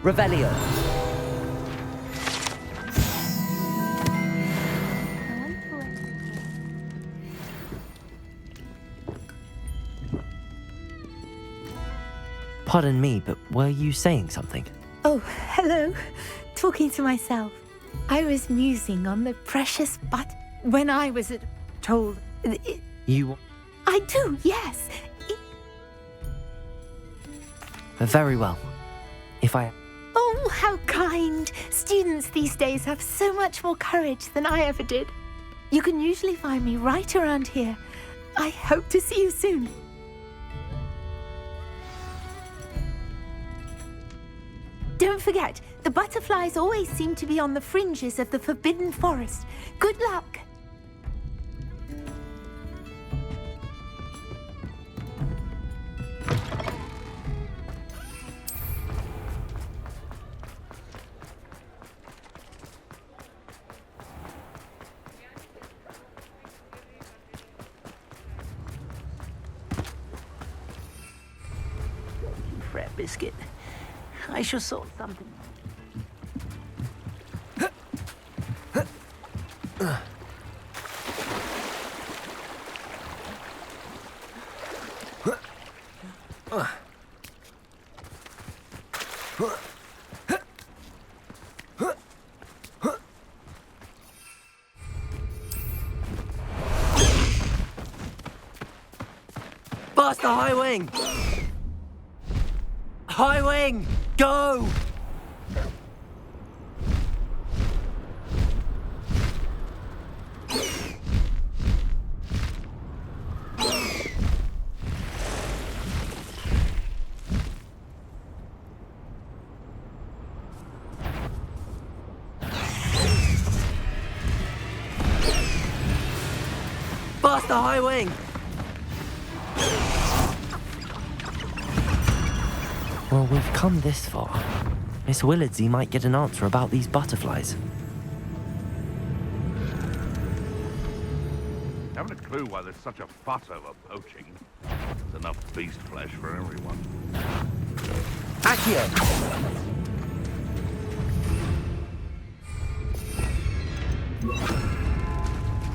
Revelio. Pardon me, but were you saying something? Oh, hello. Talking to myself. I was musing on the precious when I was told... You... I do, yes. Very well. If I... Oh, how kind. Students these days have so much more courage than I ever did. You can usually find me right around here. I hope to see you soon. Don't forget, the butterflies always seem to be on the fringes of the Forbidden Forest. Good luck! Fret biscuit. I shall sort something. Blast the high wing! High wing! Go! Blast the high wing! Well, we've come this far. Miss Willardsey might get an answer about these butterflies. Haven't a clue why there's such a fuss over poaching. There's enough beast flesh for everyone. Accio!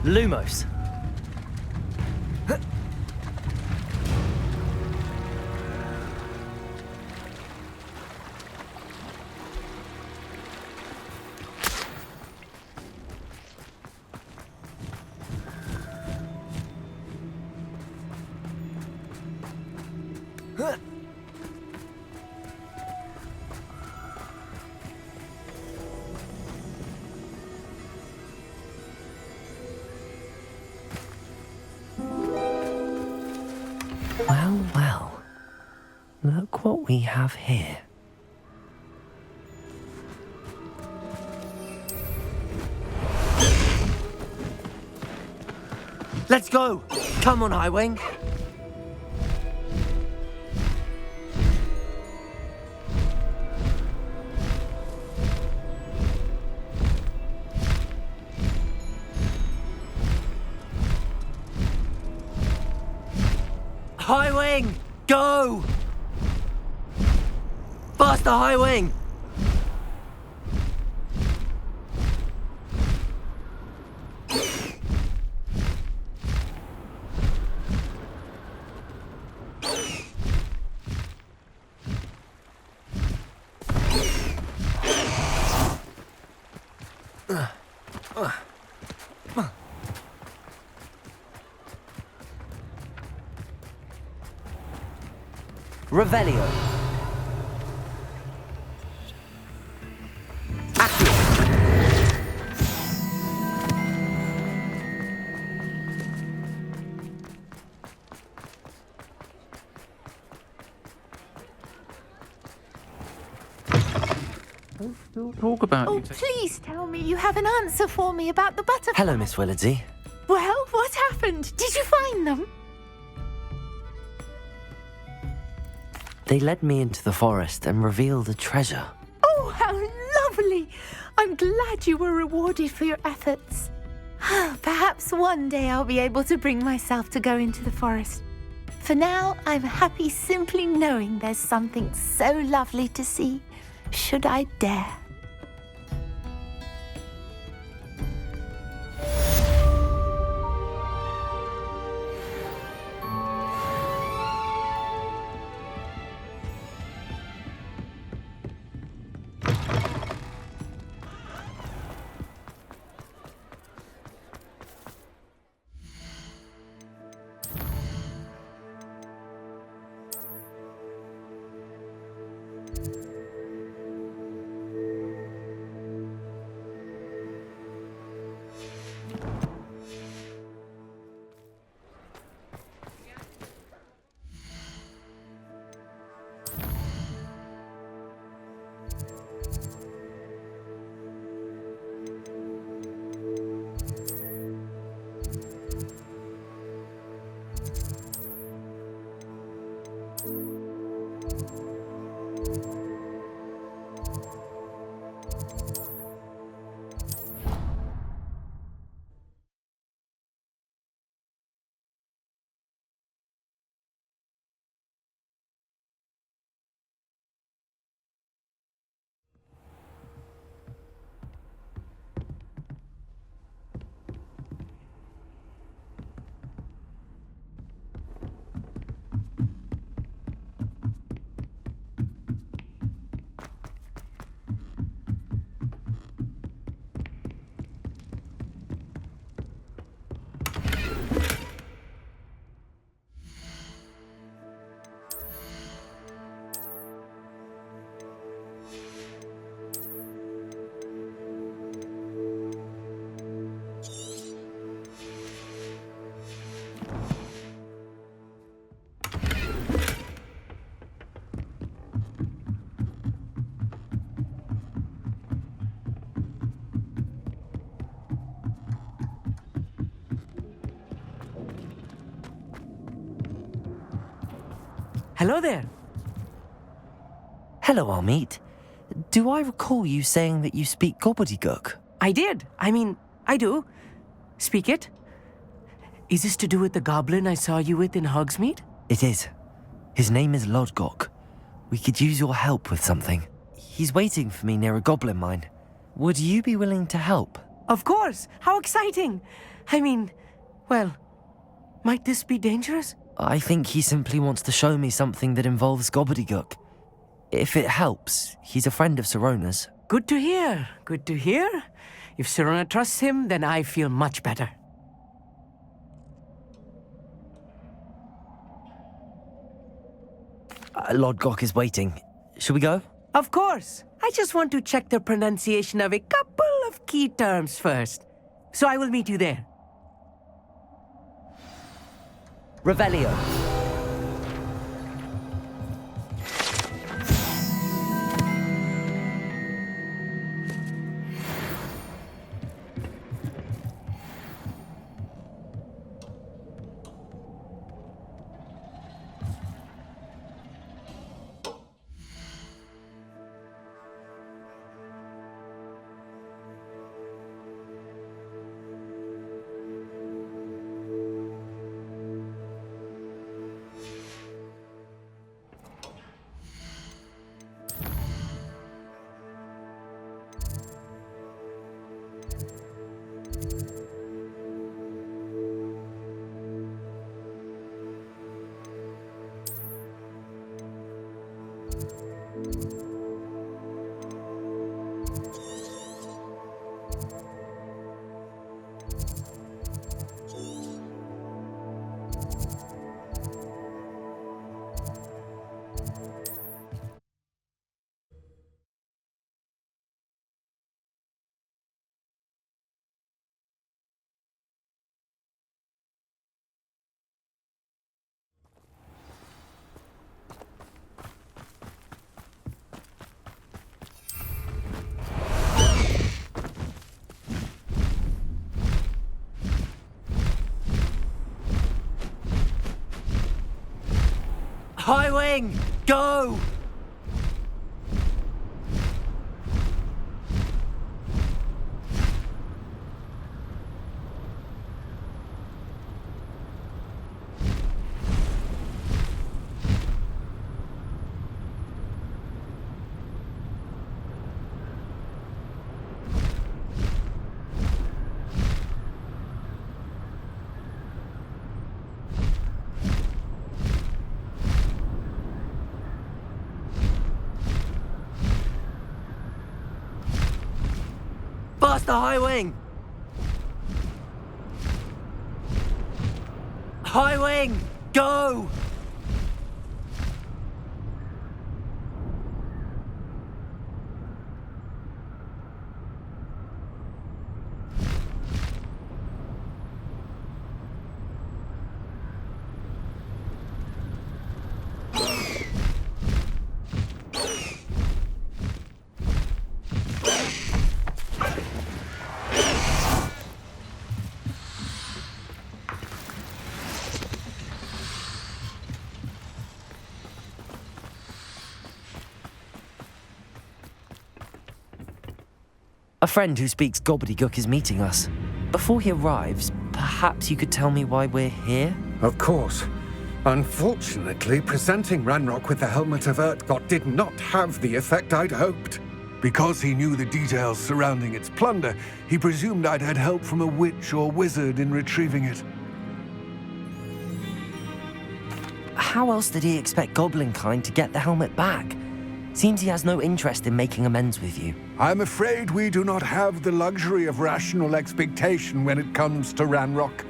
Lumos! Well, well. Look what we have here. Let's go! Come on, Highwing! High wing! Go! Faster, high wing! Revelio. Accio. Still talk about Oh, you. please tell me you have an answer for me about the butterflies. Hello, Miss Willardsey. Well, what happened? Did you find them? They led me into the forest and revealed a treasure. Oh, how lovely! I'm glad you were rewarded for your efforts. Perhaps one day I'll be able to bring myself to go into the forest. For now, I'm happy simply knowing there's something so lovely to see should I dare. Hello there. Hello, Hogsmeade. Do I recall you saying that you speak gobbledygook? I did. I do. Speak it. Is this to do with the goblin I saw you with in Hogsmeade? It is. His name is Lodgok. We could use your help with something. He's waiting for me near a goblin mine. Would you be willing to help? Of course. How exciting. Well, might this be dangerous? I think he simply wants to show me something that involves gobbledygook. If it helps, he's a friend of Sirona's. Good to hear. Good to hear. If Sirona trusts him, then I feel much better. Lodgok is waiting. Shall we go? Of course. I just want to check the pronunciation of a couple of key terms first. So I will meet you there. Revelio. High Wing, go! Master High Wing! High Wing, go! A friend who speaks gobbledygook is meeting us. Before he arrives, perhaps you could tell me why we're here? Of course. Unfortunately, presenting Ranrock with the Helmet of Urtkot did not have the effect I'd hoped. Because he knew the details surrounding its plunder, he presumed I'd had help from a witch or wizard in retrieving it. How else did he expect Goblinkind to get the helmet back? Seems he has no interest in making amends with you. I'm afraid we do not have the luxury of rational expectation when it comes to Ranrock.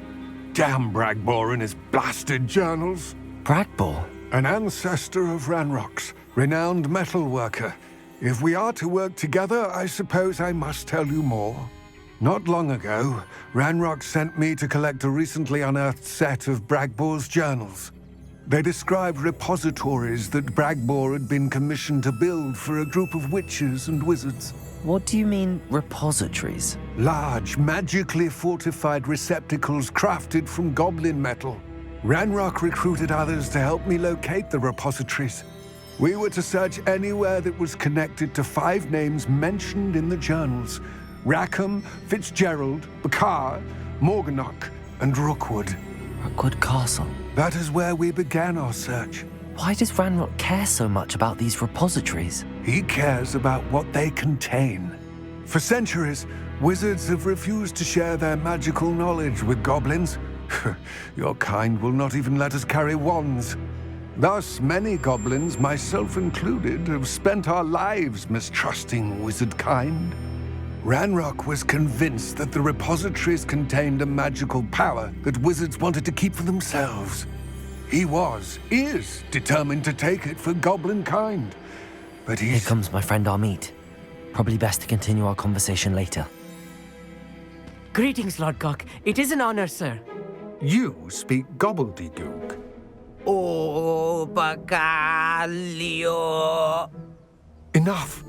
Damn Bragbor and his blasted journals. Bragbor? An ancestor of Ranrock's, renowned metalworker. If we are to work together, I suppose I must tell you more. Not long ago, Ranrock sent me to collect a recently unearthed set of Bragbor's journals. They described repositories that Bragbor had been commissioned to build for a group of witches and wizards. What do you mean, repositories? Large, magically fortified receptacles crafted from goblin metal. Ranrock recruited others to help me locate the repositories. We were to search anywhere that was connected to 5 names mentioned in the journals: Rackham, Fitzgerald, Bakar, Morganach, and Rookwood. Rookwood Castle. That is where we began our search. Why does Ranrock care so much about these repositories? He cares about what they contain. For centuries, wizards have refused to share their magical knowledge with goblins. Your kind will not even let us carry wands. Thus, many goblins, myself included, have spent our lives mistrusting wizard kind. Ranrock was convinced that the repositories contained a magical power that wizards wanted to keep for themselves. He is determined to take it for goblin kind. But Here comes my friend Hogsmeade. Probably best to continue our conversation later. Greetings, Lord Gok. It is an honor, sir. You speak gobbledygook. Oh, Bagalio. Enough.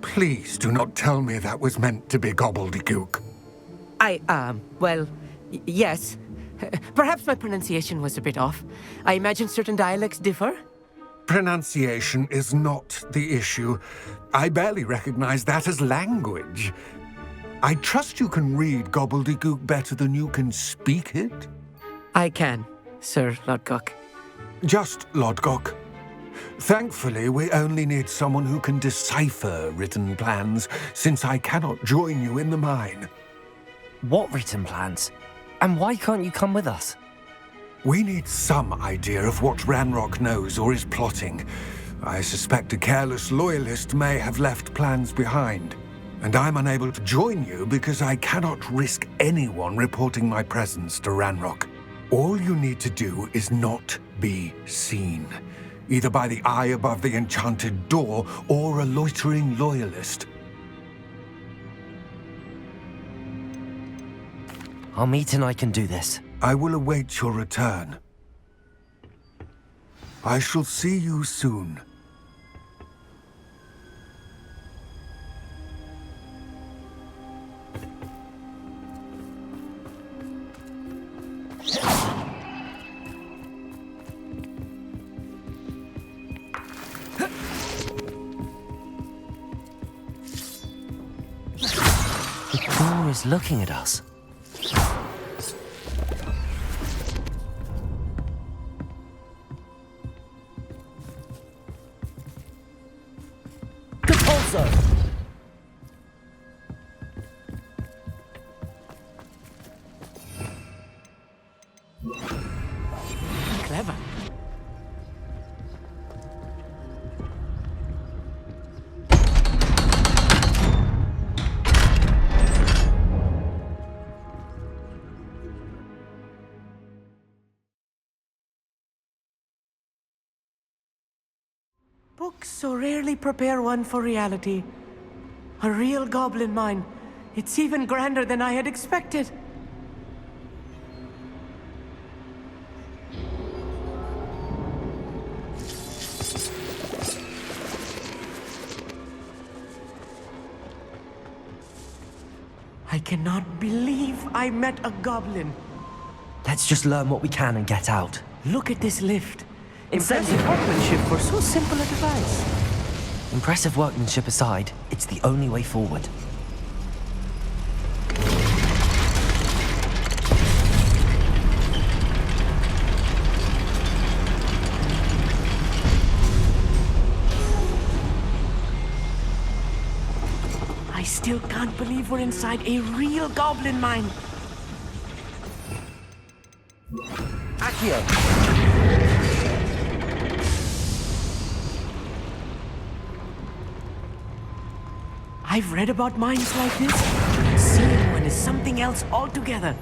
Please do not tell me that was meant to be gobbledygook. Yes. Perhaps my pronunciation was a bit off. I imagine certain dialects differ. Pronunciation is not the issue. I barely recognize that as language. I trust you can read gobbledygook better than you can speak it? I can, Sir Lord Gok. Just Lord Gok. Thankfully, we only need someone who can decipher written plans, since I cannot join you in the mine. What written plans? And why can't you come with us? We need some idea of what Ranrock knows or is plotting. I suspect a careless loyalist may have left plans behind. And I'm unable to join you because I cannot risk anyone reporting my presence to Ranrock. All you need to do is not be seen, either by the eye above the enchanted door or a loitering loyalist. Hogsmeade and I can do this. I will await your return. I shall see you soon. The door is looking at us. Clever. Books so rarely prepare one for reality. A real goblin mine. It's even grander than I had expected. I cannot believe I met a goblin. Let's just learn what we can and get out. Look at this lift. Impressive workmanship for so simple a device. Impressive workmanship aside, it's the only way forward. I still can't believe we're inside a real goblin mine. Accio! I've read about mines like this. Seeing one is something else altogether.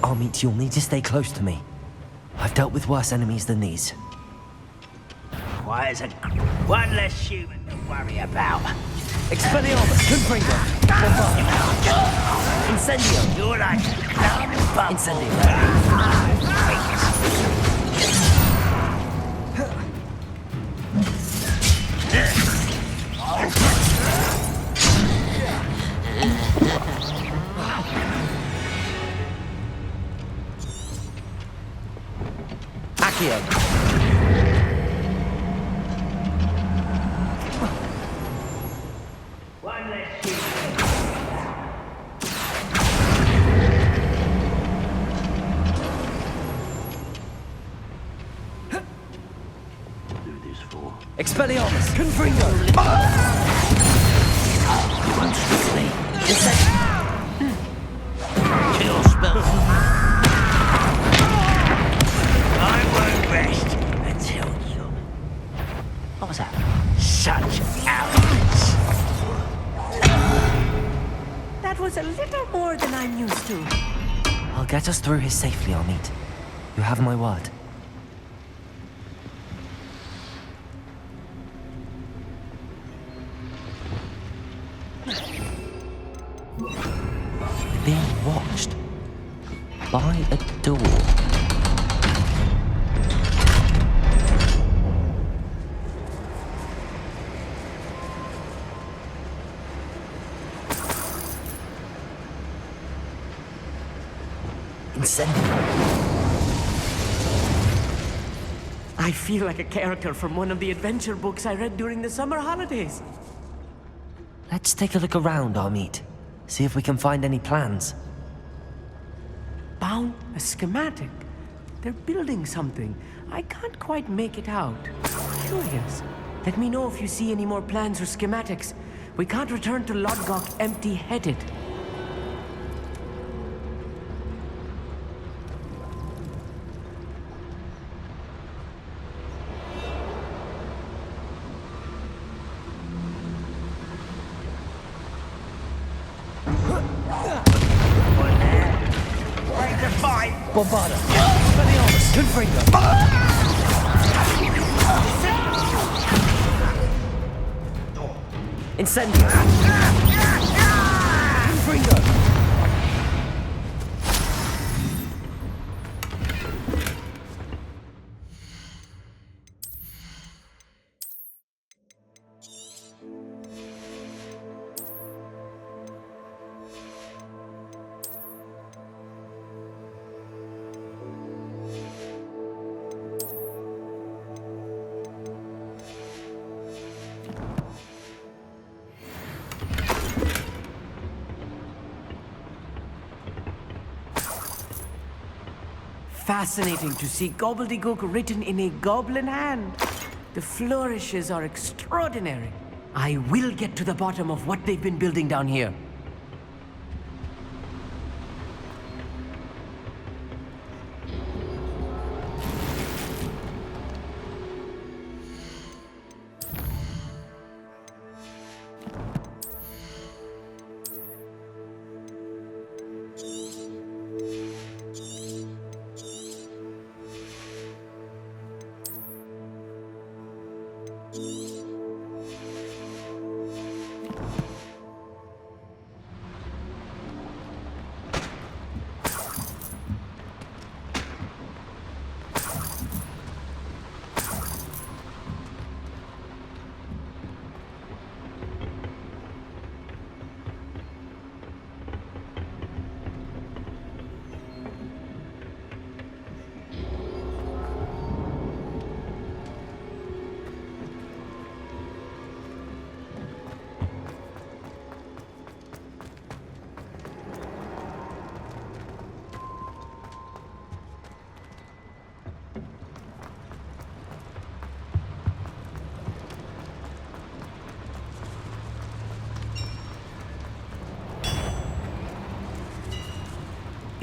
Hogsmeade, you'll need to stay close to me. I've dealt with worse enemies than these. Why is it one less human to worry about? Expelliarmus, Confringo, Bombardment, Incendio, You're like Incendio. Accio. one less human. Do this for Expelliarmus, Confringo. monstrosity. Incendio. Kill spell. I won't rest until you. What was that? Such arrogance. That was a little more than I'm used to. I'll get us through here safely, Hogsmeade. You have my word. Being watched by a door. Incendio. I feel like a character from one of the adventure books I read during the summer holidays. Let's take a look around, Hogsmeade. See if we can find any plans. Found a schematic. They're building something. I can't quite make it out. Curious. Let me know if you see any more plans or schematics. We can't return to Lodgok empty-headed. Bombarda. Expelliarmus. Confringo. Incendio. Confringo. Fascinating to see gobbledygook written in a goblin hand. The flourishes are extraordinary. I will get to the bottom of what they've been building down here.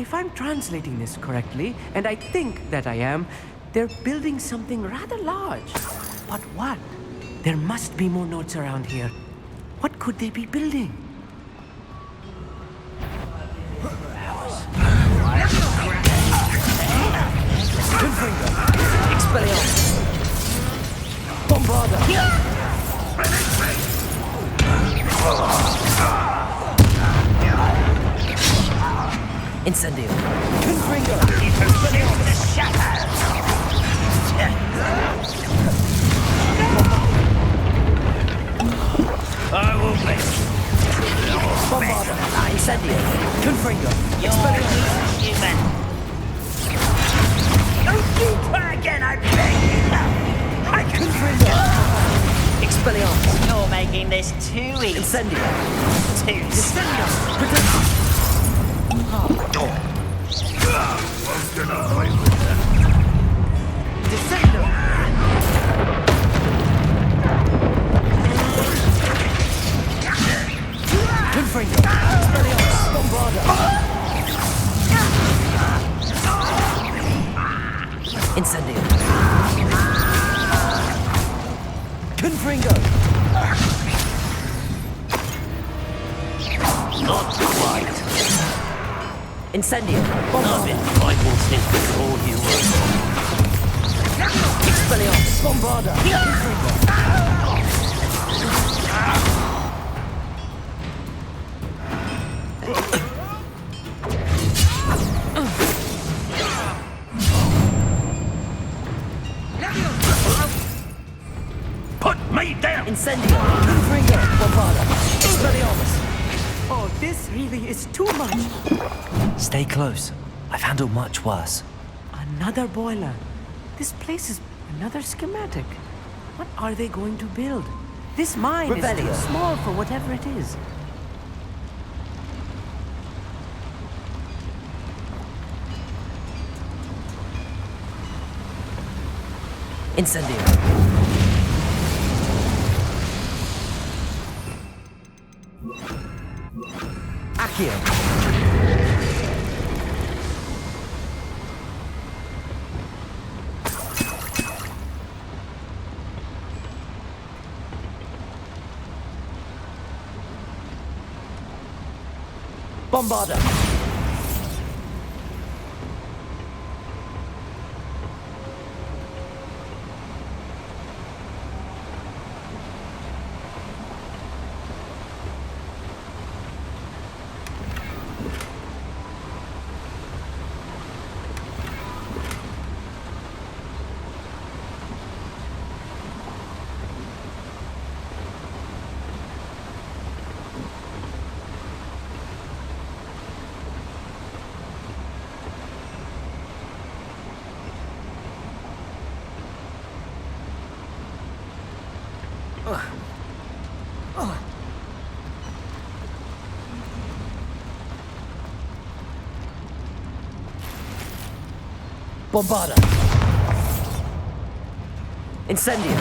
If I'm translating this correctly, and I think that I am, they're building something rather large. But what? There must be more notes around here. What could they be building? Confringo! Expelliarmus! Bombarda! Incendio! Confringo! I will bless you. Bombarda! Incendio! Confringo! You're human. Don't you try again, I beg you. I can Confringo! Expelliarmus! You're making this too easy. Incendio! Too Incendio! Protect! Descendo! Confringo! Expelliarmus! Bombarda! Incendio! Confringo! Not quite. Incendio! I've Bombarda! been fighting since before you were born. Expelliarmus! Bombarda! Confringo! Put me down! Incendio! Confringo! Bombarda! Expelliarmus! Oh, this really is too much. Stay close. I've handled much worse. Another boiler. This place is another schematic. What are they going to build? This mine is Revelio. too small for whatever it is. Incendio! Accio! Bombarda! Bombarda! Incendio!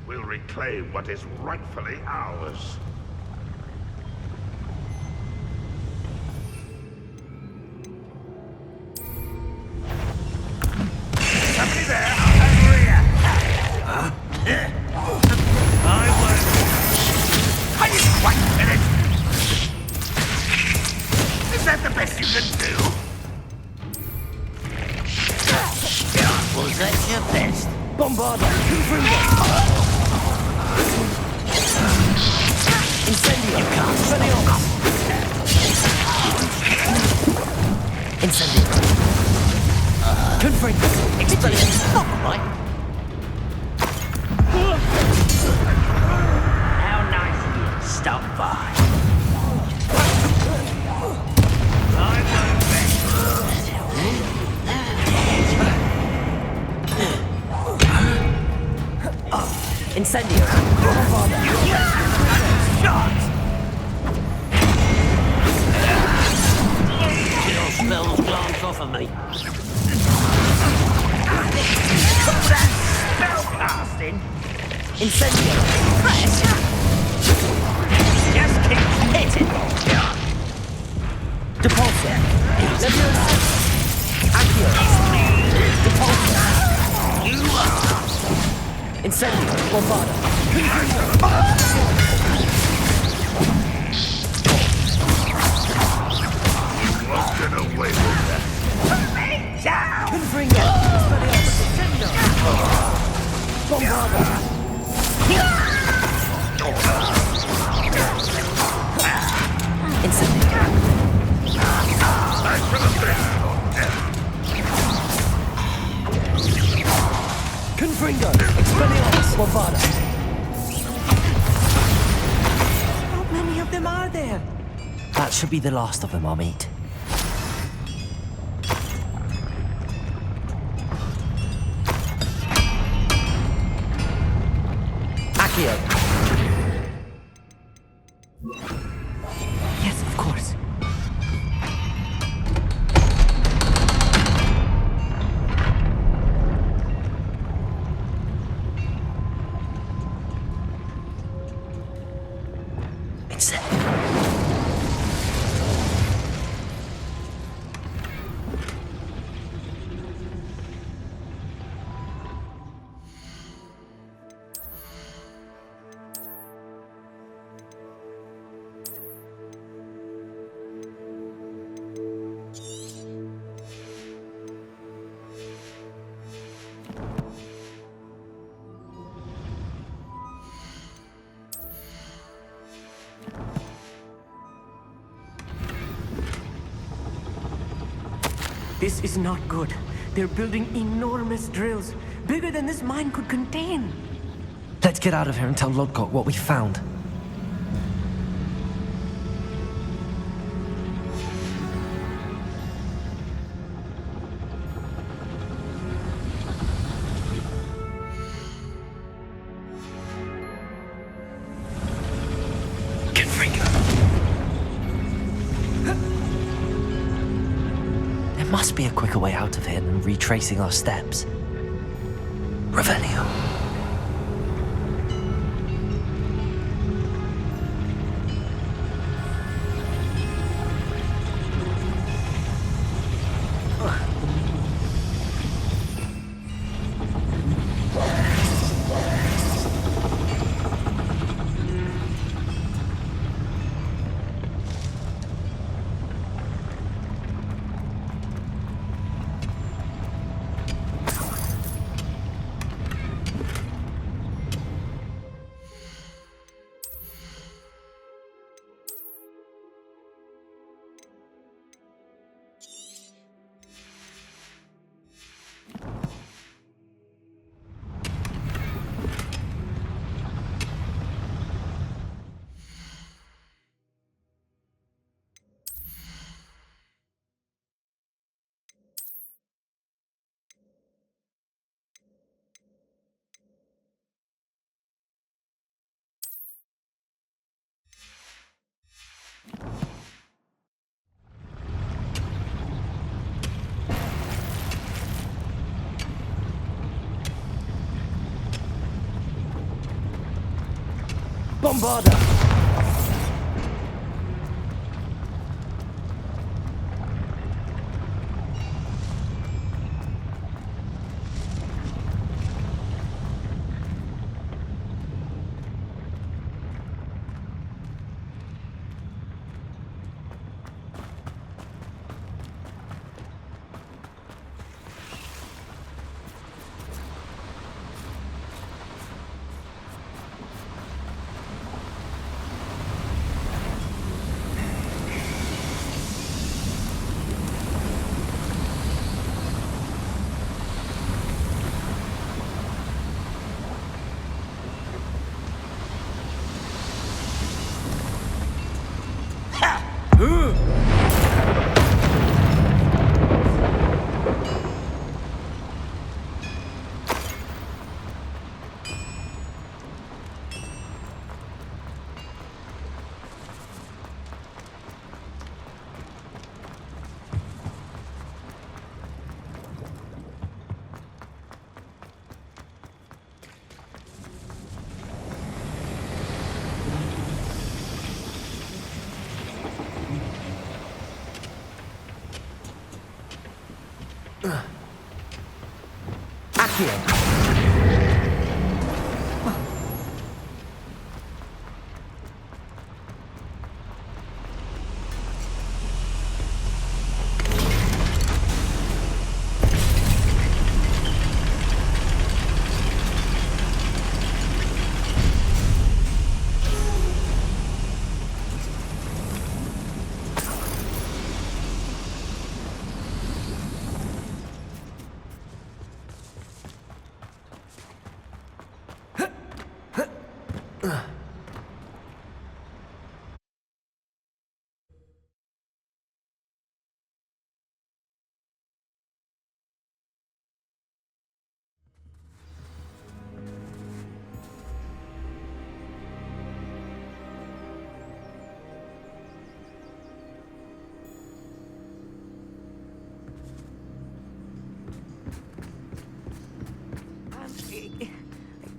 We'll reclaim what is rightfully ours. Somebody there! Angria! Huh? I won't. Are you quite finished? Is that the best you can do? Was that your best? Bombarda! Confringo! Incendio! Expelliarmus! Incendio. Confringo. Expelliarmus. Not right. How nice of you to stop by. I won't bet. Incendio. Shot! Your spells glance off of me. All that spell casting? Incendio. Just keep hitting. Depulso. Leviosa. Accio. Depulso. You are. Incendio. Bombarda. Won't get away with that. Down! Confringo. Expelliarmus. Bombarda. Incendio. I should have been on death. Confringo. Expelliarmus. Bombarda. How many of them are there? That should be the last of them I'll meet. Accio. Yes, of course. Incendio. This is not good. They're building enormous drills, bigger than this mine could contain. Let's get out of here and tell Lodgok what we found. There must be a quicker way out of here than retracing our steps. Revelio. Bombarda! Accio.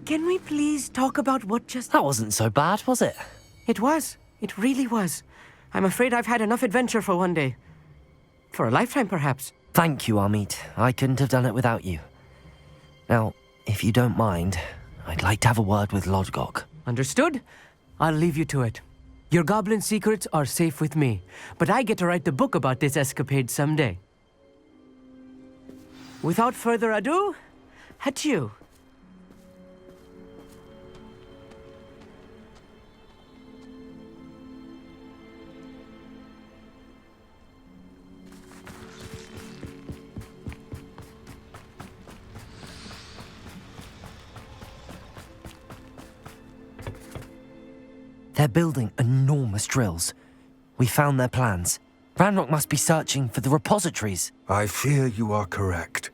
Can we please talk about what just... That wasn't so bad, was it? It was. It really was. I'm afraid I've had enough adventure for one day. For a lifetime, perhaps. Thank you, Hogsmeade. I couldn't have done it without you. Now, if you don't mind, I'd like to have a word with Lodgok. Understood? I'll leave you to it. Your goblin secrets are safe with me, but I get to write the book about this escapade someday. Without further ado, adieu. They're building enormous drills. We found their plans. Ranrock must be searching for the repositories. I fear you are correct.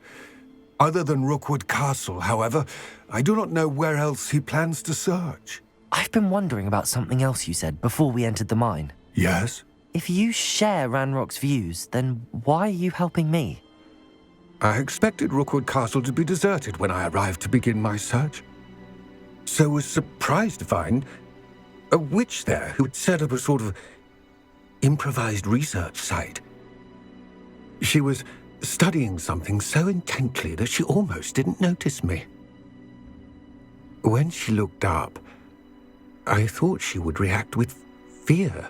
Other than Rookwood Castle, however, I do not know where else he plans to search. I've been wondering about something else you said before we entered the mine. Yes? If you share Ranrock's views, then why are you helping me? I expected Rookwood Castle to be deserted when I arrived to begin my search. So was surprised to find a witch there who had set up a sort of improvised research site. She was studying something so intently that she almost didn't notice me. When she looked up, I thought she would react with fear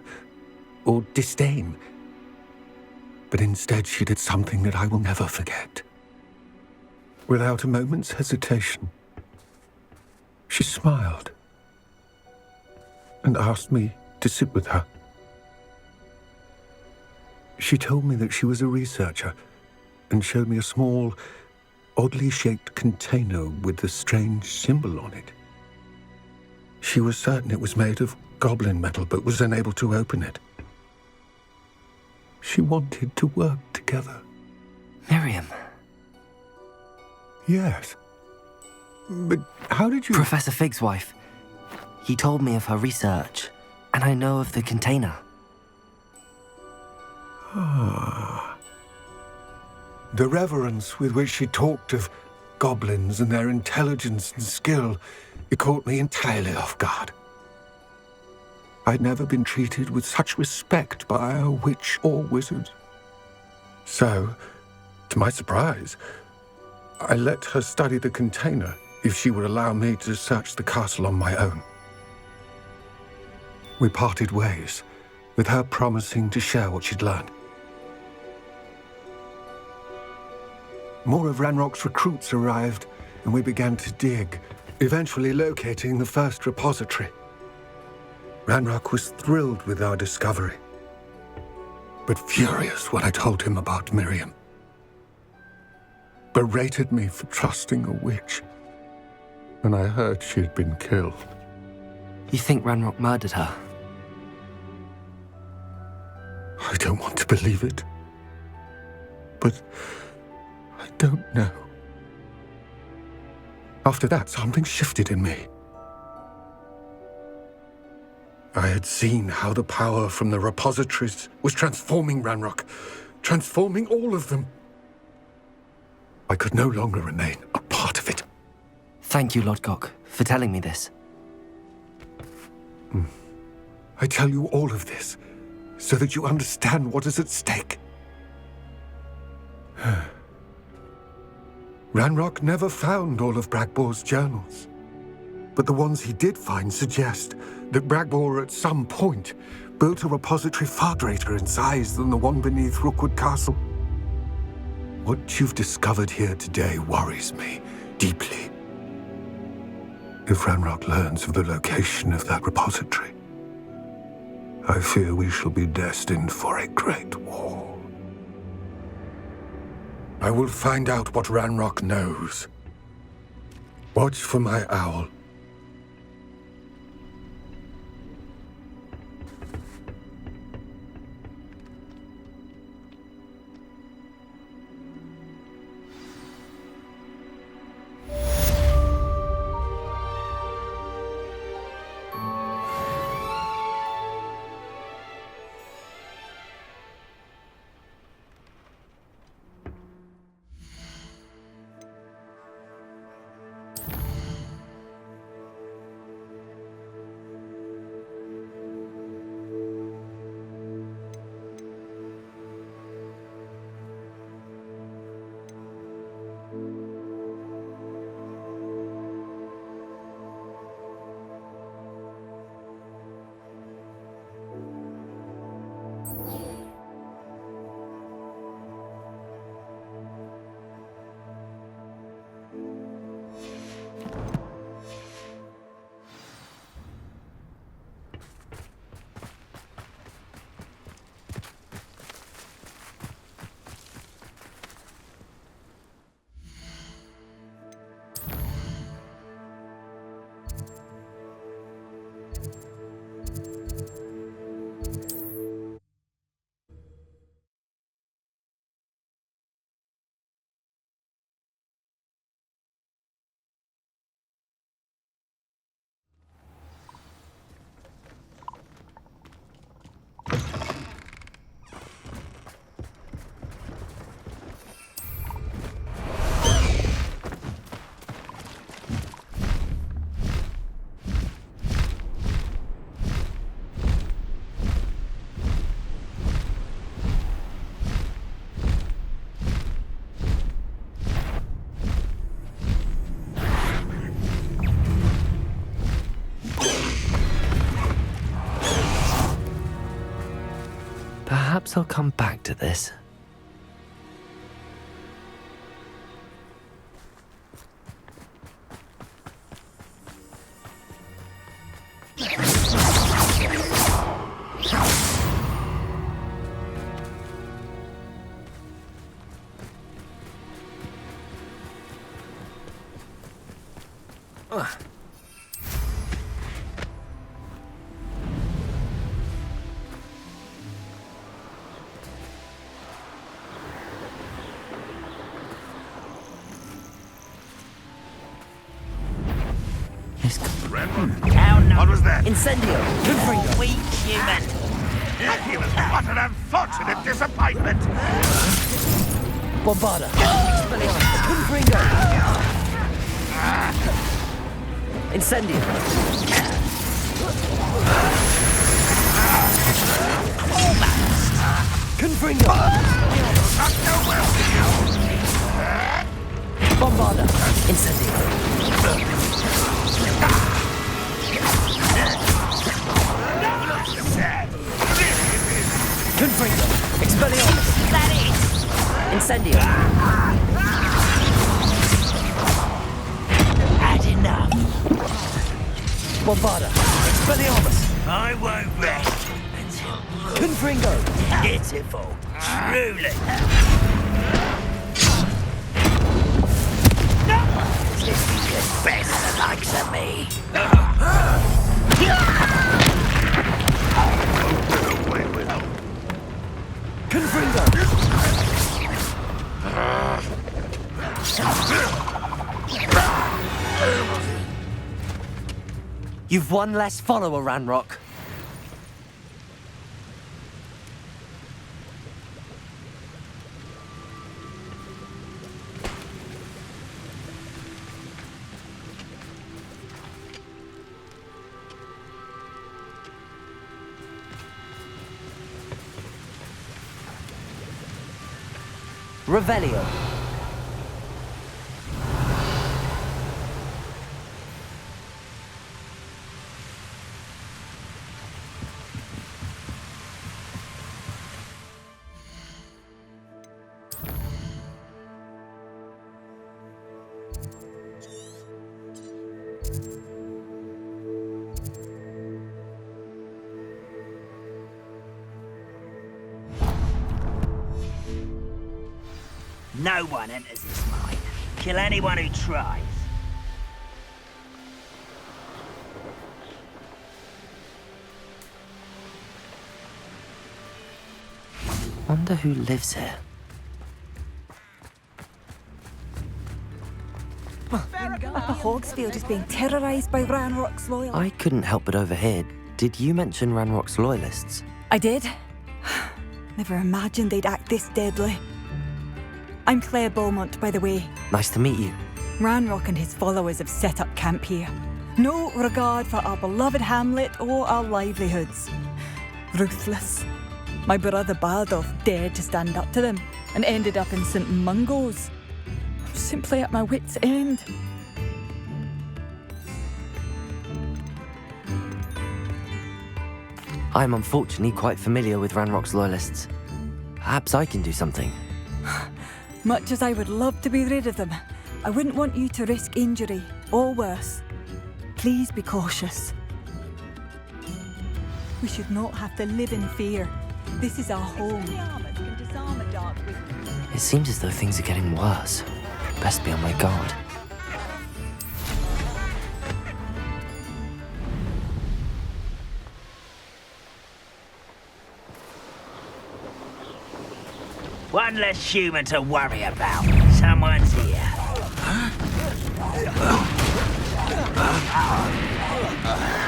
or disdain. But instead she did something that I will never forget. Without a moment's hesitation, she smiled and asked me to sit with her. She told me that she was a researcher and showed me a small, oddly shaped container with a strange symbol on it. She was certain it was made of goblin metal, but was unable to open it. She wanted to work together. Miriam. Yes. But how did you... Professor Fig's wife. He told me of her research, and I know of the container. Ah. The reverence with which she talked of goblins and their intelligence and skill, it caught me entirely off guard. I'd never been treated with such respect by a witch or wizard. So, to my surprise, I let her study the container if she would allow me to search the castle on my own. We parted ways, with her promising to share what she'd learned. More of Ranrock's recruits arrived, and we began to dig, eventually locating the first repository. Ranrock was thrilled with our discovery, but furious when I told him about Miriam. Berated me for trusting a witch, and I heard she had been killed. You think Ranrock murdered her? I don't want to believe it, but I don't know. After that, something shifted in me. I had seen how the power from the repositories was transforming Ranrock, transforming all of them. I could no longer remain a part of it. Thank you, Lodgok, for telling me this. I tell you all of this so that you understand what is at stake. Ranrock never found all of Bragbor's journals. But the ones he did find suggest that Bragbor at some point built a repository far greater in size than the one beneath Rookwood Castle. What you've discovered here today worries me deeply. If Ranrock learns of the location of that repository, I fear we shall be destined for a great war. I will find out what Ranrock knows. Watch for my owl. Perhaps I'll come back to this. What was that? Incendio! Weak human. He was what an unfortunate disappointment! Bombarda! Expelliarmus! Confringo! Incendio! Confringo! Bombarda! Incendio! Confringo! Expelliarmus! That is. Incendio! Had enough. Bombarda! Expelliarmus! I won't rest until Confringo! pitiful. Truly. As if you could best the likes of me. Confringo! You've one less follower, Ranrock. Revelio. No one enters this mine. Kill anyone who tries. Wonder who lives here. Hogsfield is being terrorised by Ranrock's loyalists. I couldn't help but overhear. Did you mention Ranrock's loyalists? I did. Never imagined they'd act this deadly. I'm Claire Beaumont, by the way. Nice to meet you. Ranrock and his followers have set up camp here. No regard for our beloved hamlet or our livelihoods. Ruthless. My brother Bardolph dared to stand up to them and ended up in St. Mungo's. I'm simply at my wit's end. I'm unfortunately quite familiar with Ranrock's loyalists. Perhaps I can do something. Much as I would love to be rid of them, I wouldn't want you to risk injury, or worse. Please be cautious. We should not have to live in fear. This is our home. It seems as though things are getting worse. Best be on my guard. One less human to worry about. Someone's here.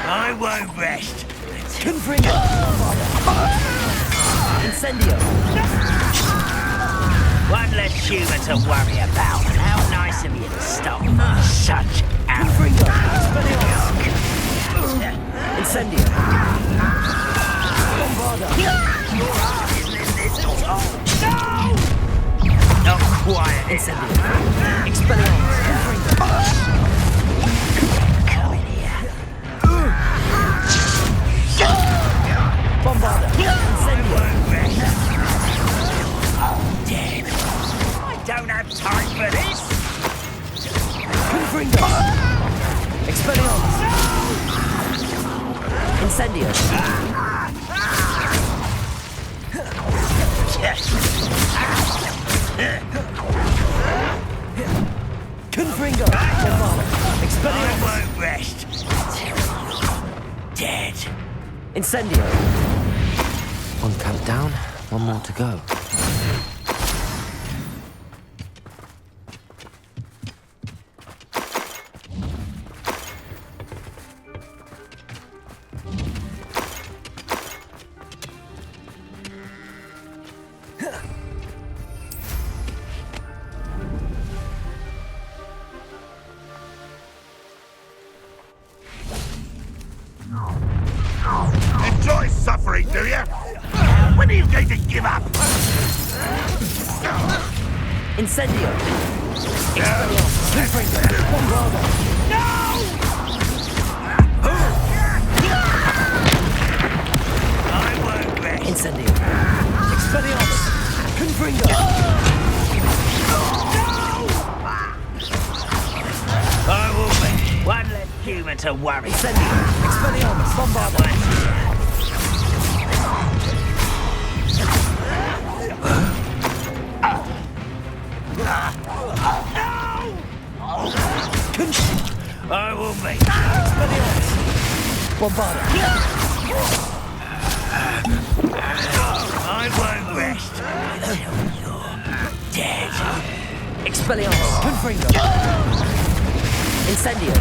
I won't rest. Confringo! Incendio! One less human to worry about. How nice of you to stop. Such Confringo! Incendio! Bombarda! No! Not quiet. Incendio! Expelliarmus! Come in here. Bombarda! Incendio! Dead. I don't have time for this. Confringo! Expelliarmus! Incendio! Confringo! Bombarda! I Expelliarmus! won't rest till you're dead. Incendio! One camp down, one more to go. Enjoy suffering, do you? When are you going to give up? Incendio! Expelliarmus! Confringo! Bombarda! I won't rest. Incendio! Expelliarmus! Confringo! I will be. One less human to worry. Incendio! Expelliarmus! Bombarda! I will be. Expelliarmus! Bombarda! I won't rest until you're dead. Expelliarmus! Confringo! Incendio!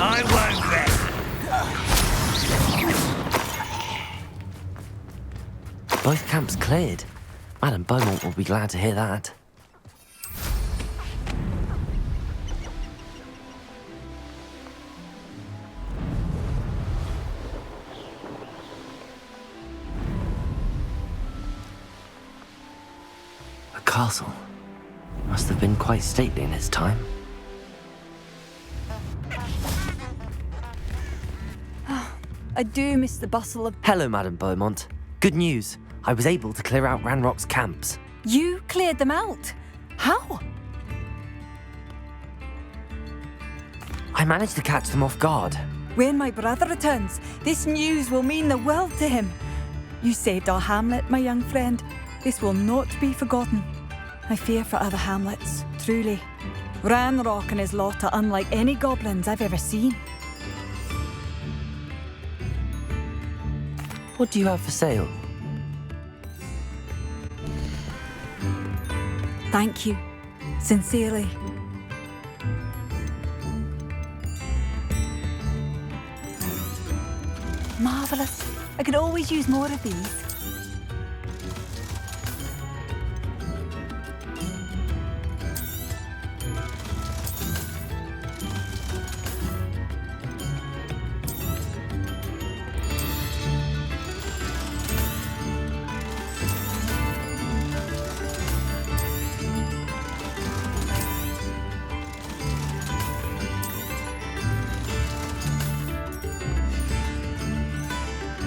I won't rest. Both camps cleared. Madame Beaumont will be glad to hear that. A castle. Must have been quite stately in its time. I do miss the bustle of... Hello, Madame Beaumont. Good news. I was able to clear out Ranrock's camps. You cleared them out? How? I managed to catch them off guard. When my brother returns, this news will mean the world to him. You saved our hamlet, my young friend. This will not be forgotten. I fear for other hamlets, truly. Ranrock and his lot are unlike any goblins I've ever seen. What do you have for sale? Thank you. Sincerely. Marvellous. I could always use more of these.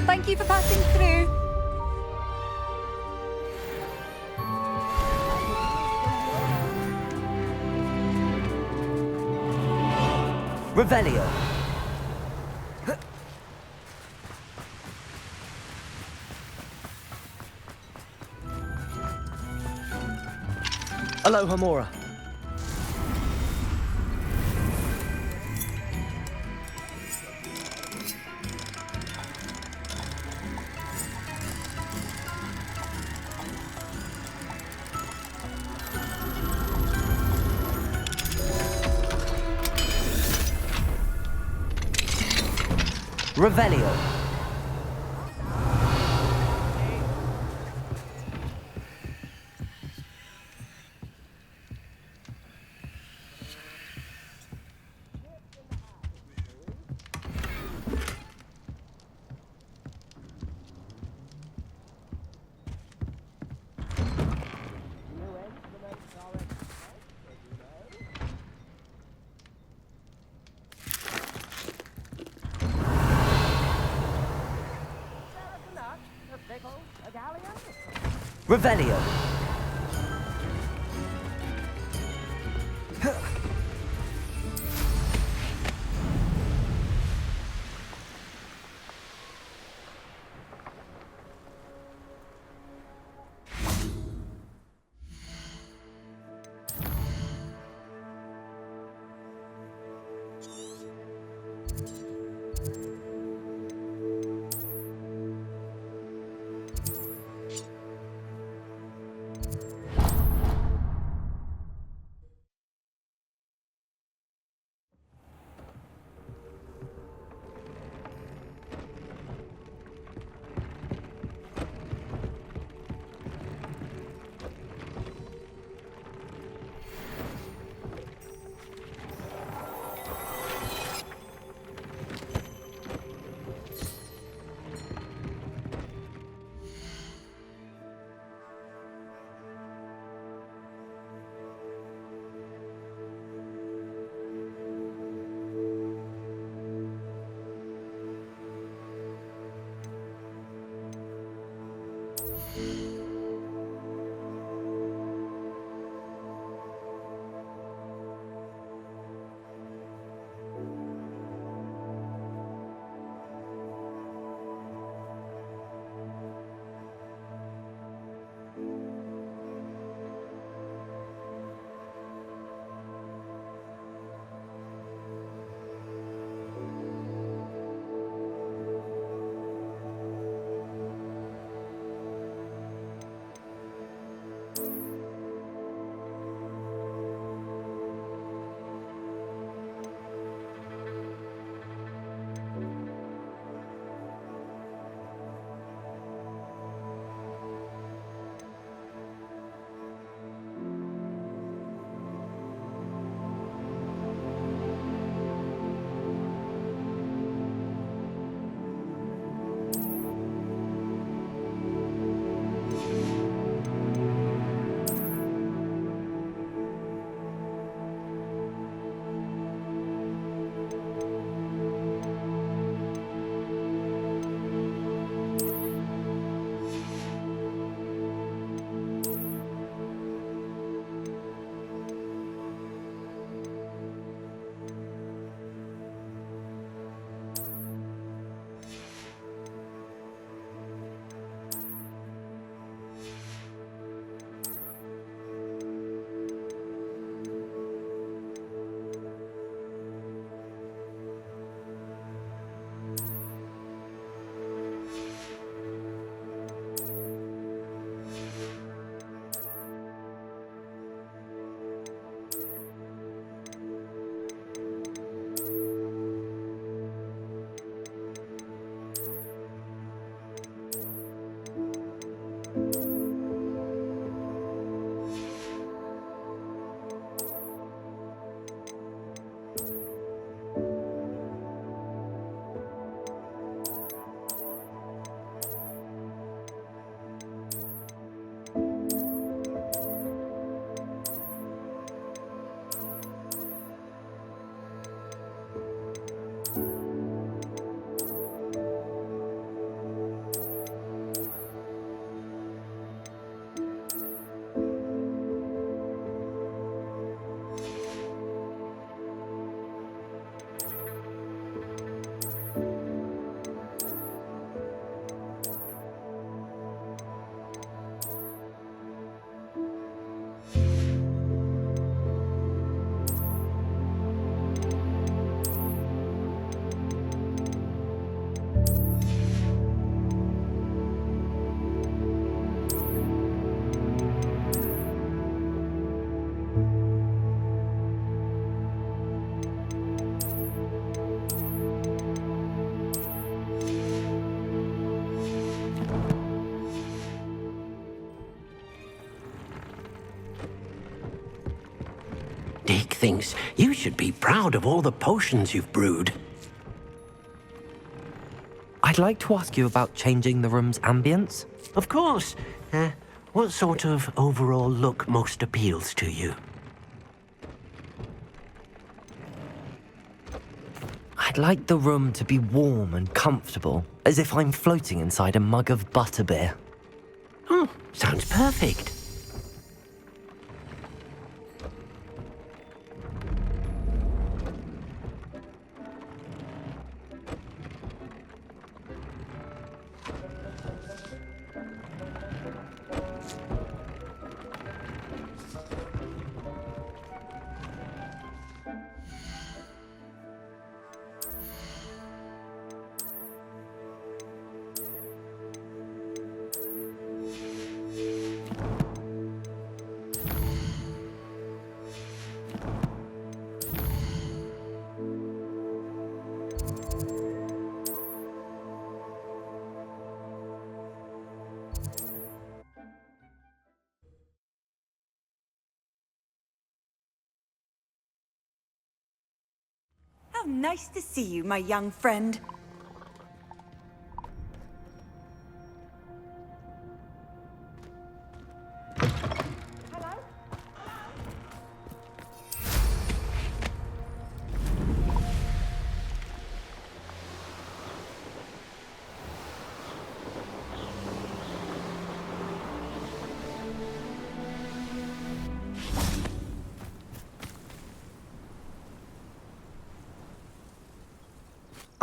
Thank you for passing through. Revelio. Aloha Mora. Revelio. Revelio. Dick thinks you should be proud of all the potions you've brewed. I'd like to ask you about changing the room's ambience. Of course. What sort of overall look most appeals to you? I'd like the room to be warm and comfortable, as if I'm floating inside a mug of butterbeer. Oh, sounds perfect. How nice to see you, my young friend.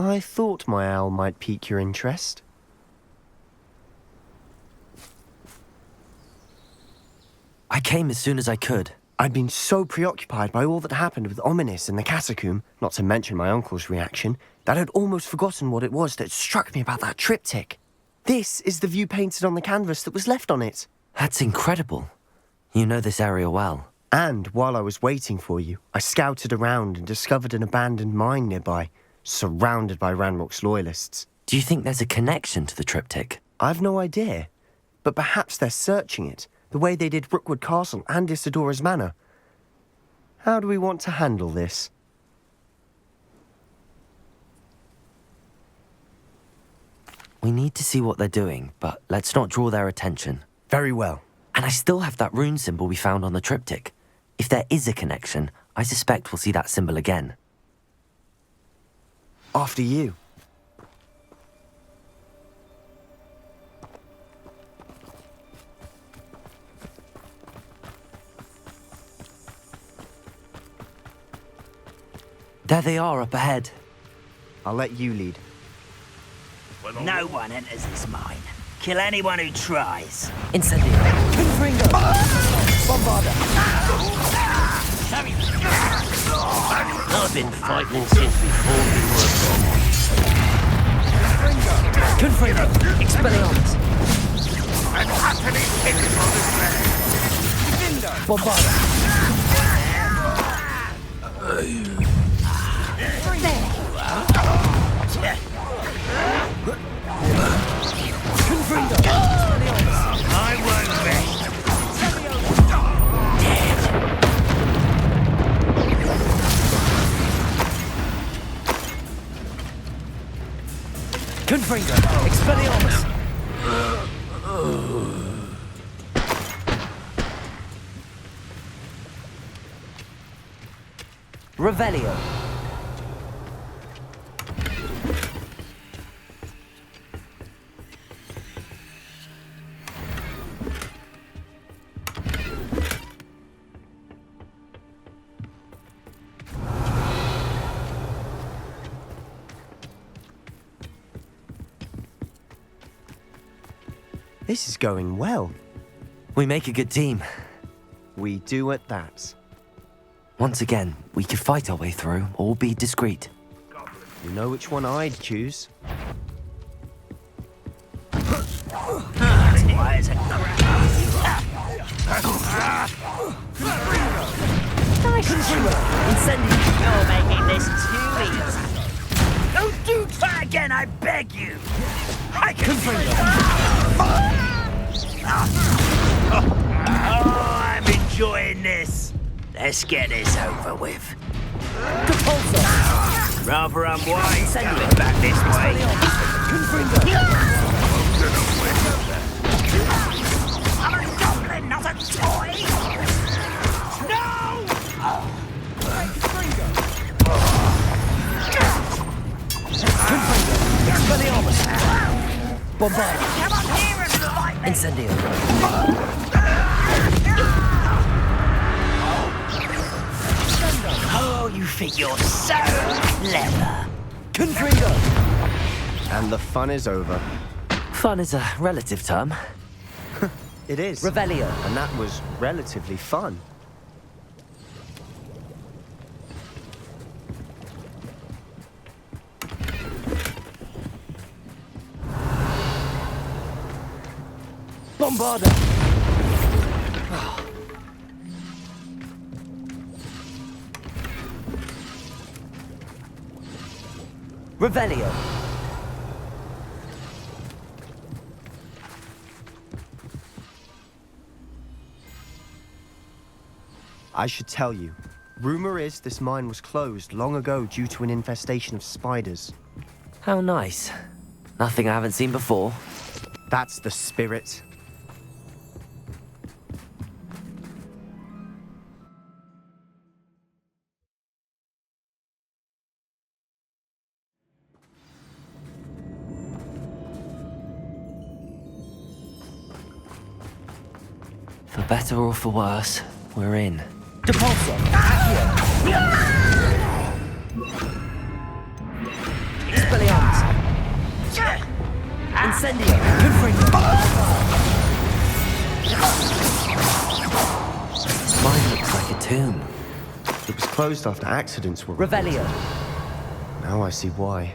I thought my owl might pique your interest. I came as soon as I could. I'd been so preoccupied by all that happened with Ominis in the catacomb, not to mention my uncle's reaction, that I'd almost forgotten what it was that struck me about that triptych. This is the view painted on the canvas that was left on it. That's incredible. You know this area well. And while I was waiting for you, I scouted around and discovered an abandoned mine nearby, surrounded by Ranrock's loyalists. Do you think there's a connection to the triptych? I've no idea, but perhaps they're searching it, the way they did Rookwood Castle and Isidora's Manor. How do we want to handle this? We need to see what they're doing, but let's not draw their attention. Very well. And I still have that rune symbol we found on the triptych. If there is a connection, I suspect we'll see that symbol again. After you. There they are up ahead. I'll let you lead. No one enters this mine. Kill anyone who tries. Incendio. Confringo. Bombarda. I've been fighting since before we were born. Confringo. Expelliarmus. I'm utterly picked on this land. Bombarda. Confringo. I won't rest. Confringo. Expelliarmus. Revelio. This is going well. We make a good team. We do at that. Once again, we could fight our way through or be discreet. You know which one I'd choose. Why is it You're making this too easy. Don't do that again, I beg you. I can Oh, I'm enjoying this. Let's get this over with. Compulsor! Rather unwise coming back this way. I'm a goblin, not a toy! No! Expelliarmus! Bombard! Come on here and fight me! Incendio! Oh, you think you're so clever. Confringo! And the fun is over. Fun is a relative term. It is. Revelio. And that was relatively fun. Bombarda! Revelio. I should tell you. Rumor is this mine was closed long ago due to an infestation of spiders. How nice. Nothing I haven't seen before. That's the spirit. For better or for worse, we're in. Depulso! Expelliarmus! Incendio! Mine looks like a tomb. It was closed after accidents were Revelio! Now I see why.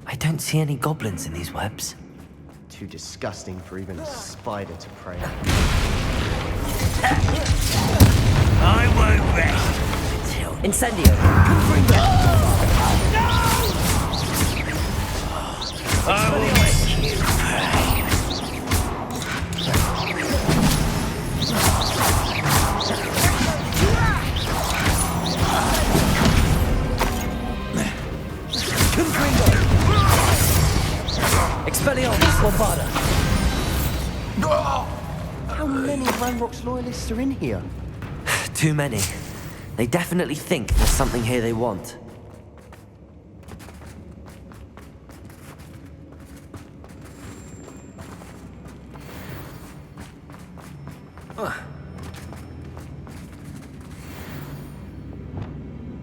I don't see any goblins in these webs. Too disgusting for even a spider to prey on. I won't rest until... Incendio! I will make you pray. Expelliarmus! Bombarda! How many Ranrock's loyalists are in here? Too many. They definitely think there's something here they want.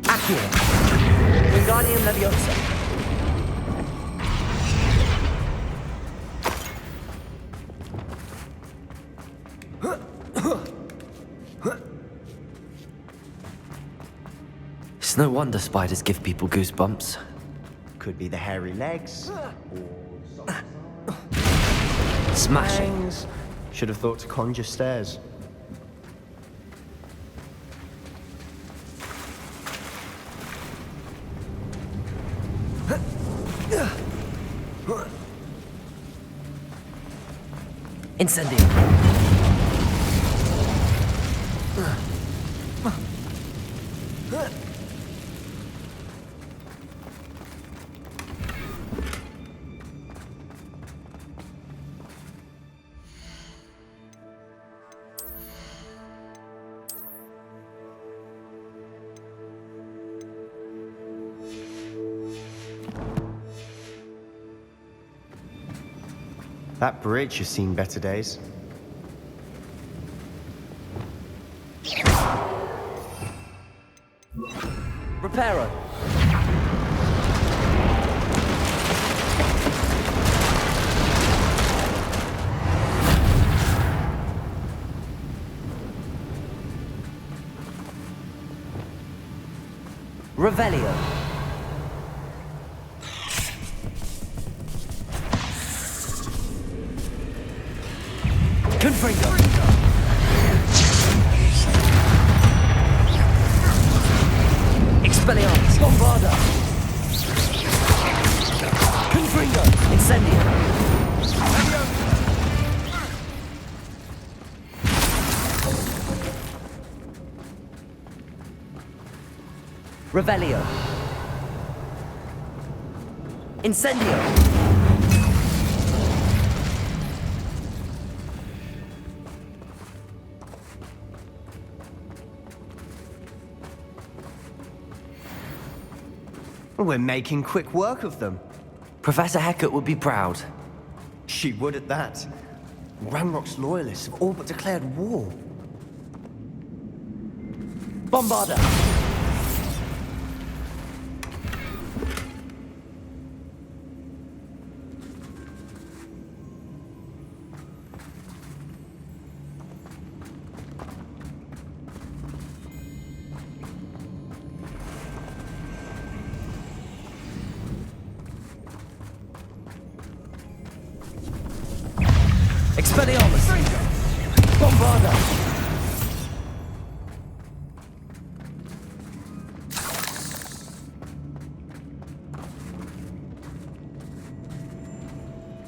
Accio! Wingardium Leviosa! It's no wonder spiders give people goosebumps. Could be the hairy legs. Smashing. Bangs. Should have thought to conjure stairs. Incendio. That bridge has seen better days. Reparo. Revelio. Confringo. Expelliarmus. Bombarda. Confringo! Incendio! Revelio! Incendio! We're making quick work of them. Professor Hecat would be proud. She would at that. Ranrock's loyalists have all but declared war. Bombarda! Expelliarmus! Bombarda!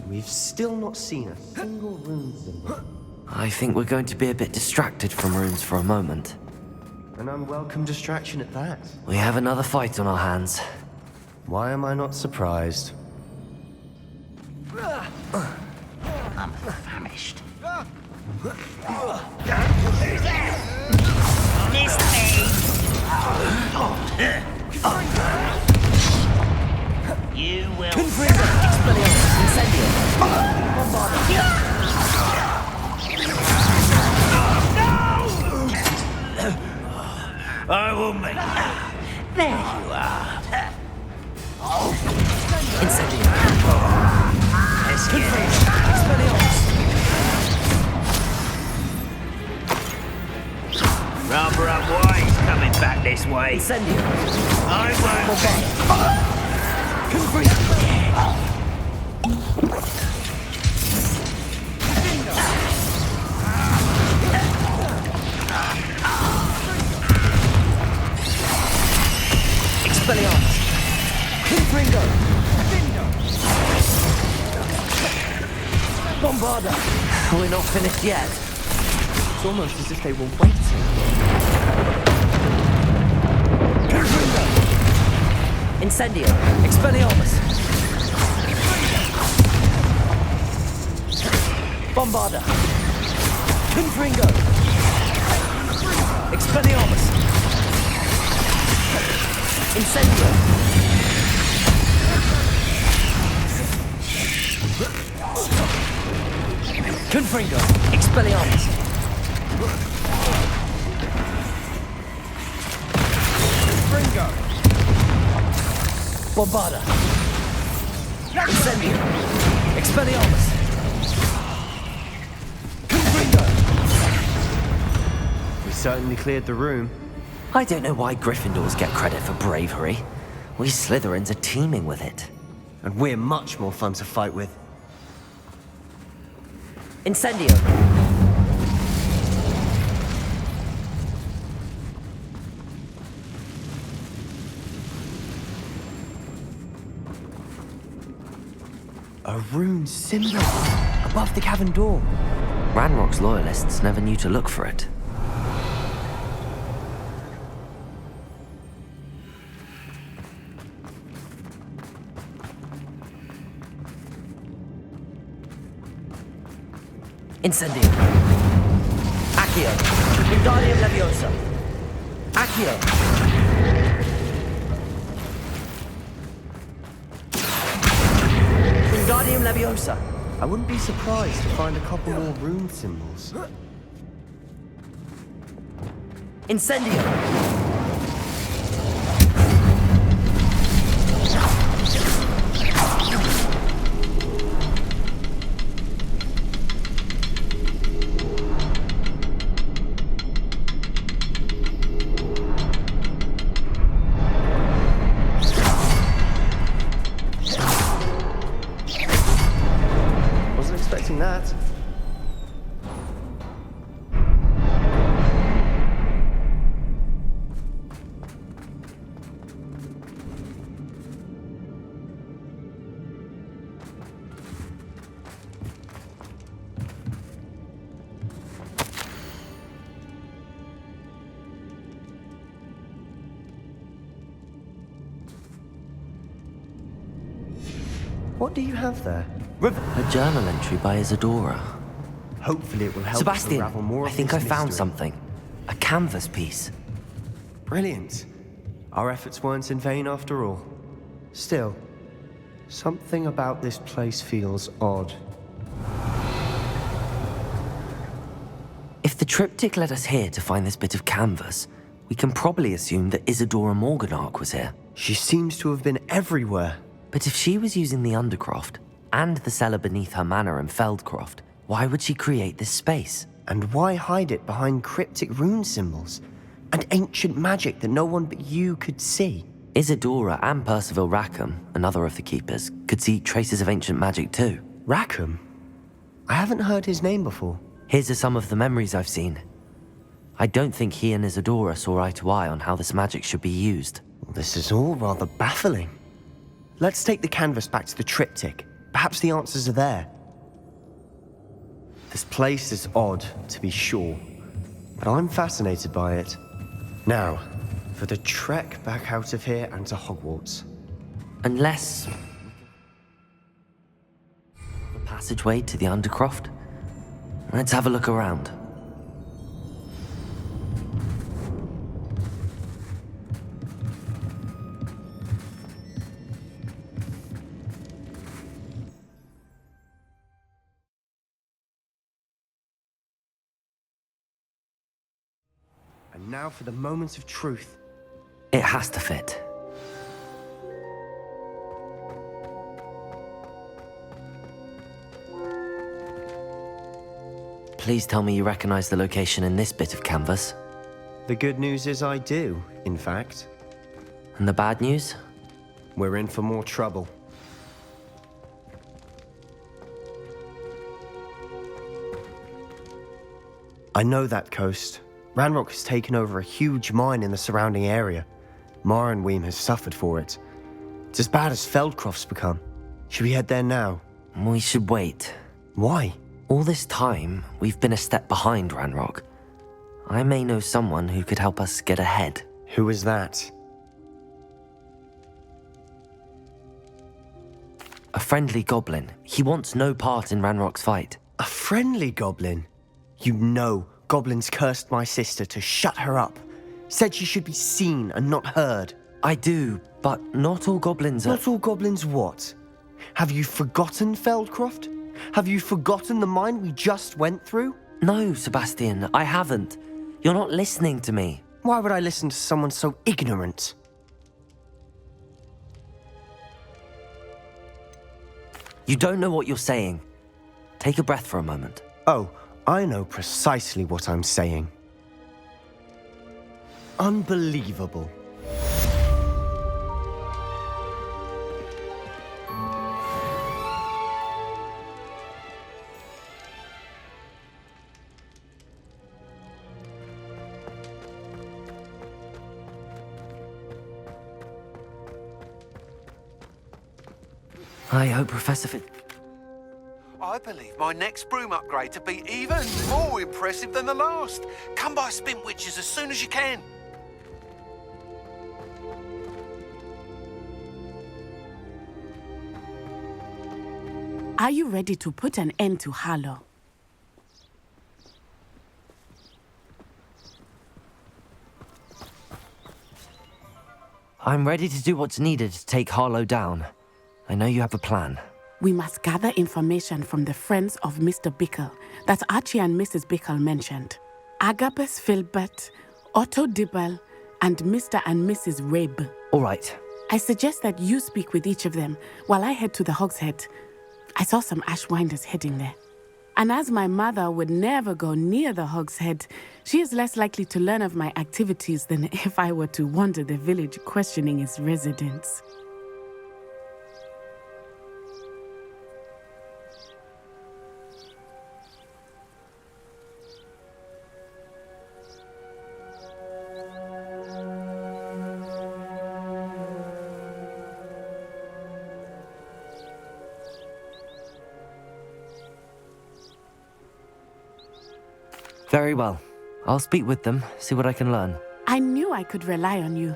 We've still not seen a single rune symbol. I think we're going to be a bit distracted from runes for a moment. An unwelcome distraction at that. We have another fight on our hands. Why am I not surprised? I'm famished. Miss me! You will... Expelliarmus! Incendio! I will make... There you are. Incendio! Let's get it. Expelliarmus! Rather unwise coming back this way. Incendio! I Expelliarmus! Confringo! Bombarda! We're not finished yet. It's almost as if they were waiting. Confringo! Incendio! Expelliarmus! Bombarda! Confringo! Expelliarmus! Incendio! Confringo! Expelliarmus! Confringo! Bombarda! Incendio! Expelliarmus! Confringo! We certainly cleared the room. I don't know why Gryffindors get credit for bravery. We Slytherins are teeming with it. And we're much more fun to fight with. Incendio! A rune symbol above the cavern door. Ranrock's loyalists never knew to look for it. Incendio! Accio! Wingardium Leviosa! Accio! Wingardium Leviosa! I wouldn't be surprised to find a couple more rune symbols. Incendio! Wasn't expecting that. What do you have there? A journal entry by Isadora. Hopefully it will help us Sebastian, unravel more I of think I this found mystery. something. A canvas piece. Brilliant. Our efforts weren't in vain after all. Still, something about this place feels odd. If the triptych led us here to find this bit of canvas, we can probably assume that Isadora Morganach was here. She seems to have been everywhere. But if she was using the Undercroft and the cellar beneath her manor in Feldcroft, why would she create this space? And why hide it behind cryptic rune symbols? And ancient magic that no one but you could see? Isadora and Percival Rackham, another of the keepers, could see traces of ancient magic too. Rackham? I haven't heard his name before. Here's are some of the memories I've seen. I don't think he and Isadora saw eye to eye on how this magic should be used. This is all rather baffling. Let's take the canvas back to the triptych. Perhaps the answers are there. This place is odd, to be sure, but I'm fascinated by it. Now, for the trek back out of here and to Hogwarts. Unless... the passageway to the Undercroft? Let's have a look around. And now for the moment of truth. It has to fit. Please tell me you recognize the location in this bit of canvas. The good news is I do, in fact. And the bad news? We're in for more trouble. I know that coast. Ranrock has taken over a huge mine in the surrounding area. Marrenweem has suffered for it. It's as bad as Feldcroft's become. Should we head there now? We should wait. Why? All this time, we've been a step behind Ranrock. I may know someone who could help us get ahead. Who is that? A friendly goblin. He wants no part in Ranrock's fight. A friendly goblin? You know, goblins cursed my sister to shut her up. Said she should be seen and not heard. I do, but not all goblins are... Not all goblins what? Have you forgotten Feldcroft? Have you forgotten the mine we just went through? No, Sebastian, I haven't. You're not listening to me. Why would I listen to someone so ignorant? You don't know what you're saying. Take a breath for a moment. Oh, I know precisely what I'm saying. Unbelievable. I hope Professor Fit... I believe my next broom upgrade to be even more impressive than the last. Come by Spin Witches as soon as you can. Are you ready to put an end to Harlow? I'm ready to do what's needed to take Harlow down. I know you have a plan. We must gather information from the friends of Mr. Bickle that Archie and Mrs. Bickle mentioned. Agabus Filbert, Otto Dibble, and Mr. and Mrs. Rabe. All right. I suggest that you speak with each of them while I head to the Hogshead. I saw some Ashwinders heading there. And as my mother would never go near the Hogshead, she is less likely to learn of my activities than if I were to wander the village questioning its residents. Very well. I'll speak with them, see what I can learn. I knew I could rely on you.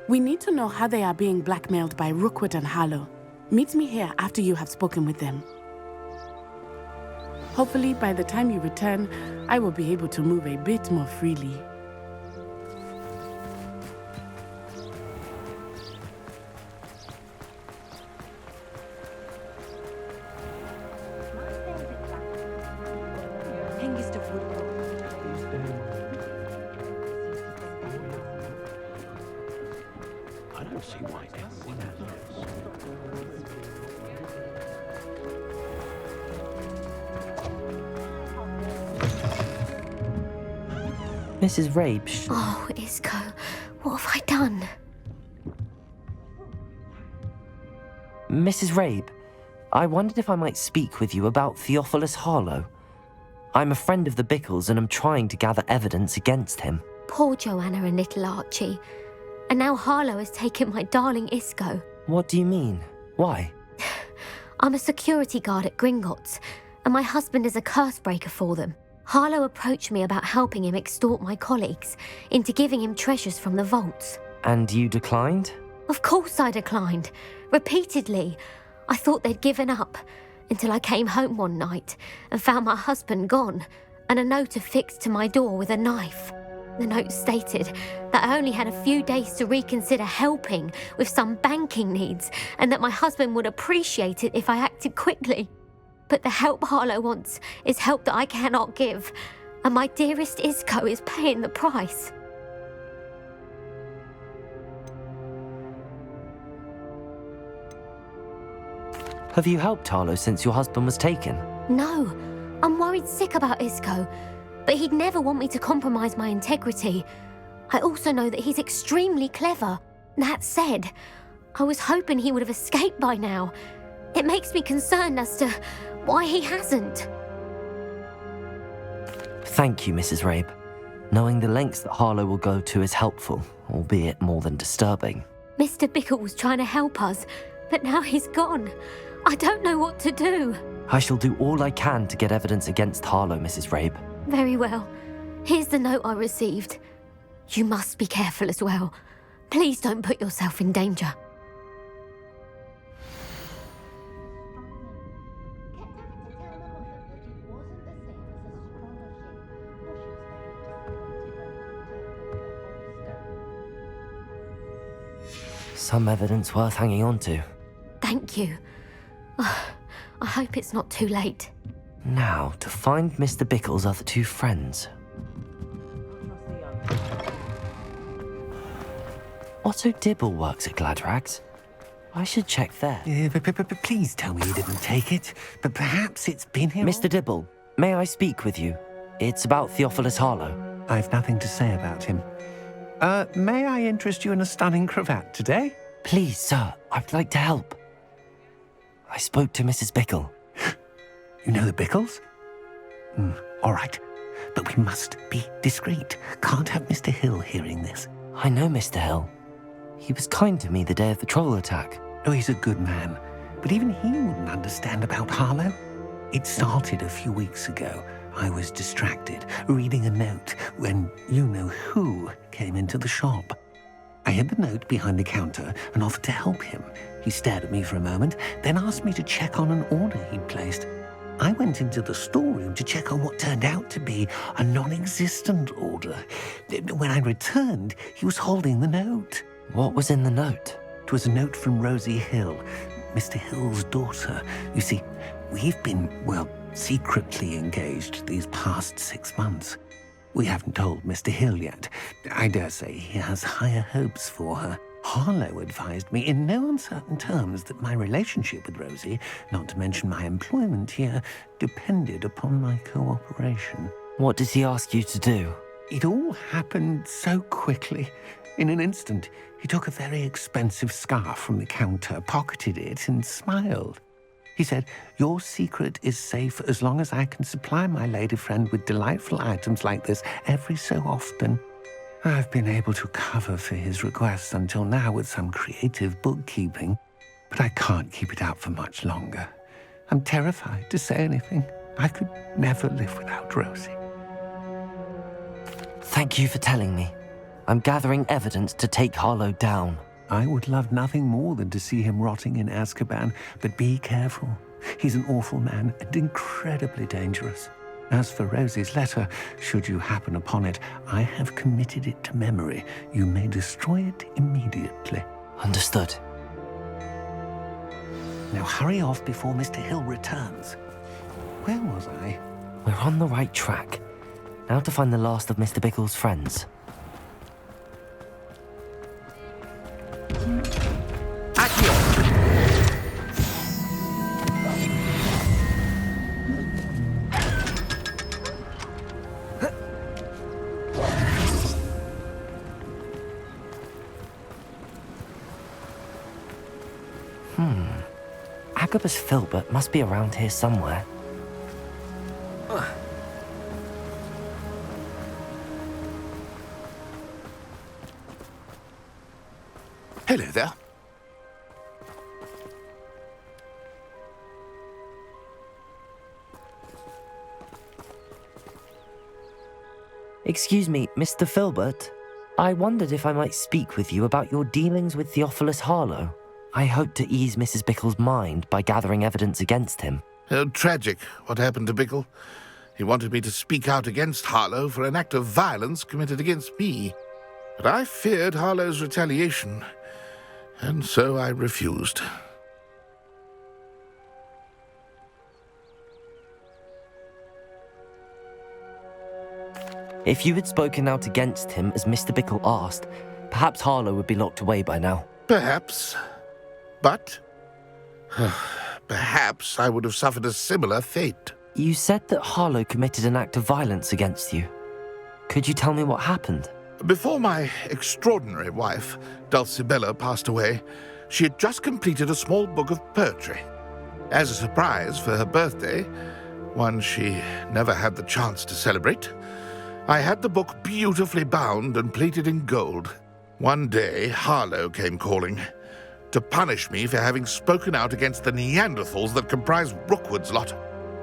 We need to know how they are being blackmailed by Rookwood and Harlow. Meet me here after you have spoken with them. Hopefully, by the time you return, I will be able to move a bit more freely. I don't see why everyone has Mrs. Rabe, Oh, Isco, what have I done? Mrs. Rabe, I wondered if I might speak with you about Theophilus Harlow. I'm a friend of the Bickles and I'm trying to gather evidence against him. Poor Joanna and little Archie. And now Harlow has taken my darling Isco. What do you mean? Why? I'm a security guard at Gringotts, and my husband is a curse breaker for them. Harlow approached me about helping him extort my colleagues into giving him treasures from the vaults. And you declined? Of course I declined. Repeatedly. I thought they'd given up, until I came home one night and found my husband gone, and a note affixed to my door with a knife. The note stated that I only had a few days to reconsider helping with some banking needs, and that my husband would appreciate it if I acted quickly. But the help Harlow wants is help that I cannot give, and my dearest Isco is paying the price. Have you helped Harlow since your husband was taken? No, I'm worried sick about Isco, but he'd never want me to compromise my integrity. I also know that he's extremely clever. That said, I was hoping he would have escaped by now. It makes me concerned as to why he hasn't. Thank you, Mrs. Rabe. Knowing the lengths that Harlow will go to is helpful, albeit more than disturbing. Mr. Bickle was trying to help us, but now he's gone. I don't know what to do. I shall do all I can to get evidence against Harlow, Mrs. Rabe. Very well. Here's the note I received. You must be careful as well. Please don't put yourself in danger. Some evidence worth hanging on to. Thank you. I hope it's not too late. Now, to find Mr. Bickle's other two friends. Otto Dibble works at Gladrags. I should check there. Please tell me you didn't take it. But perhaps it's been here. Mr. Dibble, may I speak with you? It's about Theophilus Harlow. I've nothing to say about him. May I interest you in a stunning cravat today? Please, sir, I'd like to help. I spoke to Mrs. Bickle. You know the Bickles? All right. But we must be discreet. Can't have Mr. Hill hearing this. I know Mr. Hill. He was kind to me the day of the troll attack. Oh, he's a good man. But even he wouldn't understand about Harlow. It started a few weeks ago. I was distracted, reading a note, when you-know-who came into the shop. I hid the note behind the counter and offered to help him. He stared at me for a moment, then asked me to check on an order he'd placed. I went into the storeroom to check on what turned out to be a non-existent order. When I returned, he was holding the note. What was in the note? It was a note from Rosie Hill, Mr. Hill's daughter. You see, we've been, secretly engaged these past 6 months. We haven't told Mr. Hill yet. I dare say he has higher hopes for her. Harlow advised me in no uncertain terms that my relationship with Rosie, not to mention my employment here, depended upon my cooperation. What did he ask you to do? It all happened so quickly. In an instant, he took a very expensive scarf from the counter, pocketed it, and smiled. He said, "Your secret is safe as long as I can supply my lady friend with delightful items like this every so often." I've been able to cover for his requests until now with some creative bookkeeping, but I can't keep it up for much longer. I'm terrified to say anything. I could never live without Rosie. Thank you for telling me. I'm gathering evidence to take Harlow down. I would love nothing more than to see him rotting in Azkaban, but be careful. He's an awful man and incredibly dangerous. As for Rosie's letter, should you happen upon it, I have committed it to memory. You may destroy it immediately. Understood. Now hurry off before Mr. Hill returns. Where was I? We're on the right track. Now to find the last of Mr. Bickle's friends. Agabus Filbert must be around here somewhere. Hello there. Excuse me, Mr. Filbert. I wondered if I might speak with you about your dealings with Theophilus Harlow. I hope to ease Mrs. Bickle's mind by gathering evidence against him. Tragic, what happened to Bickle. He wanted me to speak out against Harlow for an act of violence committed against me. But I feared Harlow's retaliation, and so I refused. If you had spoken out against him as Mr. Bickle asked, perhaps Harlow would be locked away by now. Perhaps. But perhaps I would have suffered a similar fate. You said that Harlow committed an act of violence against you. Could you tell me what happened? Before my extraordinary wife, Dulcibella, passed away, she had just completed a small book of poetry. As a surprise for her birthday, one she never had the chance to celebrate, I had the book beautifully bound and plated in gold. One day, Harlow came calling to punish me for having spoken out against the Neanderthals that comprise Rookwood's lot.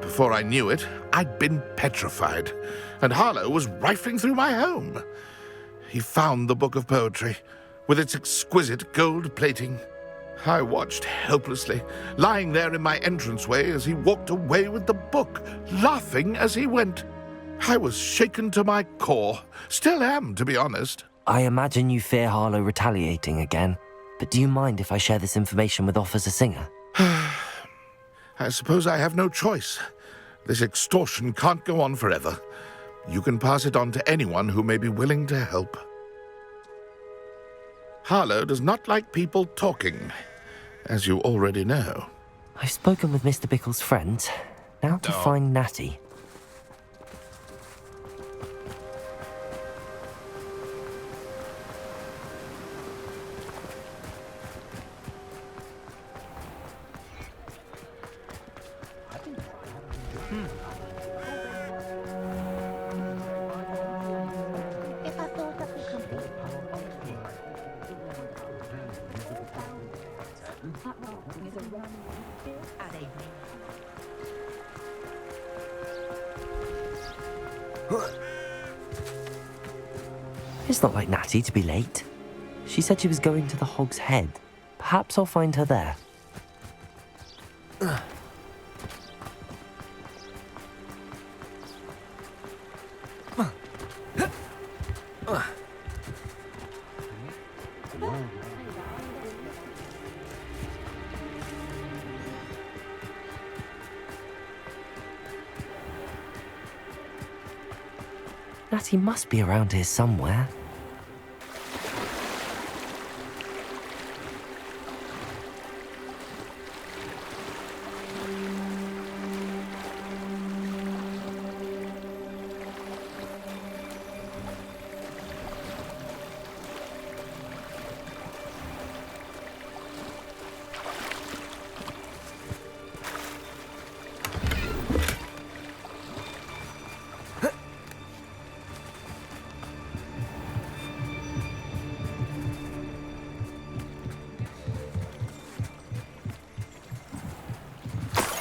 Before I knew it, I'd been petrified, and Harlow was rifling through my home. He found the book of poetry, with its exquisite gold plating. I watched helplessly, lying there in my entranceway as he walked away with the book, laughing as he went. I was shaken to my core. Still am, to be honest. I imagine you fear Harlow retaliating again. But do you mind if I share this information with Officer Singer? I suppose I have no choice. This extortion can't go on forever. You can pass it on to anyone who may be willing to help. Harlow does not like people talking, as you already know. I've spoken with Mr. Bickle's friends. Now to find Natty. It's not like Natty to be late. She said she was going to the Hog's Head. Perhaps I'll find her there. Natty must be around here somewhere.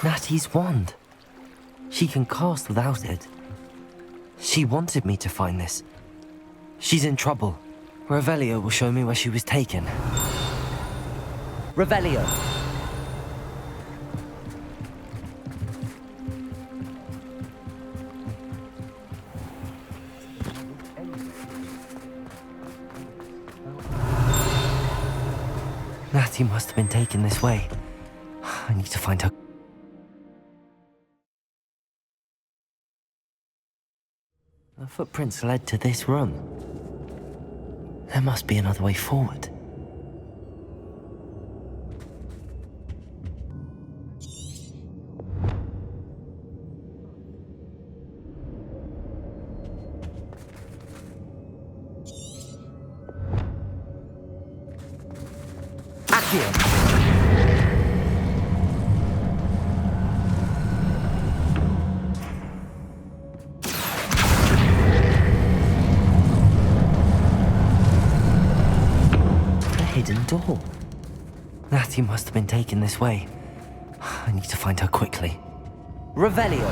Natty's wand. She can cast without it. She wanted me to find this. She's in trouble. Revelio will show me where she was taken. Revelio. Natty must have been taken this way. I need to find her. The footprints led to this room. There must be another way forward. Door. Natty must have been taken this way. I need to find her quickly. Revelio.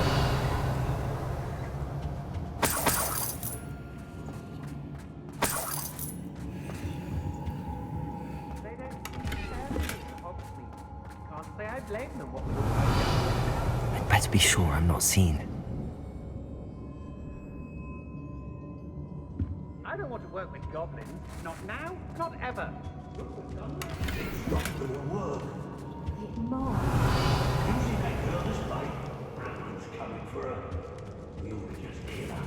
Can't say I blame them. I'd better be sure I'm not seen. I don't want to work with goblins. Not now, not ever. It's not gonna work. It might. Using that girl as bait. Brandon's coming for her. We ought to just kill her.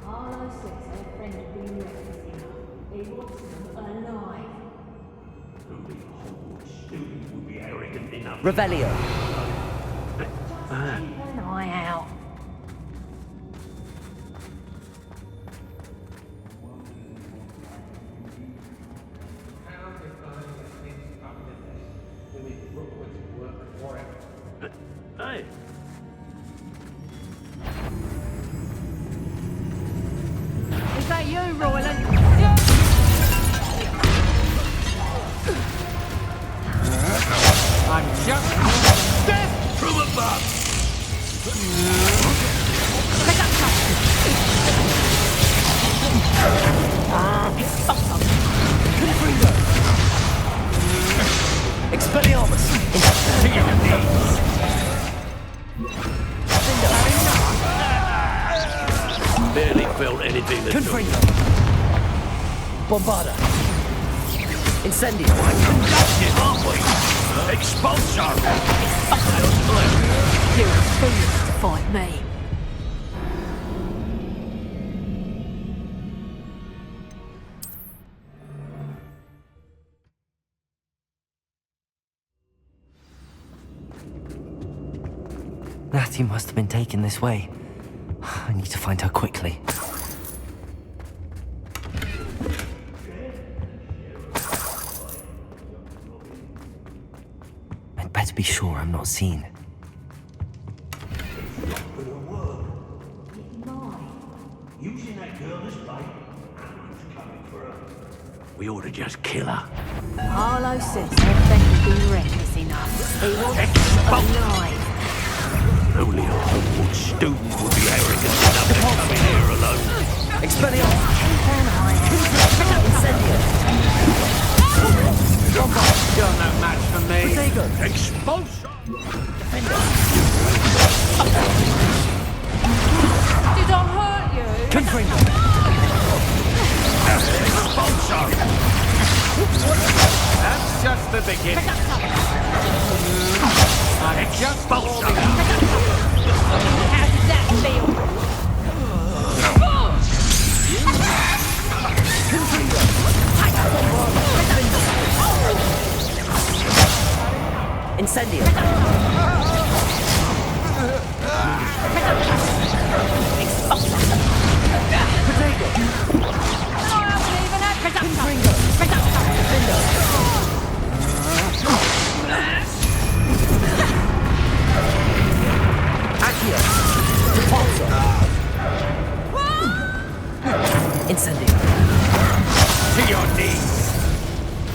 Harlow says her friend had been rescued. He wants them alive. Only a Hogwarts student would be arrogant enough. Revelio. Keep an eye out. Hey. Is that you, Royland? I'm just death From above! Expelliarmus. Barely felt anything at all. Confringo. Bombarda. Incendio. Conducted, aren't we? Expulsar! You're foolish to fight me. Natty must have been taken this way. I need to find her quickly. I'd better be sure I'm not seen. Using that girl as bait. Brandon's coming for her. We ought to just kill her. Harlow says her friend had been reckless enough. He wants them alive. Only a Hogwarts student would be arrogant enough to come in here alone. Expelliarmus. Keep an eye out. Incendio. You're no match for me. Protego. Expulsar! Did I hurt you? Confringo. Expulsar! That's just the beginning. I'm just Expulsar! How did that feel? Incendio. Protego. I haven't even had Confringo. Accio. Repulsor. Incendio. to your knees.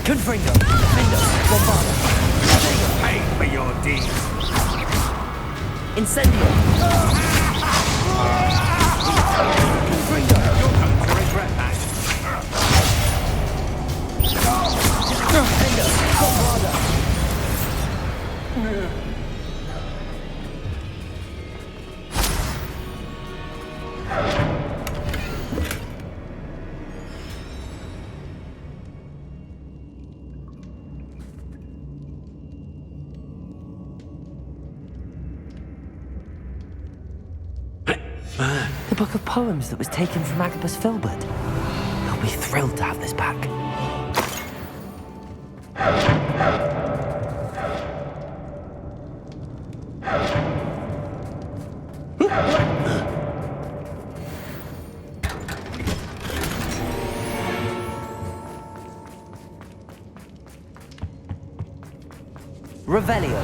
Confringo. Defendo. Bombarda. Pay for your deeds. Incendio. Confringo. You're going to regret that. Defendo. Bombarda. here. The book of poems that was taken from Agabus Filbert. He'll be thrilled to have this back. Revelio.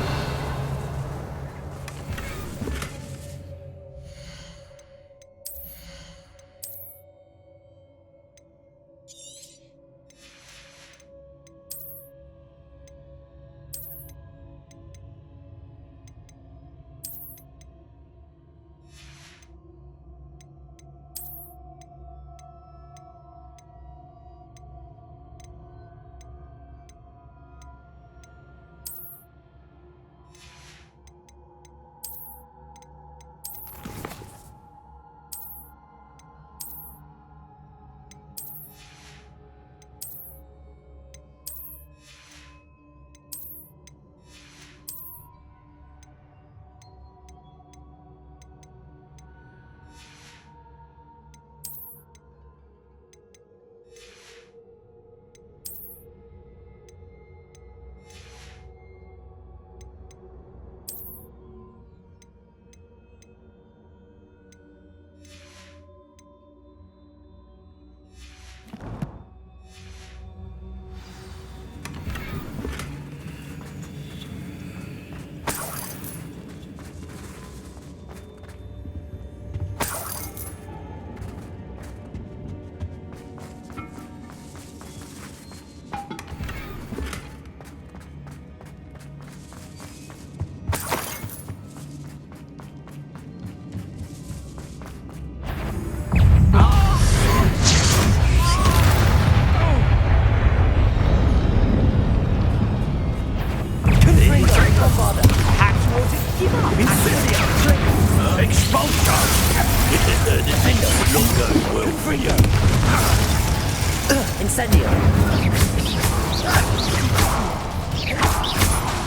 Incendio.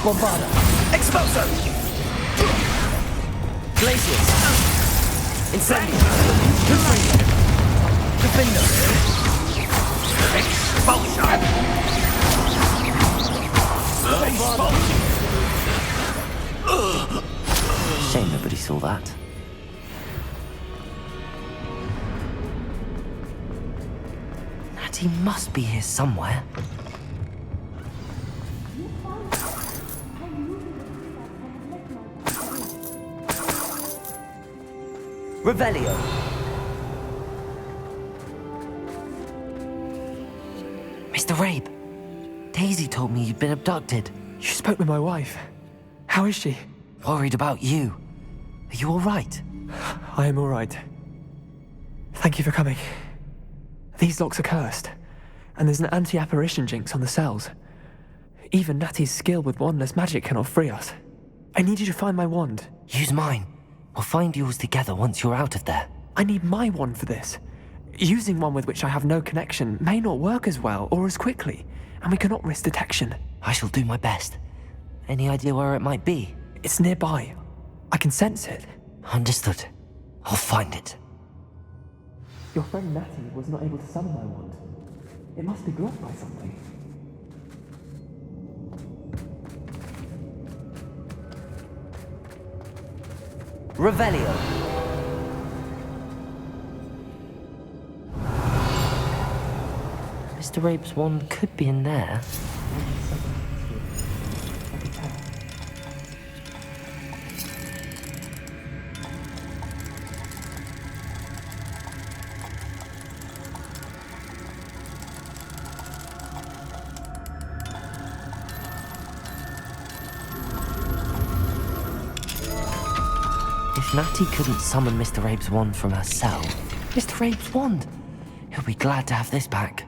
Bombarda. Expulso. Glacius. Incendio. Defender. Expulsion. Shame nobody saw that. He must be here somewhere. Revelio. Mr. Rabe, Daisy told me you'd been abducted. You spoke with my wife. How is she? Worried about you. Are you all right? I am all right. Thank you for coming. These locks are cursed, and there's an anti-apparition jinx on the cells. Even Natty's skill with wandless magic cannot free us. I need you to find my wand. Use mine. We'll find yours together once you're out of there. I need my wand for this. Using one with which I have no connection may not work as well or as quickly, and we cannot risk detection. I shall do my best. Any idea where it might be? It's nearby. I can sense it. Understood. I'll find it. Your friend Natty was not able to summon my wand. It must be blocked by something. Revelio. Mr. Rabe's wand could be in there. If Natty couldn't summon Mr. Rabe's wand from her cell, Mr. Rabe's wand! He'll be glad to have this back.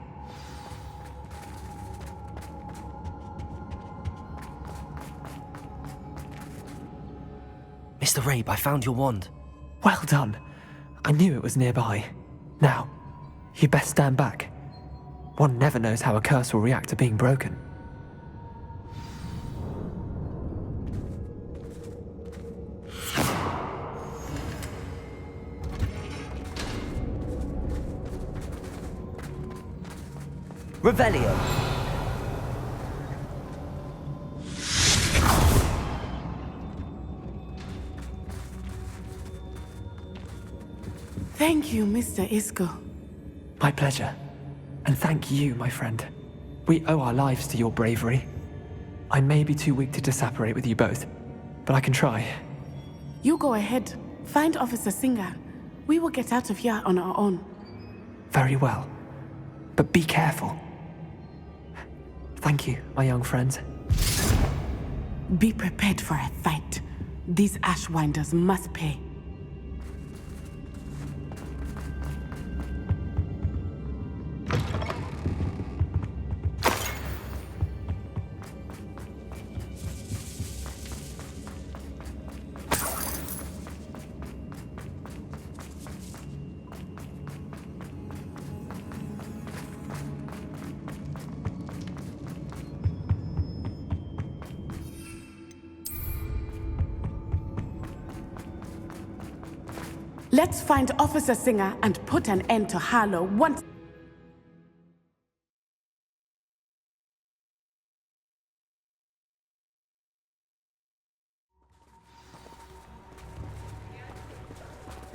Mr. Rabe, I found your wand. Well done. I knew it was nearby. Now, you best stand back. One never knows how a curse will react to being broken. Revelio. Thank you, Mr. Isco. My pleasure. And thank you, my friend. We owe our lives to your bravery. I may be too weak to disapparate with you both, but I can try. You go ahead. Find Officer Singer. We will get out of here on our own. Very well. But be careful. Thank you, my young friends. Be prepared for a fight. These Ashwinders must pay. Let's find Officer Singer and put an end to Harlow once...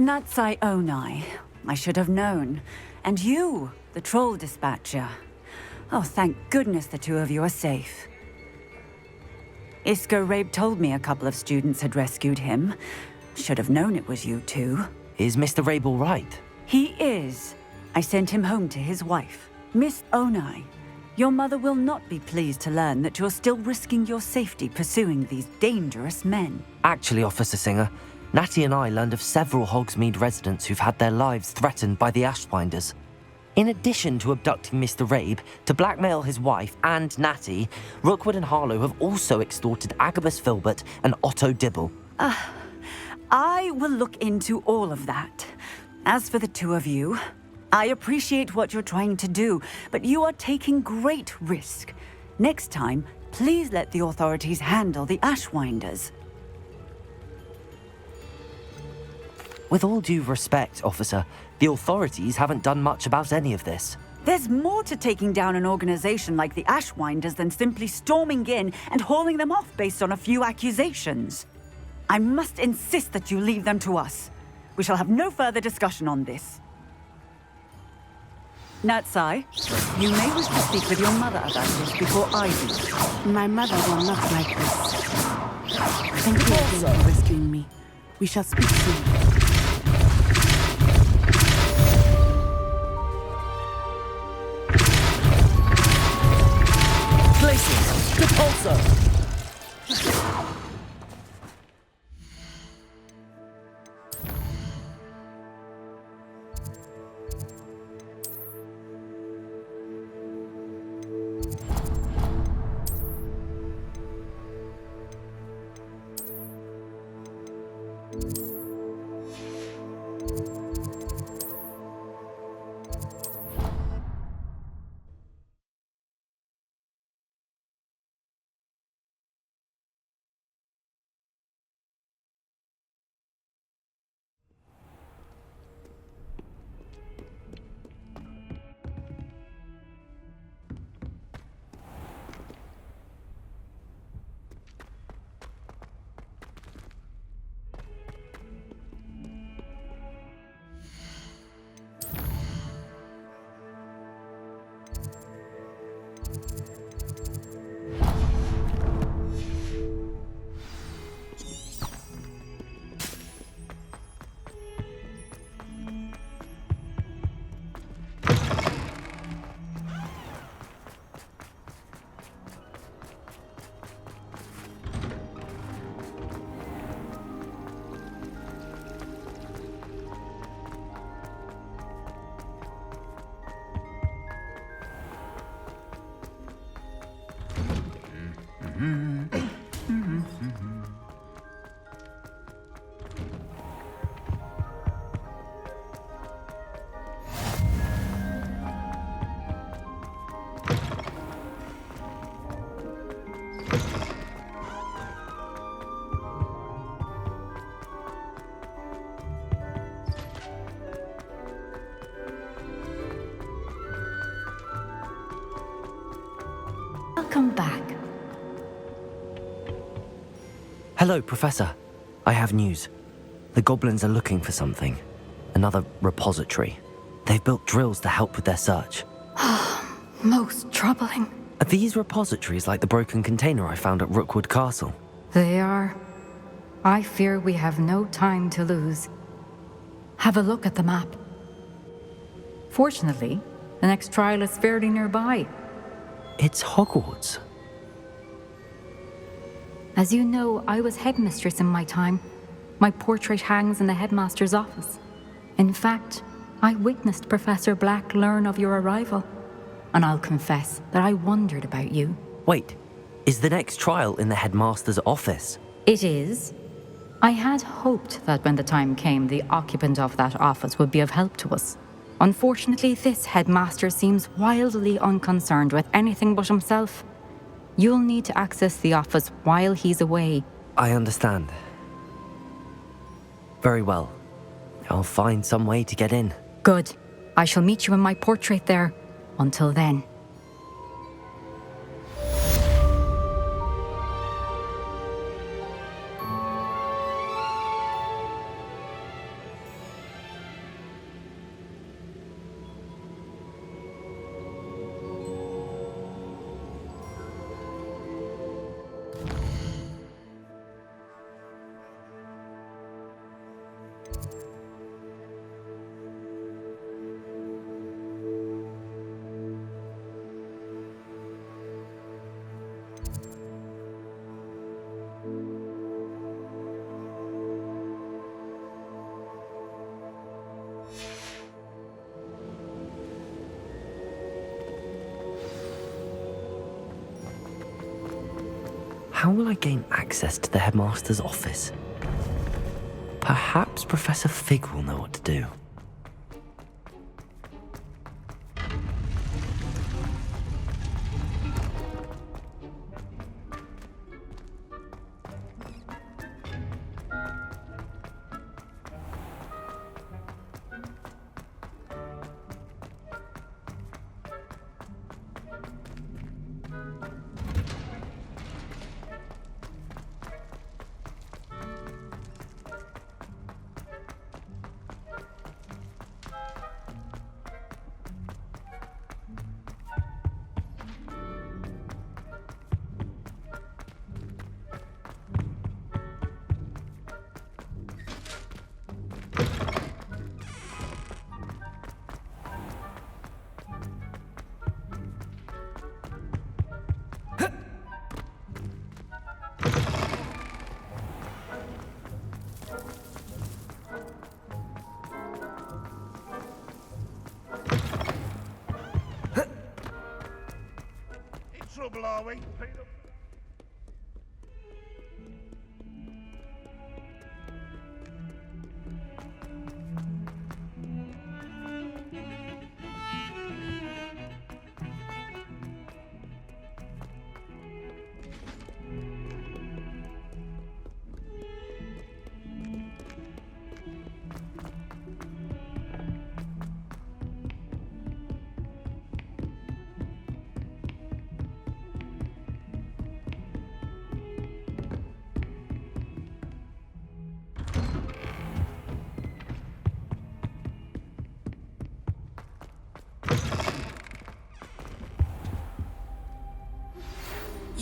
Natsai Onai. I should have known. And you, the troll dispatcher. Oh, thank goodness the two of you are safe. Isco Rabe told me a couple of students had rescued him. Should have known it was you two. Is Mr. Rabe all right? He is. I sent him home to his wife. Miss Onai, your mother will not be pleased to learn that you're still risking your safety pursuing these dangerous men. Actually, Officer Singer, Natty and I learned of several Hogsmeade residents who've had their lives threatened by the Ashwinders. In addition to abducting Mr. Rabe to blackmail his wife and Natty, Rookwood and Harlow have also extorted Agabus Filbert and Otto Dibble. I will look into all of that. As for the two of you, I appreciate what you're trying to do, but you are taking great risk. Next time, please let the authorities handle the Ashwinders. With all due respect, officer, the authorities haven't done much about any of this. There's more to taking down an organization like the Ashwinders than simply storming in and hauling them off based on a few accusations. I must insist that you leave them to us. We shall have no further discussion on this. Natsai, you may wish to speak with your mother about this before I do. My mother will not like this. Thank you again for rescuing me. We shall speak soon. Places! Repulsor! Welcome back. Hello, Professor. I have news. The goblins are looking for something. Another repository. They've built drills to help with their search. Most troubling. Are these repositories like the broken container I found at Rookwood Castle? They are. I fear we have no time to lose. Have a look at the map. Fortunately, the next trial is fairly nearby. It's Hogwarts. As you know, I was headmistress in my time. My portrait hangs in the headmaster's office. In fact, I witnessed Professor Black learn of your arrival. And I'll confess that I wondered about you. Wait, is the next trial in the headmaster's office? It is. I had hoped that when the time came, the occupant of that office would be of help to us. Unfortunately, this headmaster seems wildly unconcerned with anything but himself. You'll need to access the office while he's away. I understand. Very well. I'll find some way to get in. Good. I shall meet you in my portrait there. Until then. How will I gain access to the headmaster's office? Perhaps Professor Fig will know what to do. Trouble, are we, Peter?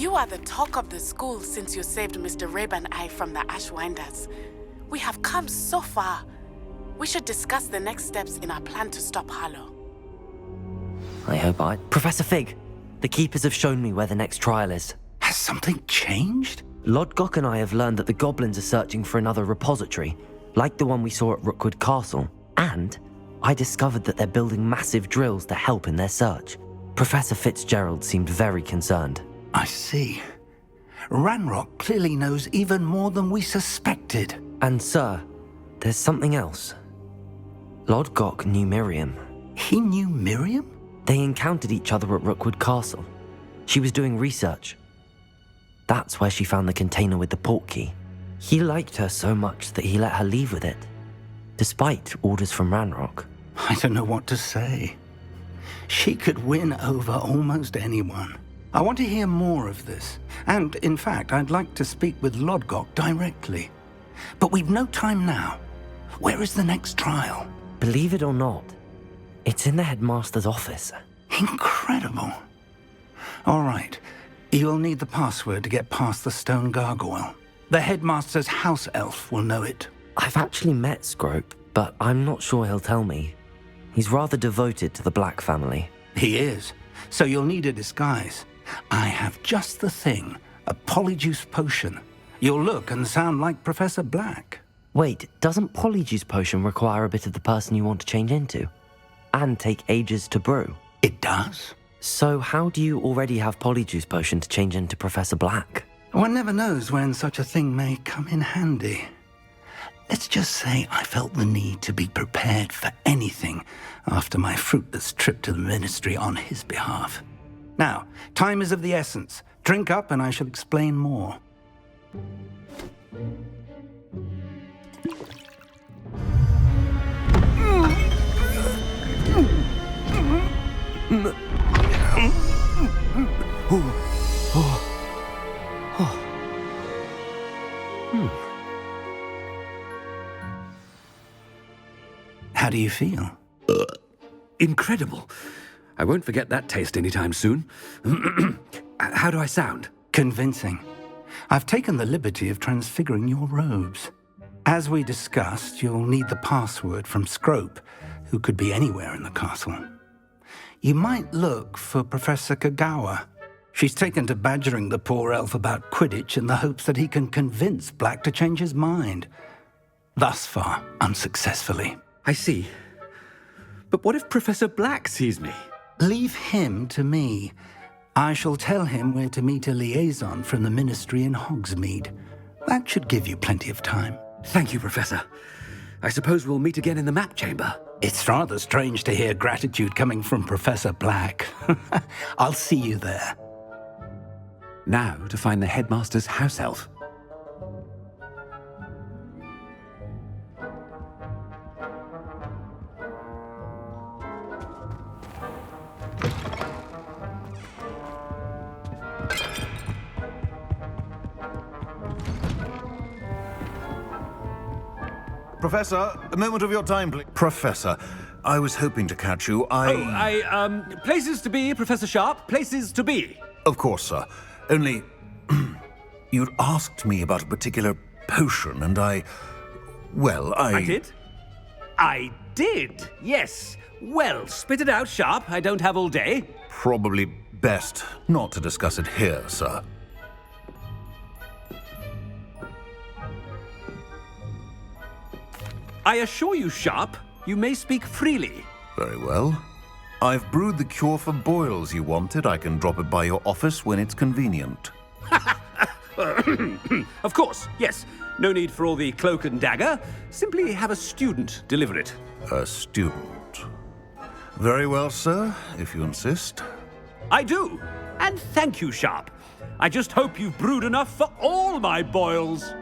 You are the talk of the school since you saved Mr. Rabe and I from the Ashwinders. We have come so far. We should discuss the next steps in our plan to stop Harlow. I hope I... Professor Fig, the Keepers have shown me where the next trial is. Has something changed? Lodgok and I have learned that the goblins are searching for another repository, like the one we saw at Rookwood Castle. And I discovered that they're building massive drills to help in their search. Professor Fitzgerald seemed very concerned. I see. Ranrock clearly knows even more than we suspected. And sir, there's something else. Lodgok knew Miriam. He knew Miriam? They encountered each other at Rookwood Castle. She was doing research. That's where she found the container with the portkey. He liked her so much that he let her leave with it, despite orders from Ranrock. I don't know what to say. She could win over almost anyone. I want to hear more of this. And, in fact, I'd like to speak with Lodgok directly. But we've no time now. Where is the next trial? Believe it or not, it's in the headmaster's office. Incredible. All right. You'll need the password to get past the stone gargoyle. The headmaster's house elf will know it. I've actually met Scrope, but I'm not sure he'll tell me. He's rather devoted to the Black family. He is. So you'll need a disguise. I have just the thing. A polyjuice potion. You'll look and sound like Professor Black. Wait, doesn't Polyjuice Potion require a bit of the person you want to change into? And take ages to brew? It does. So how do you already have Polyjuice Potion to change into Professor Black? One never knows when such a thing may come in handy. Let's just say I felt the need to be prepared for anything after my fruitless trip to the ministry on his behalf. Now, time is of the essence. Drink up and I shall explain more. How do you feel? Incredible. I won't forget that taste anytime soon. How do I sound? Convincing. I've taken the liberty of transfiguring your robes. As we discussed, you'll need the password from Scrope, who could be anywhere in the castle. You might look for Professor Kagawa. She's taken to badgering the poor elf about Quidditch in the hopes that he can convince Black to change his mind. Thus far, unsuccessfully. I see. But what if Professor Black sees me? Leave him to me. I shall tell him where to meet a liaison from the ministry in Hogsmeade. That should give you plenty of time. Thank you, Professor. I suppose we'll meet again in the map chamber. It's rather strange to hear gratitude coming from Professor Black. I'll see you there. Now to find the headmaster's house elf. Professor, a moment of your time, please. Professor, I was hoping to catch you. Places to be, Professor Sharp. Places to be. Of course, sir. Only, you'd asked me about a particular potion, and I did? I did, yes. Well, spit it out, Sharp. I don't have all day. Probably best not to discuss it here, sir. I assure you, Sharp, you may speak freely. Very well. I've brewed the cure for boils you wanted. I can drop it by your office when it's convenient. Of course, yes. No need for all the cloak and dagger. Simply have a student deliver it. A student. Very well, sir, if you insist. I do. And thank you, Sharp. I just hope you've brewed enough for all my boils.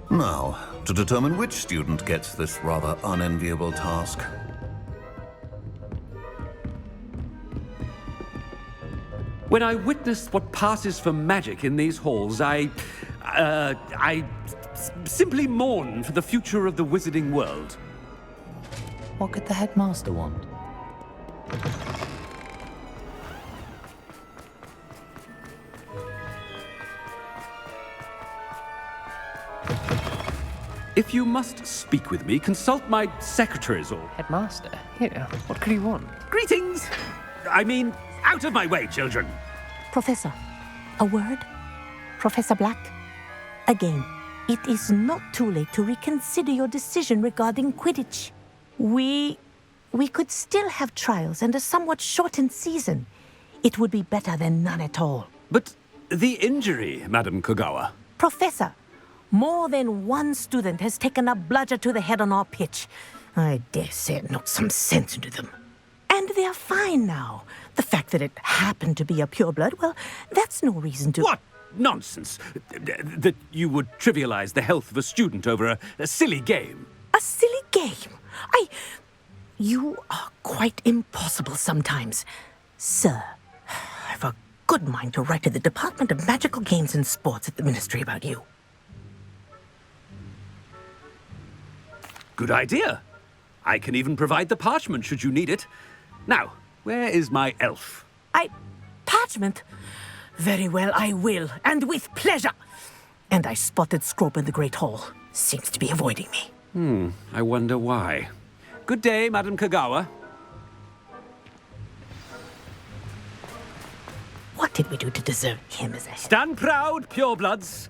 Now, to determine which student gets this rather unenviable task. When I witnessed what passes for magic in these halls, I simply mourn for the future of the wizarding world. What could the headmaster want? If you must speak with me, consult my secretaries or... Headmaster? Here, what could you want? Greetings! I mean, out of my way, children! Professor, a word? Professor Black? Again, it is not too late to reconsider your decision regarding Quidditch. We could still have trials and a somewhat shortened season. It would be better than none at all. But the injury, Madam Kagawa. Professor, more than one student has taken a bludger to the head on our pitch. I dare say it knocked some sense into them. And they're fine now. The fact that it happened to be a pureblood, well, that's no reason to... What nonsense! That you would trivialize the health of a student over a silly game. A silly game? You are quite impossible sometimes. Sir, good mind to write to the Department of Magical Games and Sports at the Ministry about you. Good idea. I can even provide the parchment should you need it. Now, where is my elf? Parchment? Very well, I will, and with pleasure. And I spotted Scrope in the Great Hall. Seems to be avoiding me. I wonder why. Good day, Madam Kagawa. What did we do to deserve him as a... Stand proud, purebloods.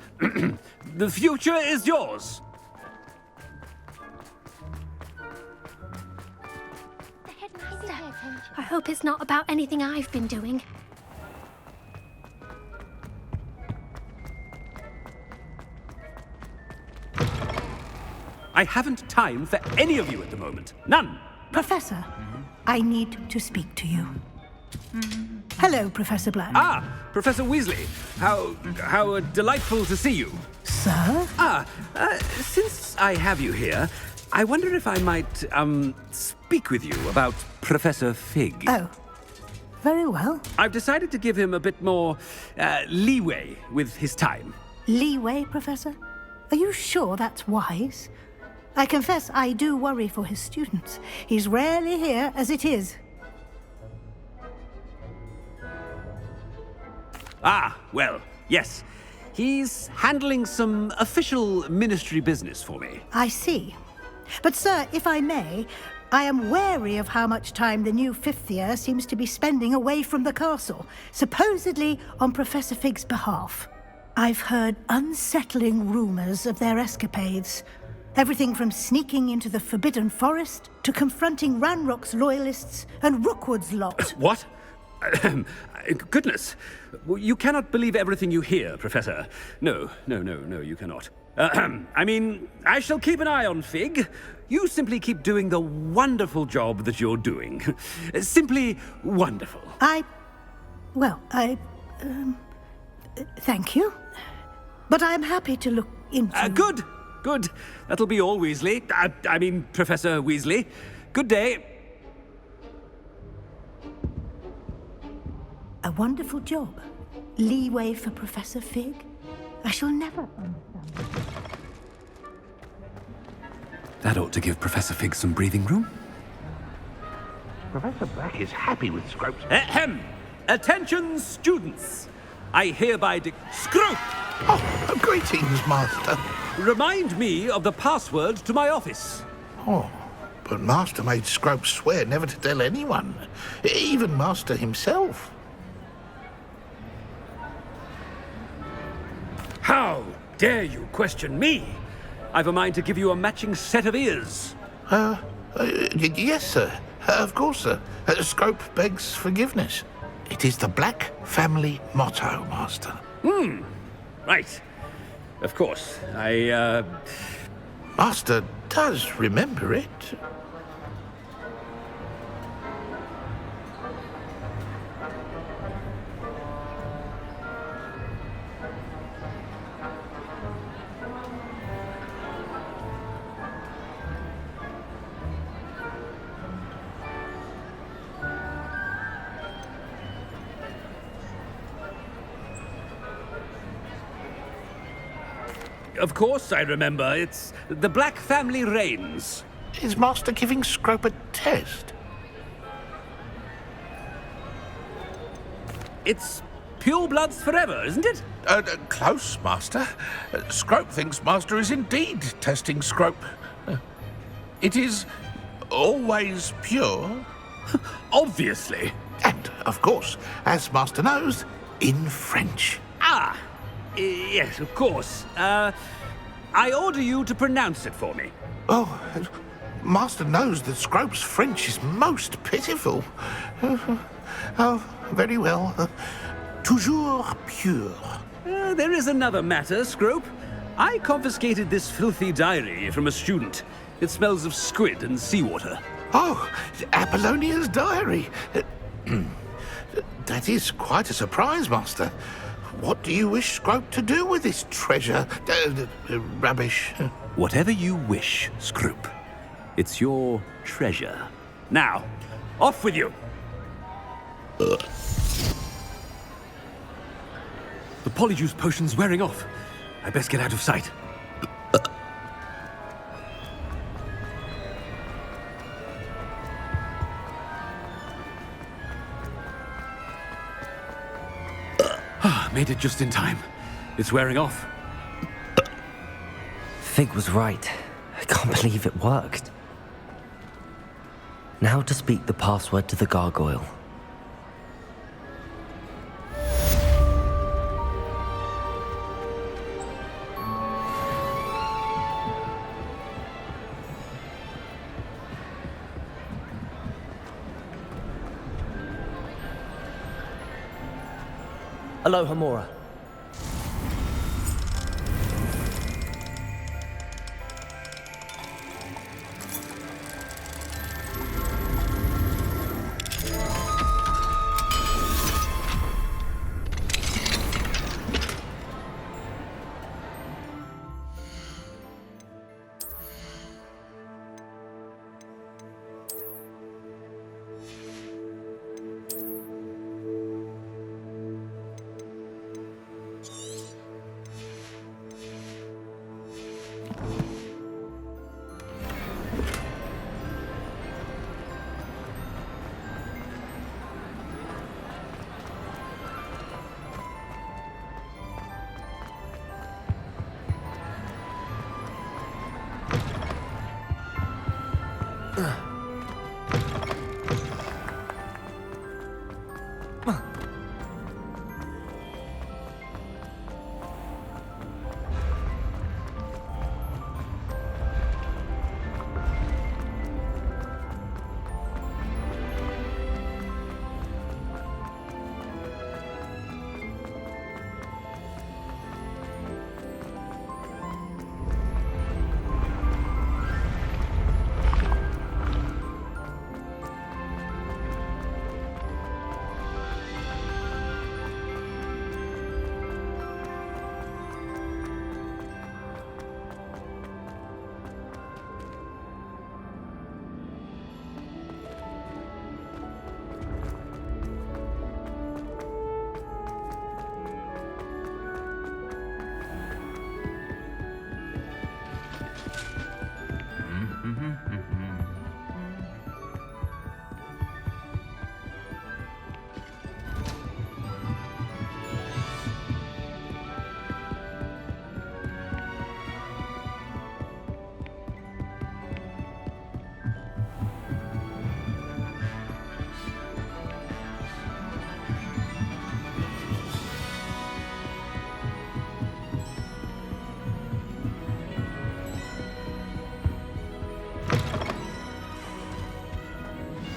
The future is yours. I hope it's not about anything I've been doing. I haven't time for any of you at the moment. None. Professor, I need to speak to you. Hello, Professor Black. Ah, Professor Weasley. How delightful to see you. Sir? Since I have you here, I wonder if I might, speak with you about Professor Fig. Oh, very well. I've decided to give him a bit more, leeway with his time. Leeway, Professor? Are you sure that's wise? I confess I do worry for his students. He's rarely here as it is. Ah, well, yes. He's handling some official ministry business for me. I see. But, sir, if I may, I am wary of how much time the new fifth year seems to be spending away from the castle, supposedly on Professor Fig's behalf. I've heard unsettling rumors of their escapades. Everything from sneaking into the Forbidden Forest to confronting Ranrock's loyalists and Rookwood's lot. What? Goodness. You cannot believe everything you hear, Professor. No, you cannot. I mean, I shall keep an eye on Fig. You simply keep doing the wonderful job that you're doing. Simply wonderful. Thank you. But I'm happy to look into... Good. That'll be all, Weasley. I mean, Professor Weasley. Good day. A wonderful job. Leeway for Professor Fig. I shall never understand. That ought to give Professor Fig some breathing room. Professor Black is happy with Scrope's... Ahem! Attention, students! I hereby Scrope! Oh, greetings, Master. Remind me of the password to my office. Oh, but Master made Scrope swear never to tell anyone, even Master himself. How dare you question me? I've a mind to give you a matching set of ears. Yes, sir. Of course, sir. Scrope begs forgiveness. It is the Black family motto, Master. Right. Of course. Master does remember it. Of course I remember. It's the Black family reigns. Is Master giving Scrope a test? It's purebloods forever, isn't it? Close, Master. Scrope thinks Master is indeed testing Scrope. It is always pure. Obviously. And, of course, as Master knows, in French. Ah! Yes, of course. I order you to pronounce it for me. Oh, Master knows that Scrope's French is most pitiful. Oh, very well. Toujours pure. There is another matter, Scrope. I confiscated this filthy diary from a student. It smells of squid and seawater. Oh, Apollonia's diary. That is quite a surprise, Master. What do you wish Scrope to do with this treasure? Rubbish. Whatever you wish, Scrope. It's your treasure. Now, off with you. The polyjuice potion's wearing off. I best get out of sight. Made it just in time. It's wearing off. Fig was right. I can't believe it worked. Now to speak the password to the gargoyle. Aloha Mora.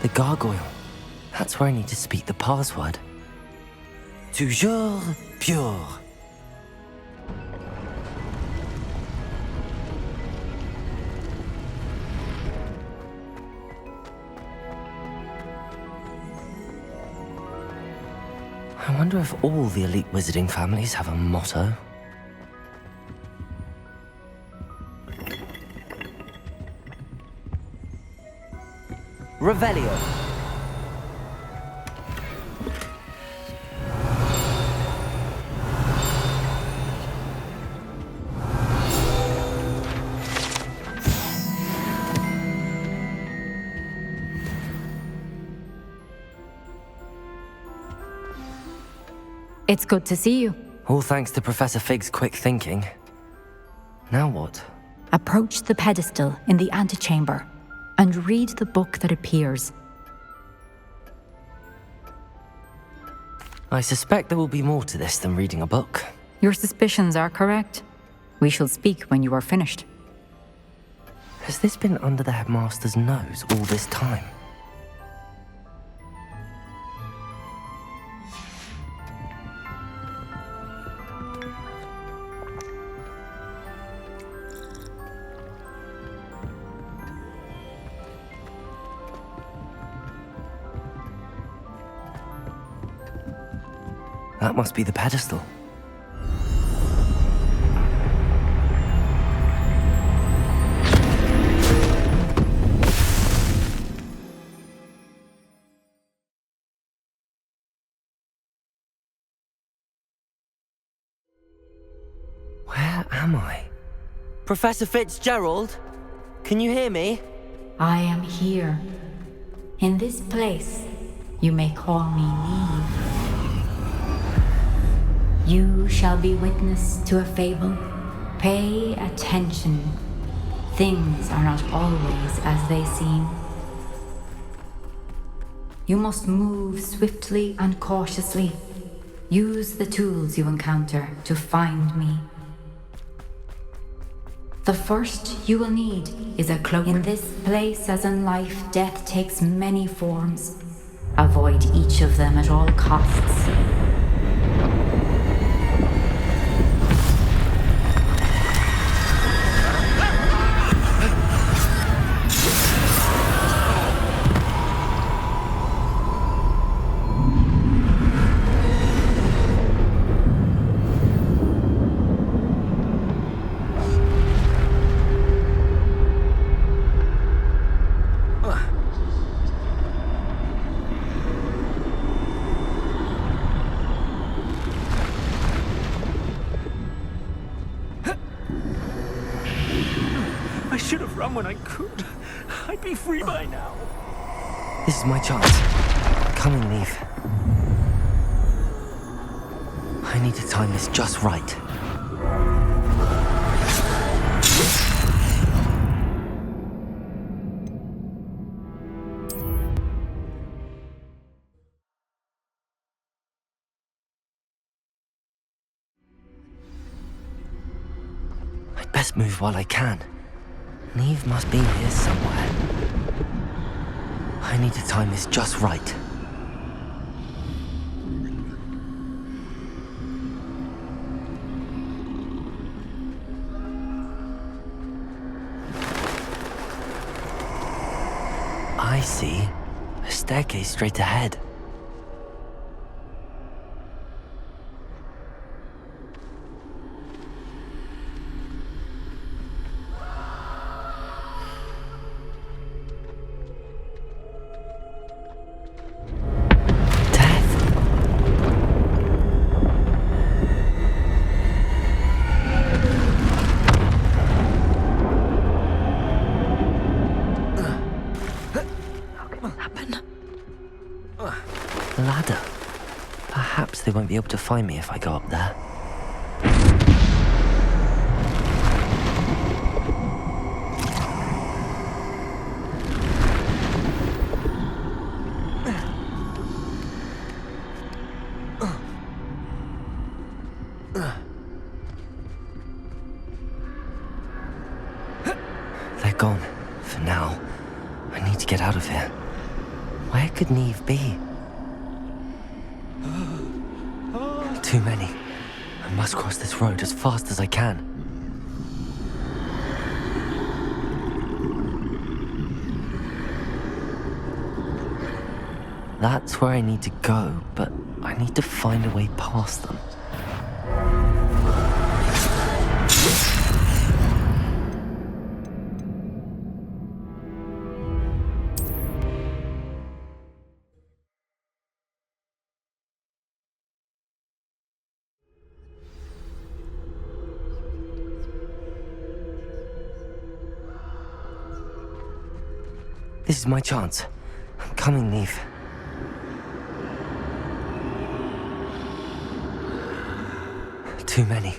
The gargoyle. That's where I need to speak the password. Toujours pure. I wonder if all the elite wizarding families have a motto. Revelio. It's good to see you. All thanks to Professor Fig's quick thinking. Now what? Approach the pedestal in the antechamber and read the book that appears. I suspect there will be more to this than reading a book. Your suspicions are correct. We shall speak when you are finished. Has this been under the headmaster's nose all this time? That must be the pedestal. Where am I? Professor Fitzgerald? Can you hear me? I am here. In this place, you may call me Neve. You shall be witness to a fable. Pay attention. Things are not always as they seem. You must move swiftly and cautiously. Use the tools you encounter to find me. The first you will need is a cloak. In this place, as in life, death takes many forms. Avoid each of them at all costs. I should have run when I could. I'd be free by now. This is my chance. Come in, Neve. I need to time this just right. I'd best move while I can. Neve must be here somewhere. I need to time this just right. I see. A staircase straight ahead. Ladder. Perhaps they won't be able to find me if I go up there. They're gone, for now. I need to get out of here. Where could Neve be? Too many. I must cross this road as fast as I can. That's where I need to go, but I need to find a way past them. This is my chance. I'm coming, Neve. Too many.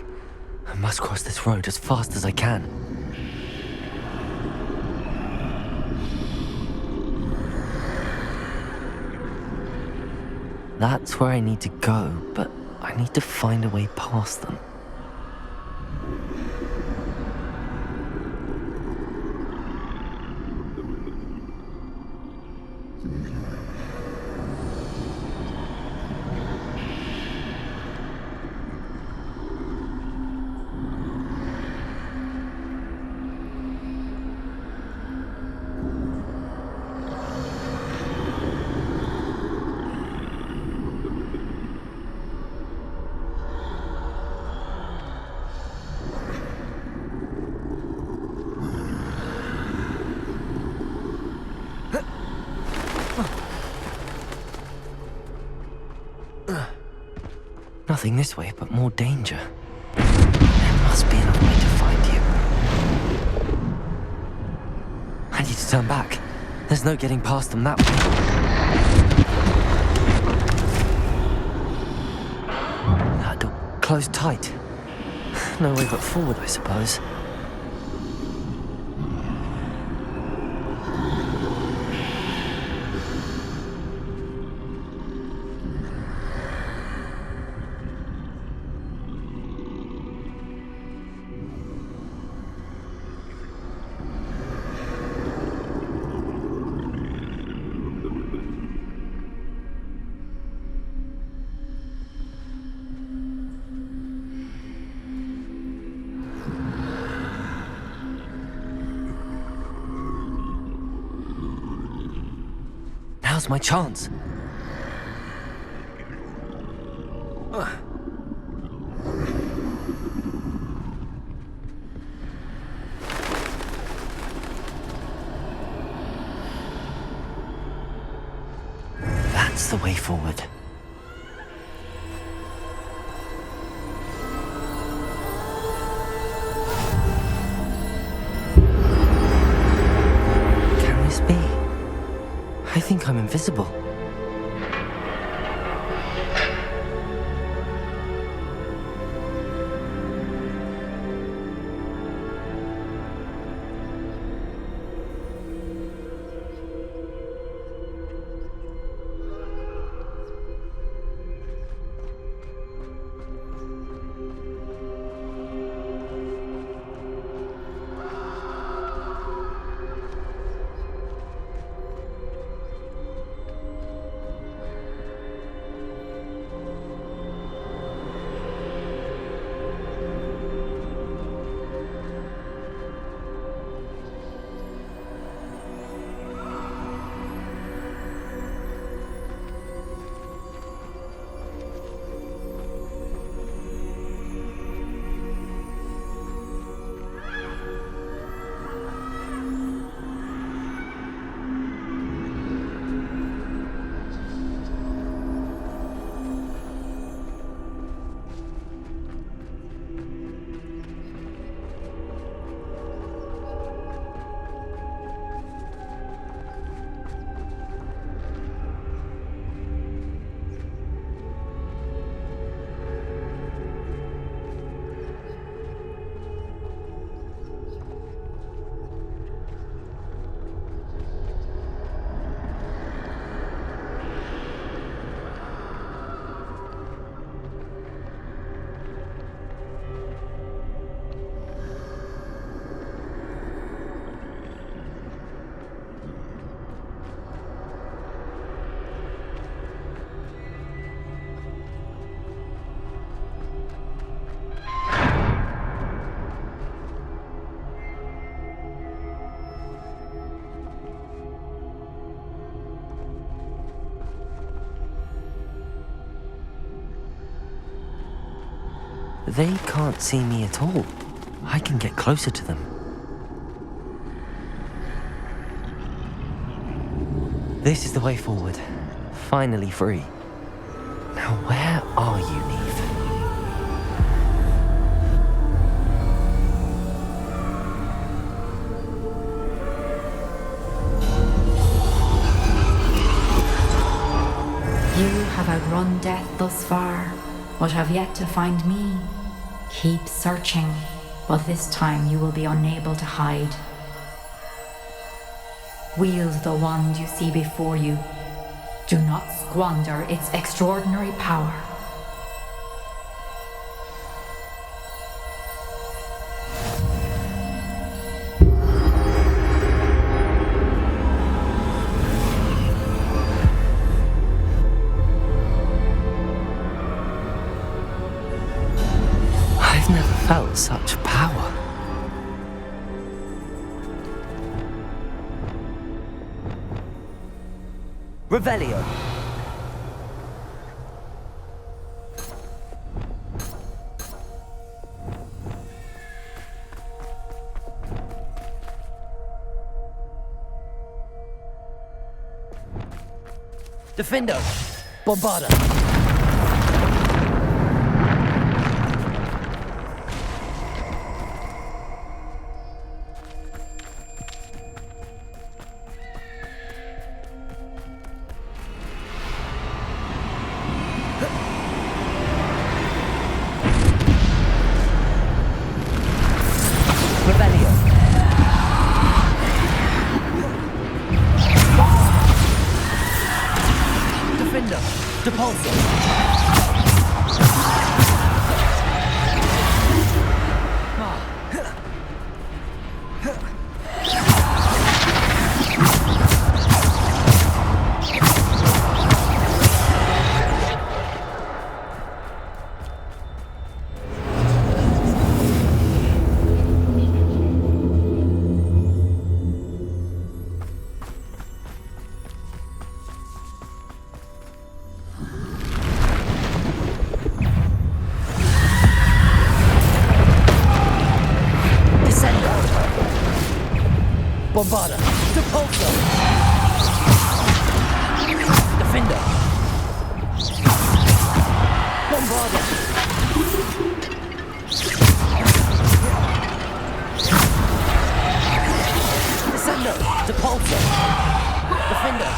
I must cross this road as fast as I can. That's where I need to go, but I need to find a way past them. Nothing this way, but more danger. There must be another way to find you. I need to turn back. There's no getting past them that way. That door closed tight. No way but forward, I suppose. Now's my chance. That's the way forward. Can this be? I think I'm invisible. They can't see me at all. I can get closer to them. This is the way forward. Finally free. Now where are you, Neve? You have outrun death thus far, but have yet to find me. Keep searching, but this time you will be unable to hide. Wield the wand you see before you. Do not squander its extraordinary power. I've never felt such power. Revelio. Defendo. Bombarda. Bombarda. Depulso. Defender. Bombarda. Descendo. Depulso. Defender.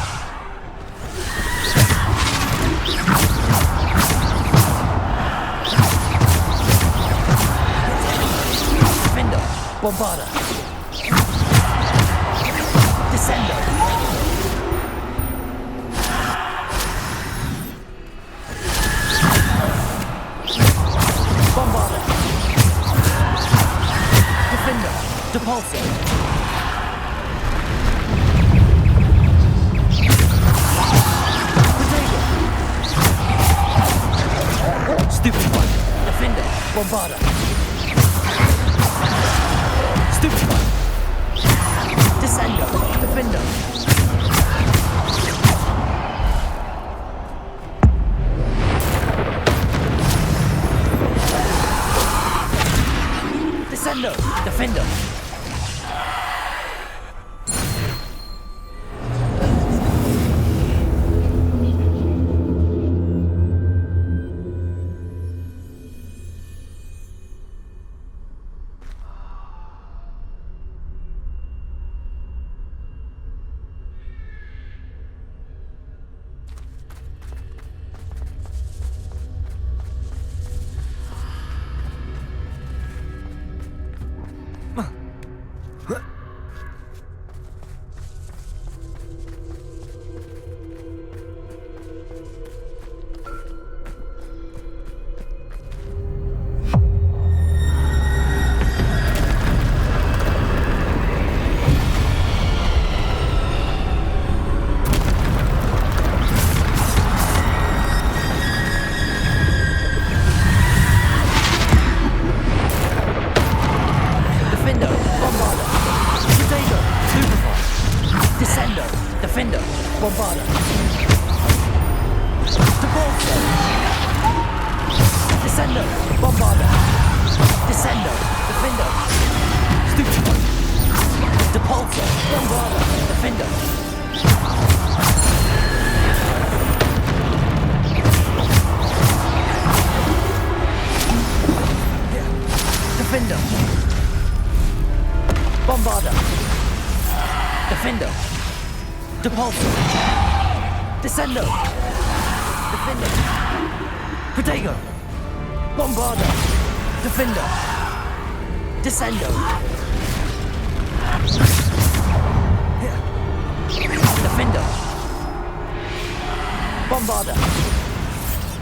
Defender. Bombarda. Descendo. Bombarda. Defender. Depulso. Stupid one. Defender. Bombarda. Stupid one. Descendo. Defender. Descendo. Defender. Descendo! Defender! Protego! Bombarda! Defender! Descendo! Defender! Bombarda!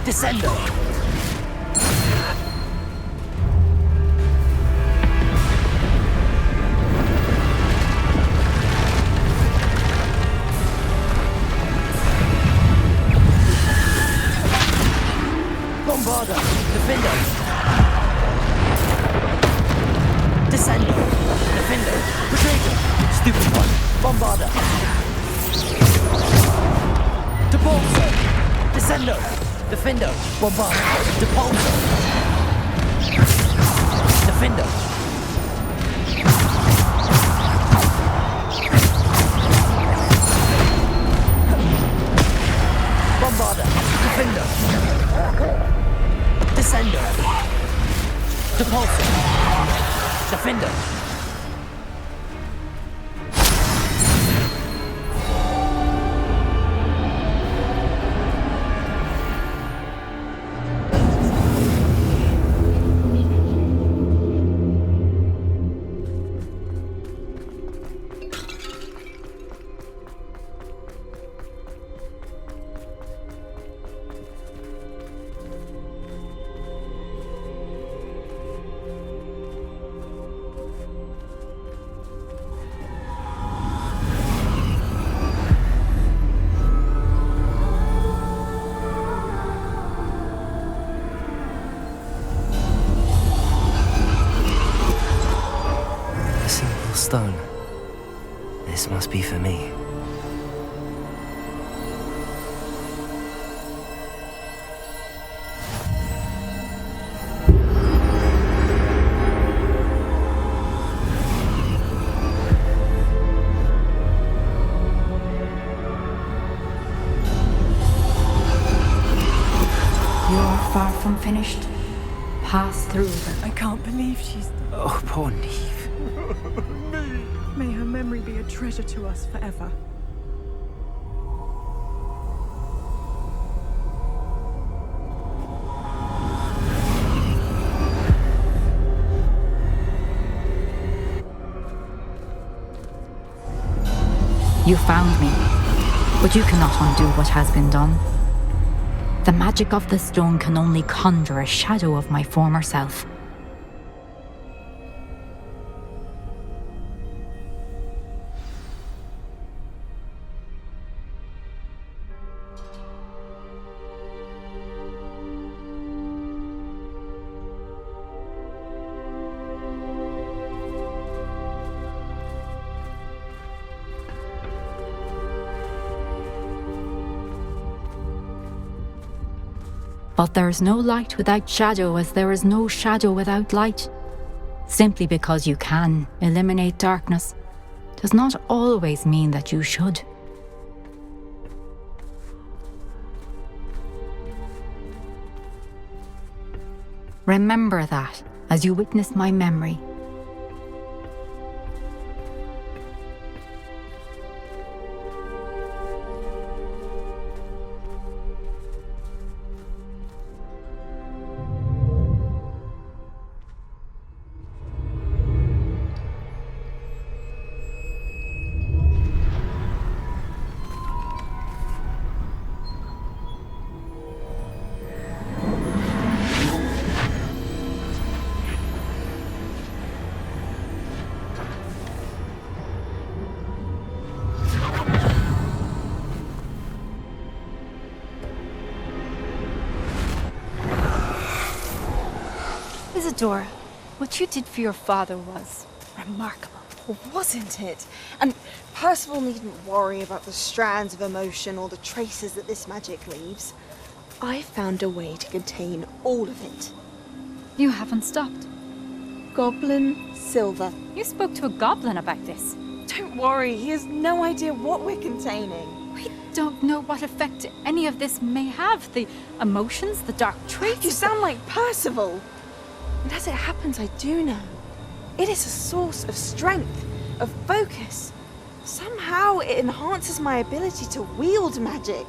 Descendo! Bombarda! Defender! Descendo! Defender! Protego! Stupid one! Bombarda! Depulso! Descendo! Defender! Bombarda! Depulso! Defender! Bombarda! Defender! Descendo! Depulso! Defender! Stone. This must be for me. through them. I can't believe she's... Oh, poor Neve. May her memory be a treasure to us forever. You found me, but you cannot undo what has been done. The magic of the stone can only conjure a shadow of my former self. But there is no light without shadow, as there is no shadow without light. Simply because you can eliminate darkness does not always mean that you should. Remember that as you witness my memory. Isadora, what you did for your father was remarkable, wasn't it? And Percival needn't worry about the strands of emotion or the traces that this magic leaves. I found a way to contain all of it. You haven't stopped. Goblin Silver. You spoke to a goblin about this. Don't worry, he has no idea what we're containing. We don't know what effect any of this may have. The emotions, the dark traits. You sound like Percival. And as it happens, I do know. It is a source of strength, of focus. Somehow it enhances my ability to wield magic.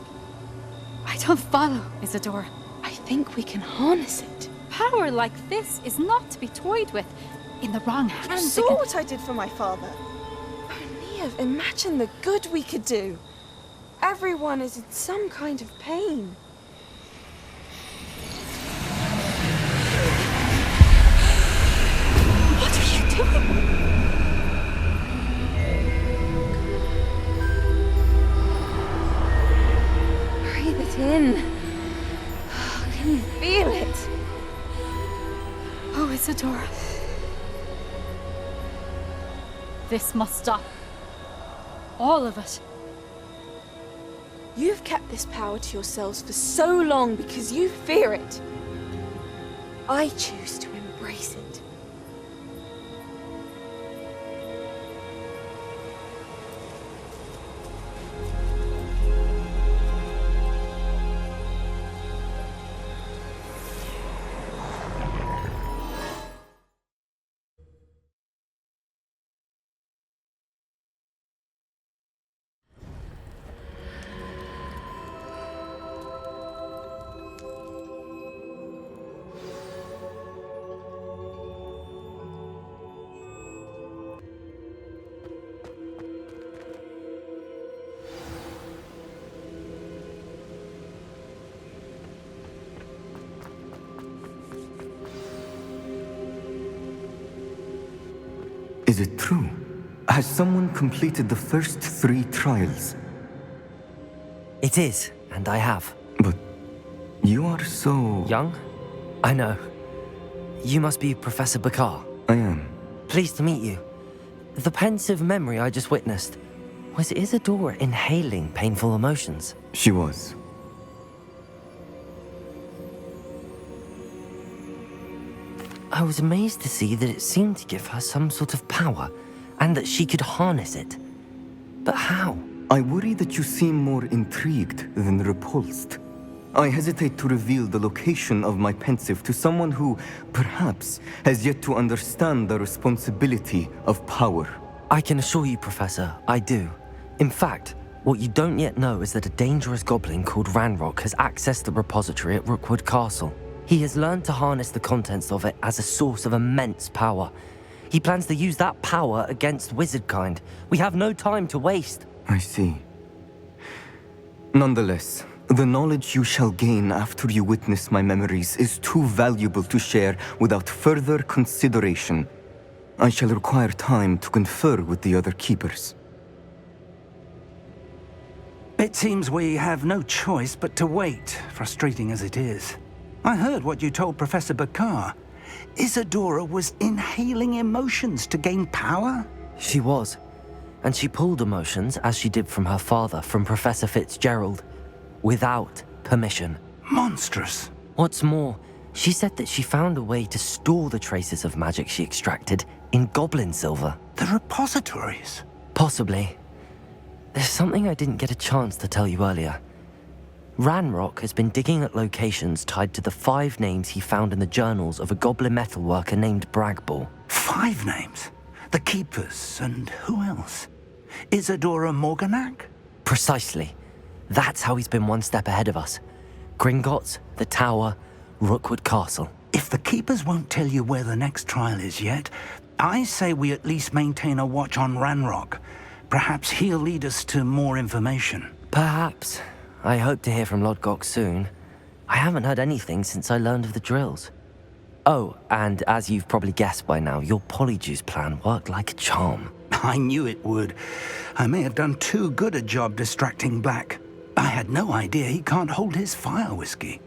I don't follow, Isadora. I think we can harness it. Power like this is not to be toyed with. In the wrong hands. You saw what I did for my father. Oh, Neve, imagine the good we could do. Everyone is in some kind of pain. What are you doing? Breathe it in. Can you feel it? Oh, Isadora. This must stop. All of it. You've kept this power to yourselves for so long because you fear it. I choose to embrace it. Is it true? Has someone completed the first 3 trials? It is, and I have. But you are so... Young? I know. You must be Professor Bakar. I am. Pleased to meet you. The pensive memory I just witnessed, was Isadora inhaling painful emotions? She was. I was amazed to see that it seemed to give her some sort of power, and that she could harness it. But how? I worry that you seem more intrigued than repulsed. I hesitate to reveal the location of my pensive to someone who, perhaps, has yet to understand the responsibility of power. I can assure you, Professor, I do. In fact, what you don't yet know is that a dangerous goblin called Ranrock has accessed the repository at Rookwood Castle. He has learned to harness the contents of it as a source of immense power. He plans to use that power against wizardkind. We have no time to waste. I see. Nonetheless, the knowledge you shall gain after you witness my memories is too valuable to share without further consideration. I shall require time to confer with the other keepers. It seems we have no choice but to wait, frustrating as it is. I heard what you told Professor Bakar. Isadora was inhaling emotions to gain power? She was. And she pulled emotions, as she did from her father, from Professor Fitzgerald, without permission. Monstrous. What's more, she said that she found a way to store the traces of magic she extracted in goblin silver. The repositories? Possibly. There's something I didn't get a chance to tell you earlier. Ranrock has been digging at locations tied to the 5 names he found in the journals of a goblin metalworker named Bragball. 5 names? The Keepers, and who else? Isadora Morganac? Precisely. That's how he's been one step ahead of us. Gringotts, the Tower, Rookwood Castle. If the Keepers won't tell you where the next trial is yet, I say we at least maintain a watch on Ranrock. Perhaps he'll lead us to more information. Perhaps. I hope to hear from Lodgok soon. I haven't heard anything since I learned of the drills. Oh, and as you've probably guessed by now, your Polyjuice plan worked like a charm. I knew it would. I may have done too good a job distracting Black. I had no idea he can't hold his fire whiskey.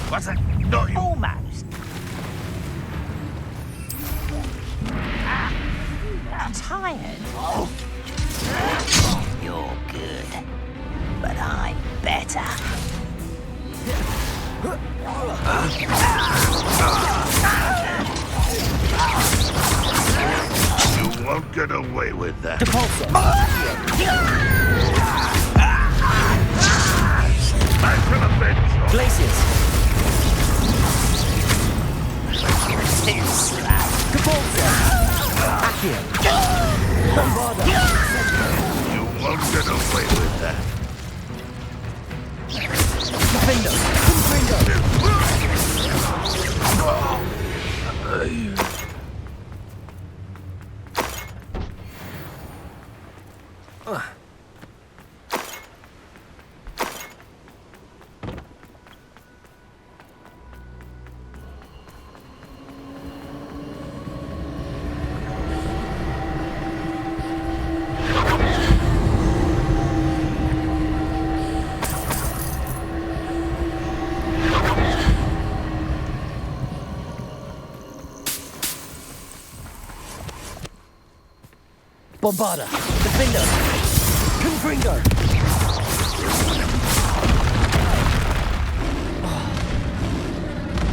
What's that? No, you... Almost. I'm tired. You're good, but I'm better. You won't get away with that. Back to the bench. Glaciers. Too slow. Accio. Bombarda. You won't get away with that. Defender. Bombarda. Defender. Confringo.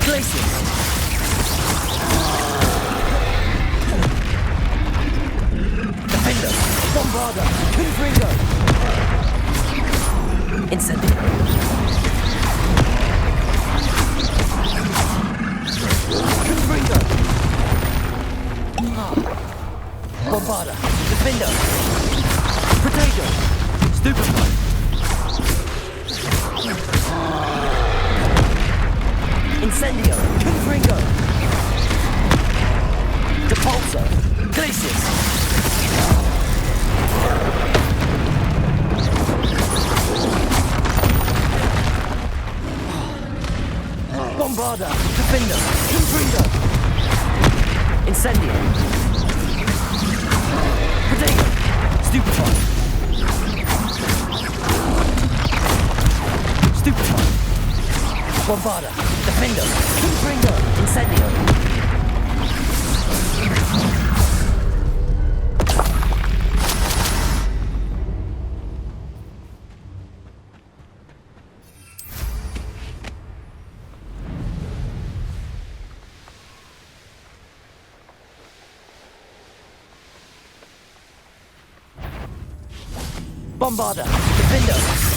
Glaciers. Defender. Bombarda. Confringo. Incendio. Confringo. Bombarda. Defender. Potato. Stupefy. Incendio. Confringo. Depulso. Glaciers. Bombarda. Defender. Confringo. Incendio. Potato. Stupefy. Stupefy. Bombarda. Defender. Confringo. Incendio. Bombarder! Defender!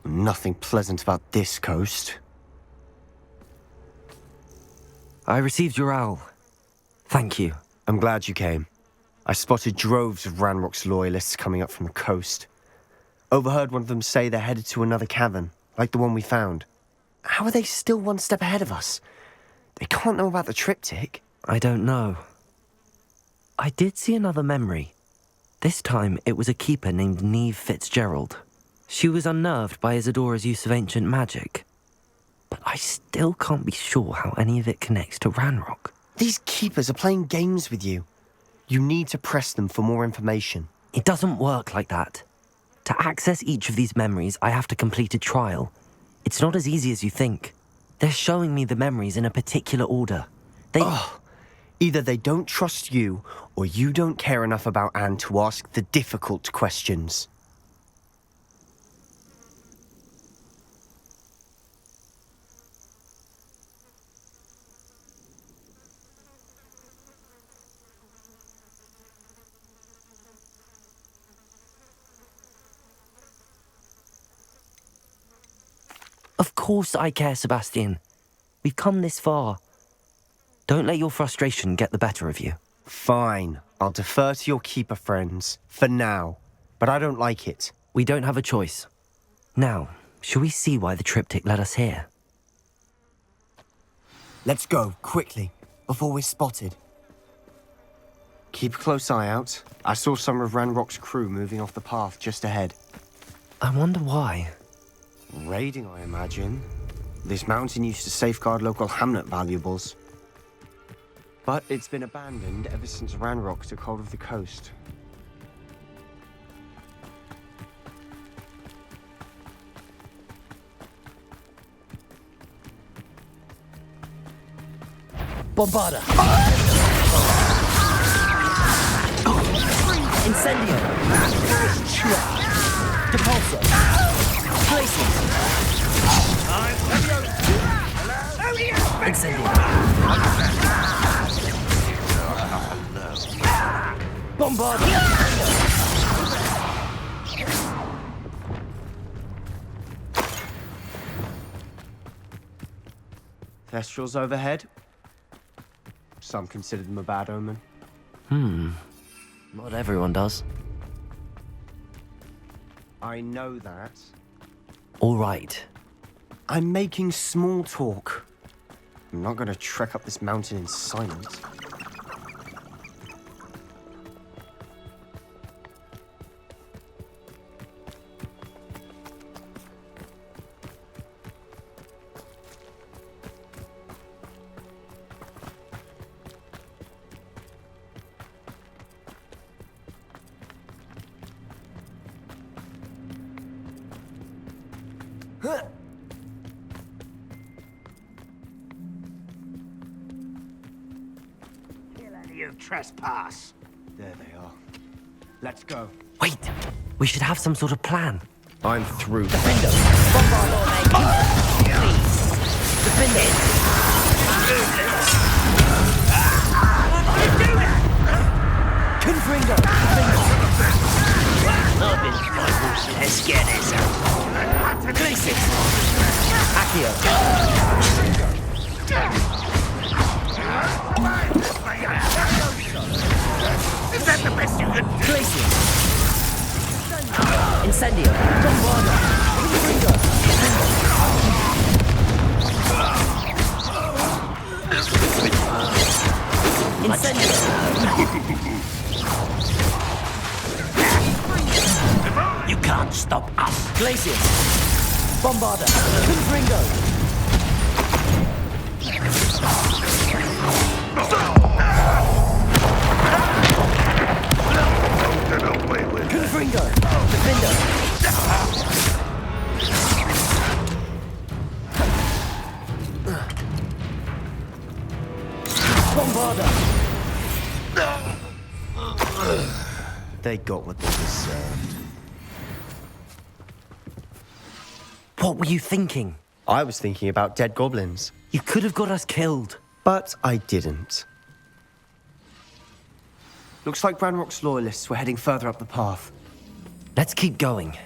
Nothing pleasant about this coast. I received your owl. Thank you. I'm glad you came. I spotted droves of Ranrock's loyalists coming up from the coast. Overheard one of them say they're headed to another cavern, like the one we found. How are they still one step ahead of us? They can't know about the triptych. I don't know. I did see another memory. This time it was a keeper named Neve Fitzgerald. She was unnerved by Isadora's use of ancient magic. But I still can't be sure how any of it connects to Ranrock. These keepers are playing games with you. You need to press them for more information. It doesn't work like that. To access each of these memories, I have to complete a trial. It's not as easy as you think. They're showing me the memories in a particular order. Either they don't trust you, or you don't care enough about Anne to ask the difficult questions. Of course I care, Sebastian. We've come this far. Don't let your frustration get the better of you. Fine. I'll defer to your keeper friends, for now. But I don't like it. We don't have a choice. Now, shall we see why the triptych led us here? Let's go, quickly, before we're spotted. Keep a close eye out. I saw some of Ranrock's crew moving off the path just ahead. I wonder why. Raiding, I imagine. This mountain used to safeguard local hamlet valuables. But it's been abandoned ever since Ranrock took hold of the coast. Bombarder! Incendio! Depulso! Placing! Incendio! Bombarder! Thestrals overhead. Some consider them a bad omen. Not everyone does. I know that. All right. I'm making small talk. I'm not going to trek up this mountain in silence. You trespass. There they are. Let's go. Wait! We should have some sort of plan. I'm through. Defender! Bombarder! Please! Defender! Confringo! Let's get this. Glacis! Accio! Is that the best you can do? Glacis! Incendio! Bombarder! Confringo! Incendio! You can't stop us. Glacius! Bombarder! Confringo! Confringo! Defender! Bombarder! They got what they deserved. What were you thinking? I was thinking about dead goblins. You could have got us killed. But I didn't. Looks like Ranrock's loyalists were heading further up the path. Let's keep going.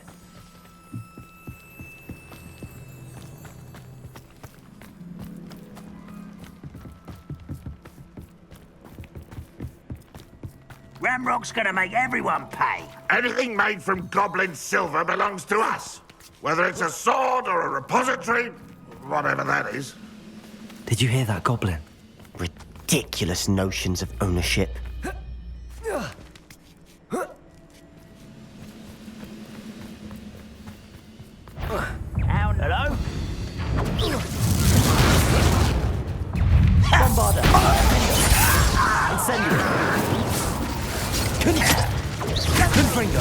Ramrock's gonna make everyone pay. Anything made from goblin silver belongs to us. Whether it's a sword or a repository, whatever that is. Did you hear that, Goblin? Ridiculous notions of ownership. Hello? Bombarder! Incendio! Confringo!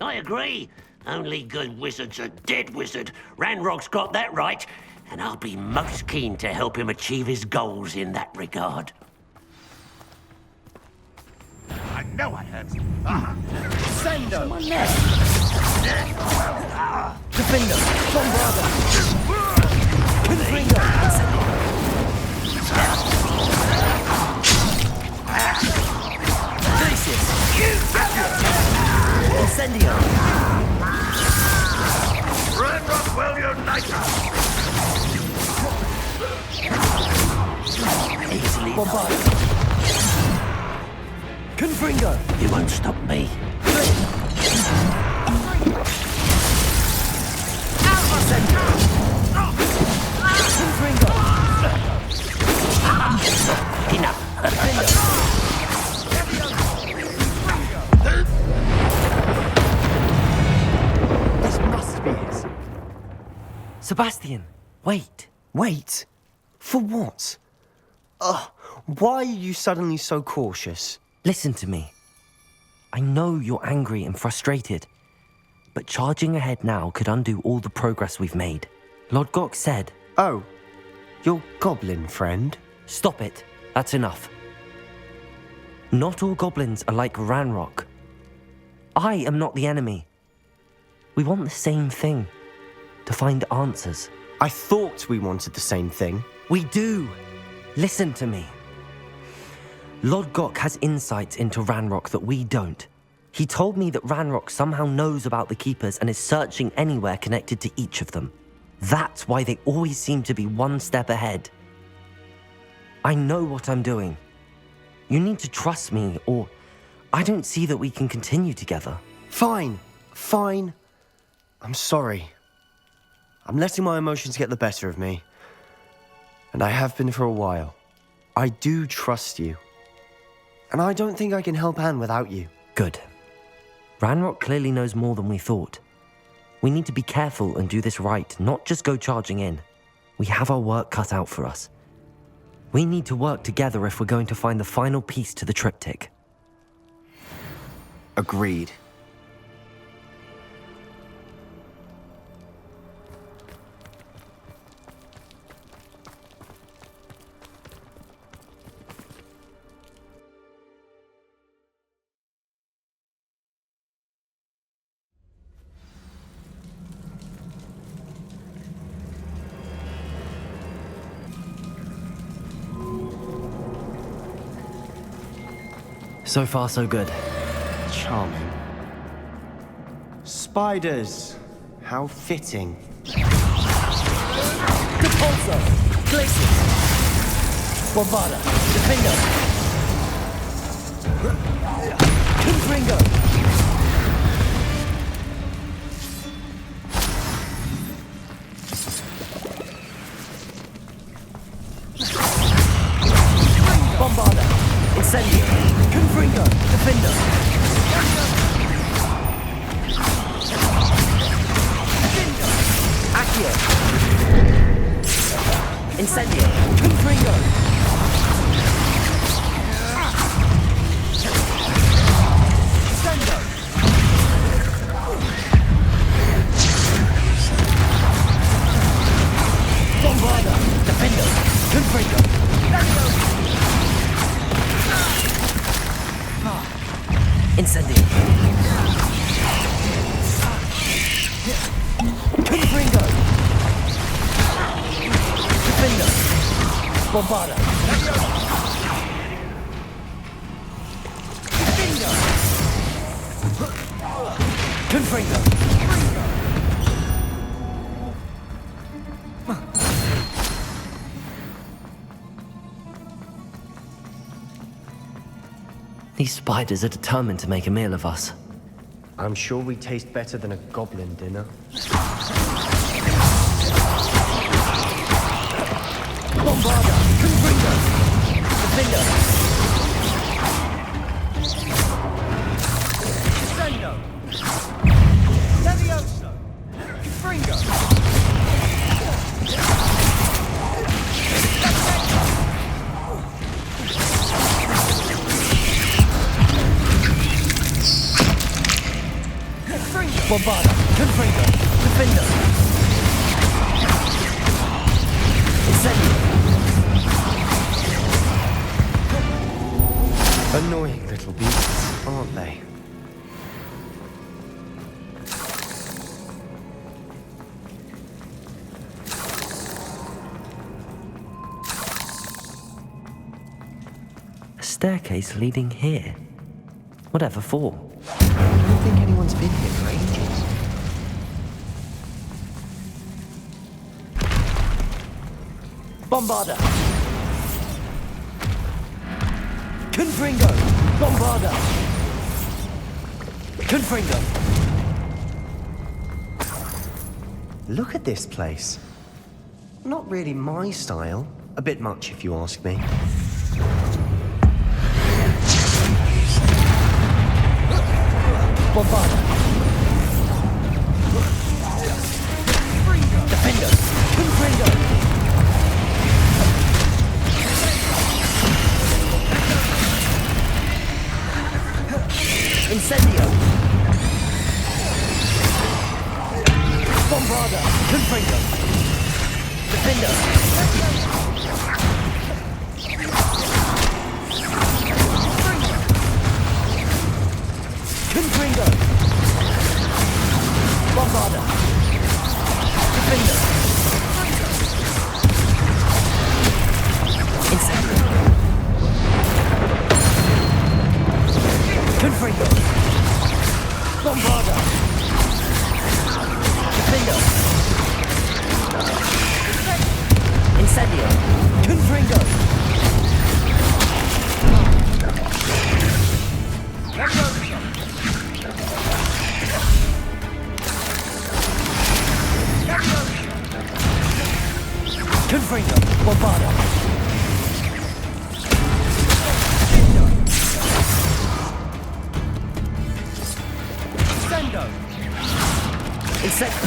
I agree. Only good wizard's a dead wizard. Ranrock's got that right, and I'll be most keen to help him achieve his goals in that regard. I know I heard some. Sendo! Defender! Bombarder! Confringo! Glacius! Incendio! Ranrock will unite us! Easily. Bombarder! Confringo! You won't stop me. Confringo! Enough. This must be it. Sebastian, wait. Wait? For what? Why are you suddenly so cautious? Listen to me. I know you're angry and frustrated, but charging ahead now could undo all the progress we've made. Lodgok said... Oh, your goblin friend? Stop it. That's enough. Not all goblins are like Ranrock. I am not the enemy. We want the same thing. To find answers. I thought we wanted the same thing. We do. Listen to me. Lodgok has insights into Ranrock that we don't. He told me that Ranrock somehow knows about the Keepers and is searching anywhere connected to each of them. That's why they always seem to be one step ahead. I know what I'm doing. You need to trust me, or I don't see that we can continue together. Fine. I'm sorry. I'm letting my emotions get the better of me. And I have been for a while. I do trust you. And I don't think I can help Anne without you. Good. Ranrock clearly knows more than we thought. We need to be careful and do this right, not just go charging in. We have our work cut out for us. We need to work together if we're going to find the final piece to the triptych. Agreed. So far, so good. Charming. Spiders. How fitting. Depulso! Glacius! Bombarder! Defender! Confringo! Bombarder! Incendio! Confringo! Defender! Accio! Incendio! Confringo! Sendo! Bombarda! Defender! Confringo! Incendio! Confringo! Defender! Bombarda! Confringo! These spiders are determined to make a meal of us. I'm sure we taste better than a goblin dinner. Bombarda! Confringo! Defender! Sendo! Levioso! Confringo! Bombarda! Confringo! Defender! Incendio! Annoying little beasts, aren't they? A staircase leading here? Whatever for? I don't think anyone's been here for ages. Bombarda! Confringo! Bombarda! Confringo! Look at this place. Not really my style. A bit much, if you ask me. Bombarda! Defender! Confringo! Incendio! Bombarda! Confringo! Defender! Confringo! Bombarda! Defender! Incendio! Confringo! Bombarda! Defender! Incendio! Confringo! Confringo! Bombarda! Sendo! Incendio!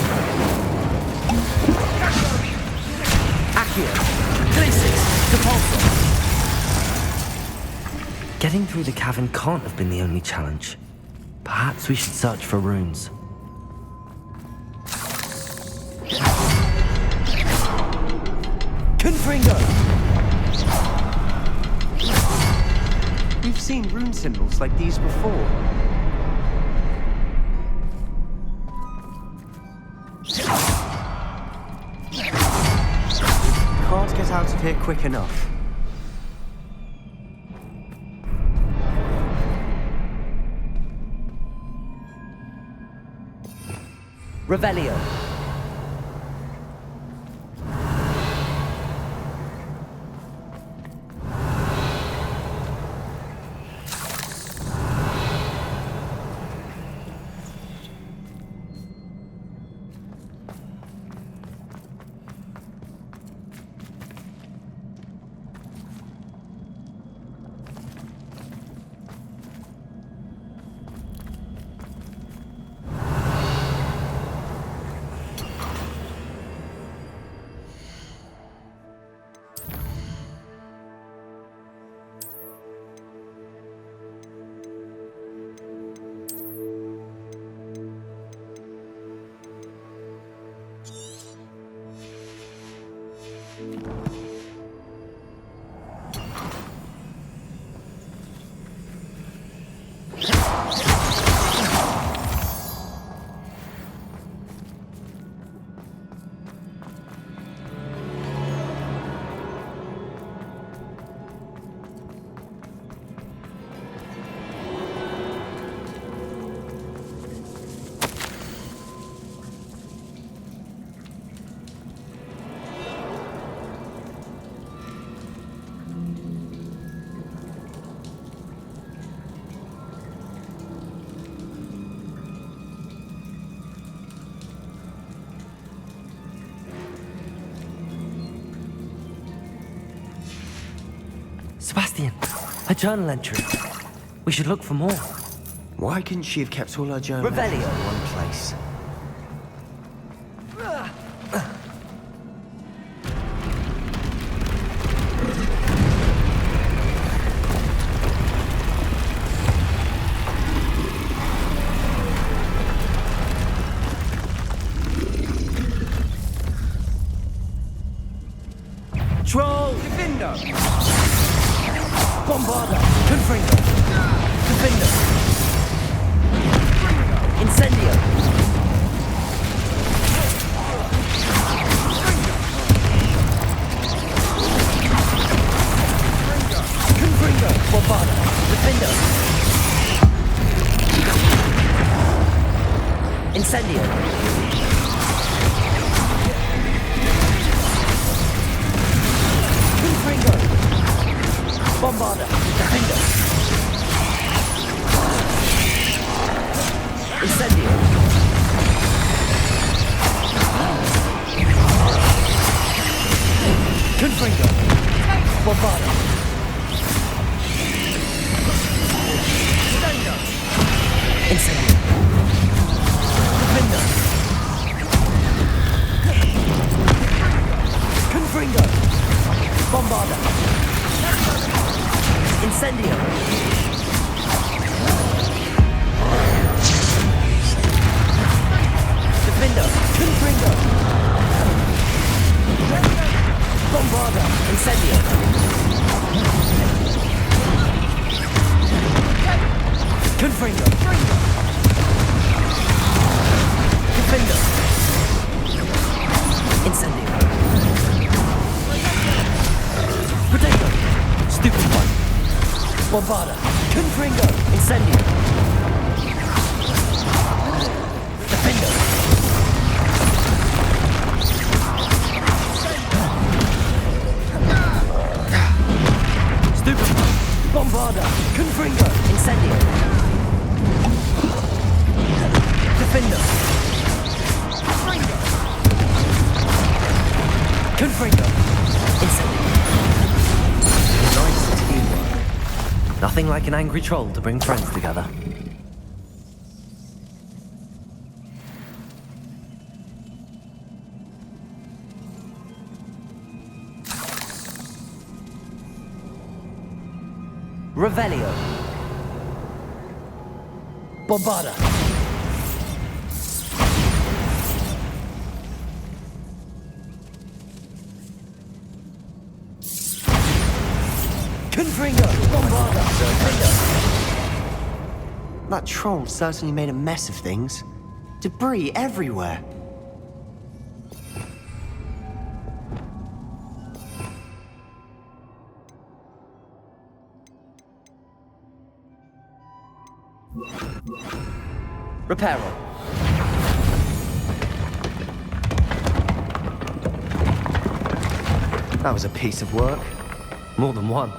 Accio! Glacis! Depulso! Getting through the cavern can't have been the only challenge. Perhaps we should search for runes. Confringo! We've seen rune symbols like these before. Can't get out of here quick enough. Revelio. Sebastian, a journal entry. We should look for more. Why couldn't she have kept all her journals Revelio. in one place? Troll! Defender! Bombarda! Confringo! Defender! Incendio! Confringo! Bombarda! Defender! Incendio! Confringo! Bombarda! Defender! Incendio! Confringo! Bombarda! Incendio! Defender! Confringo! Bombarda! Incendio! Defender! Confringo! Bombarda! Incendio! Confringo! Defender! Incendio! Potato! Stupid one! Bombarda! Confringo! Incendio! Defender! Stupid one! Bombarda! Confringo! Incendio! Defender! Confringo! Incendio! Nice teamwork. Nothing like an angry troll to bring friends together. Revelio. Bombarda. Confringo! Bombarda! Defender! That troll certainly made a mess of things. Debris everywhere. Reparo. That was a piece of work. More than one.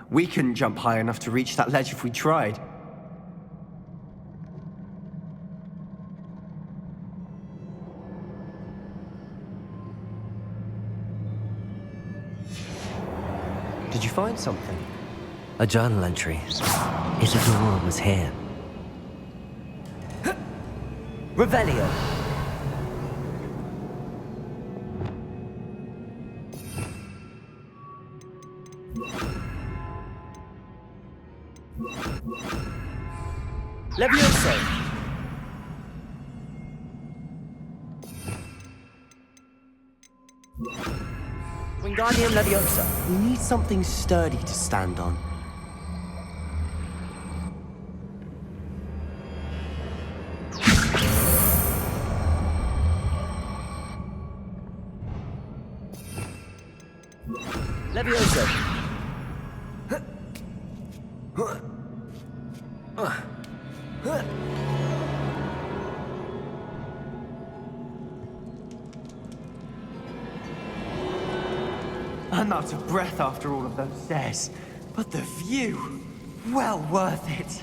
We couldn't jump high enough to reach that ledge if we tried. Did you find something? A journal entry. Isadora was here. Revelio. Levioso. Wingardium Leviosa. We need something sturdy to stand on. Levioso. I'm out of breath after all of those stairs. But the view, well worth it.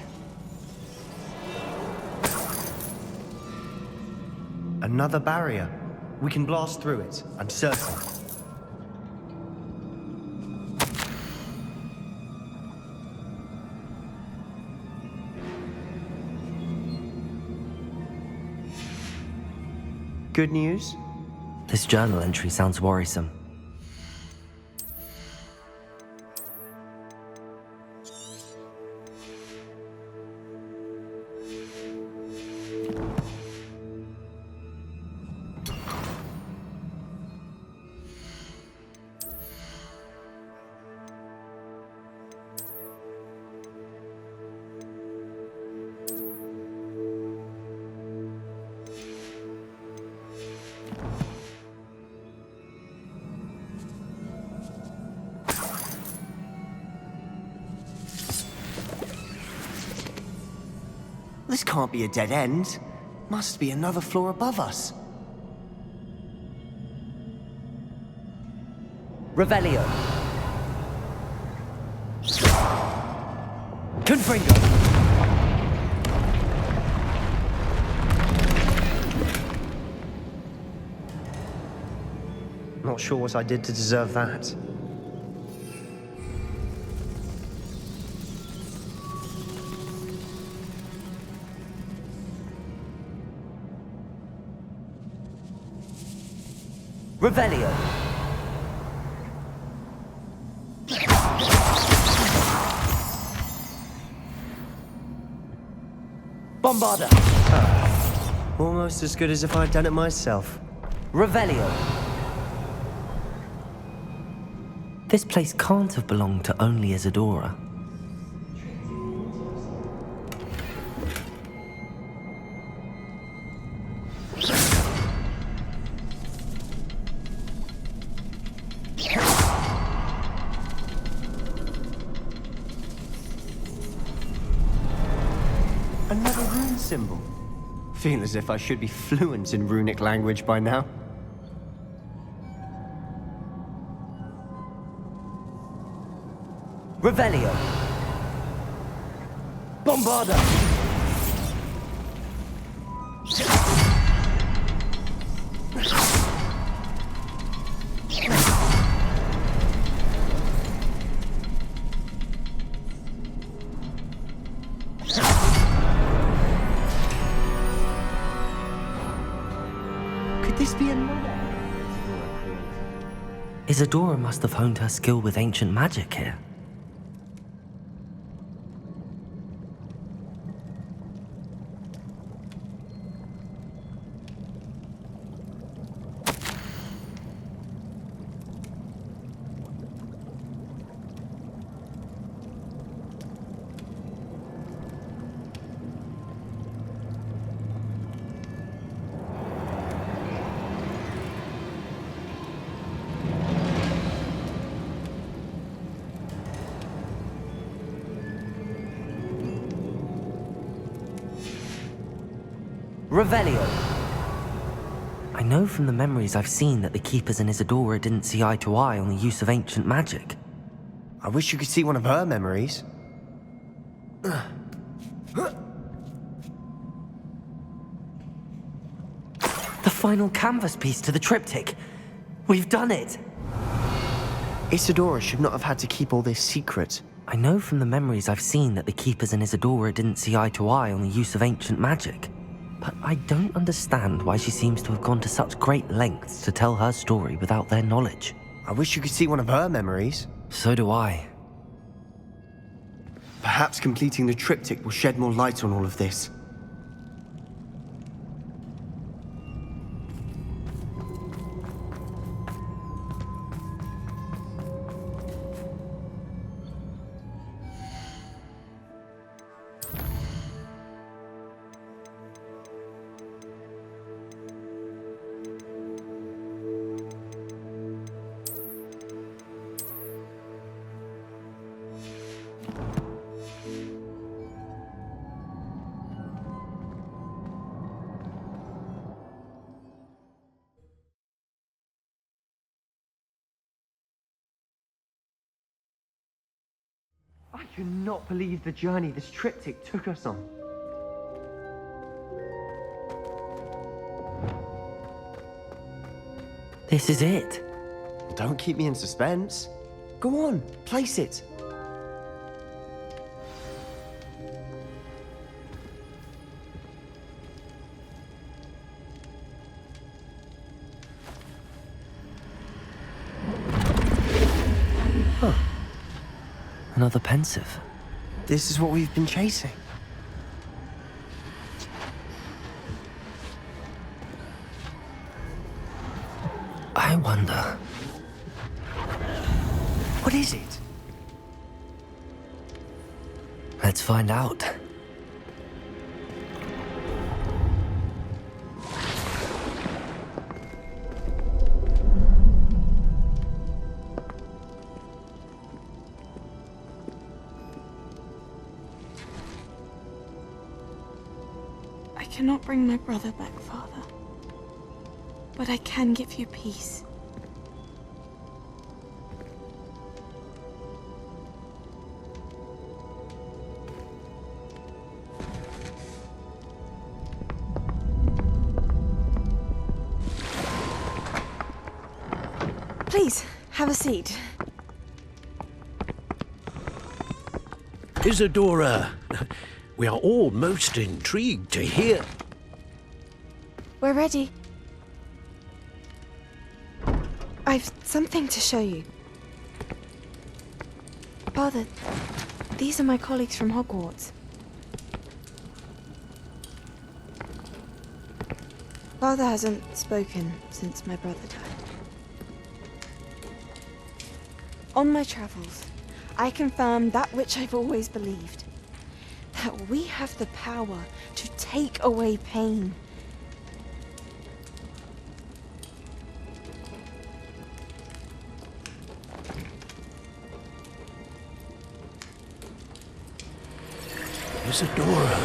Another barrier. We can blast through it, I'm certain. Good news? This journal entry sounds worrisome. This can't be a dead end. Must be another floor above us. Revelio. Confringo. Not sure what I did to deserve that. Revelio. Bombarda. Almost as good as if I'd done it myself. Revelio. This place can't have belonged to only Isadora. Another rune symbol. Feel as if I should be fluent in runic language by now. Revelio. Bombarda. Could this be another? Isadora must have honed her skill with ancient magic here. Revelio. I know from the memories I've seen that the Keepers and Isadora didn't see eye to eye on the use of ancient magic. I wish you could see one of her memories. The final canvas piece to the triptych. We've done it! Isadora should not have had to keep all this secret. I know from the memories I've seen that the Keepers and Isadora didn't see eye to eye on the use of ancient magic. But I don't understand why she seems to have gone to such great lengths to tell her story without their knowledge. I wish you could see one of her memories. So do I. Perhaps completing the triptych will shed more light on all of this. cannot believe the journey this triptych took us on. This is it. Don't keep me in suspense. Go on, place it. Huh. Another pensive. This is what we've been chasing. I wonder... What is it? Let's find out. I cannot bring my brother back, Father. But I can give you peace. Please, have a seat. Isadora, we are all most intrigued to hear. We're ready. I've something to show you. Father, these are my colleagues from Hogwarts. Father hasn't spoken since my brother died. On my travels, I confirmed that which I've always believed. That we have the power to take away pain. Isadora.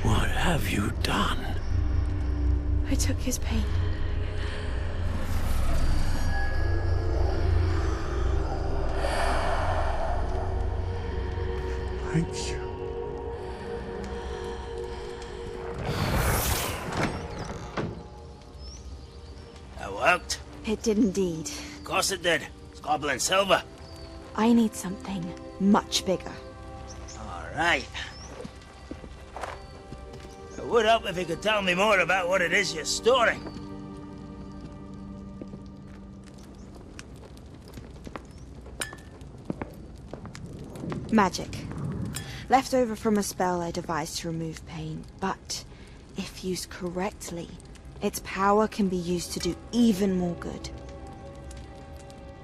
What have you done? I took his pain. Thank you. That worked. It did indeed. Of course it did. It's goblin silver. I need something much bigger. All right. It would help if you could tell me more about what it is you're storing. Magic. Left over from a spell I devised to remove pain, but if used correctly, its power can be used to do even more good.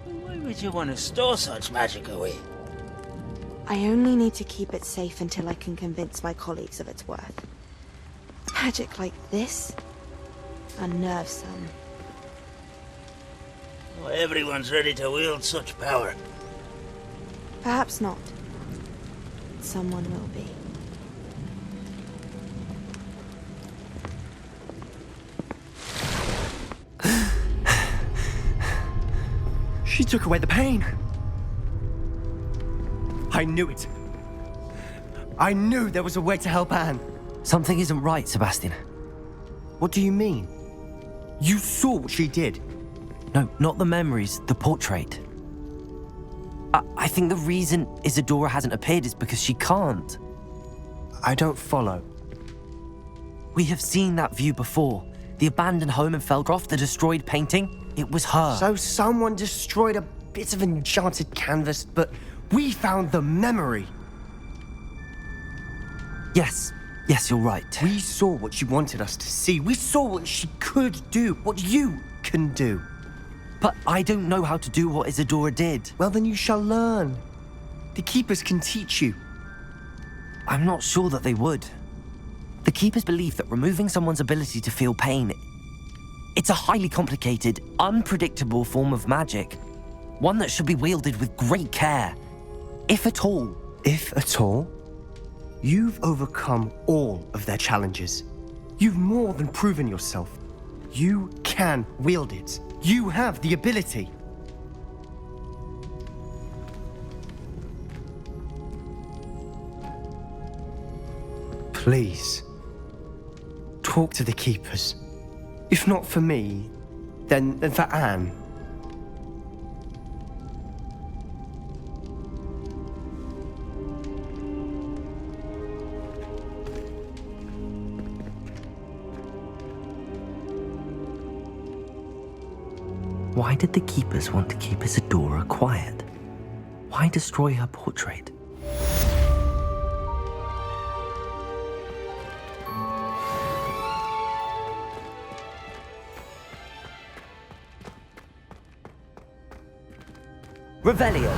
Why would you want to store such magic away? I only need to keep it safe until I can convince my colleagues of its worth. Magic like this unnerves some. Not everyone's ready to wield such power. Perhaps not. Someone will be. She took away the pain. I knew it. I knew there was a way to help Anne. Something isn't right, Sebastian. What do you mean? You saw what she did. No, not the memories, the portrait. I think the reason Isadora hasn't appeared is because she can't. I don't follow. We have seen that view before. The abandoned home in Felgroth, the destroyed painting. It was her. So someone destroyed a bit of enchanted canvas, but we found the memory. Yes, you're right. We saw what she wanted us to see. We saw what she could do, what you can do. But I don't know how to do what Isadora did. Well, then you shall learn. The Keepers can teach you. I'm not sure that they would. The Keepers believe that removing someone's ability to feel pain, it's a highly complicated, unpredictable form of magic. One that should be wielded with great care. If at all. If at all? You've overcome all of their challenges. You've more than proven yourself. You can wield it. You have the ability. Please, talk to the keepers. If not for me, then for Anne. Why did the keepers want to keep Isadora quiet? Why destroy her portrait? Revelio.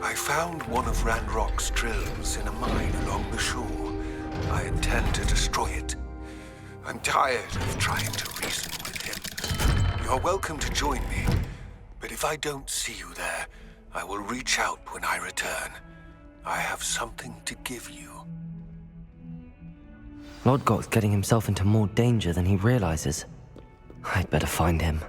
I found one of Ranrock's drills in a mine along the shore. I intend to destroy it. I'm tired of trying to reason with him. You're welcome to join me, but if I don't see you there, I will reach out when I return. I have something to give you. Lodgok's getting himself into more danger than he realizes. I'd better find him.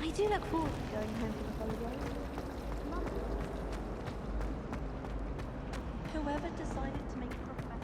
I do look forward to going home for the holiday. Whoever decided to make it professional.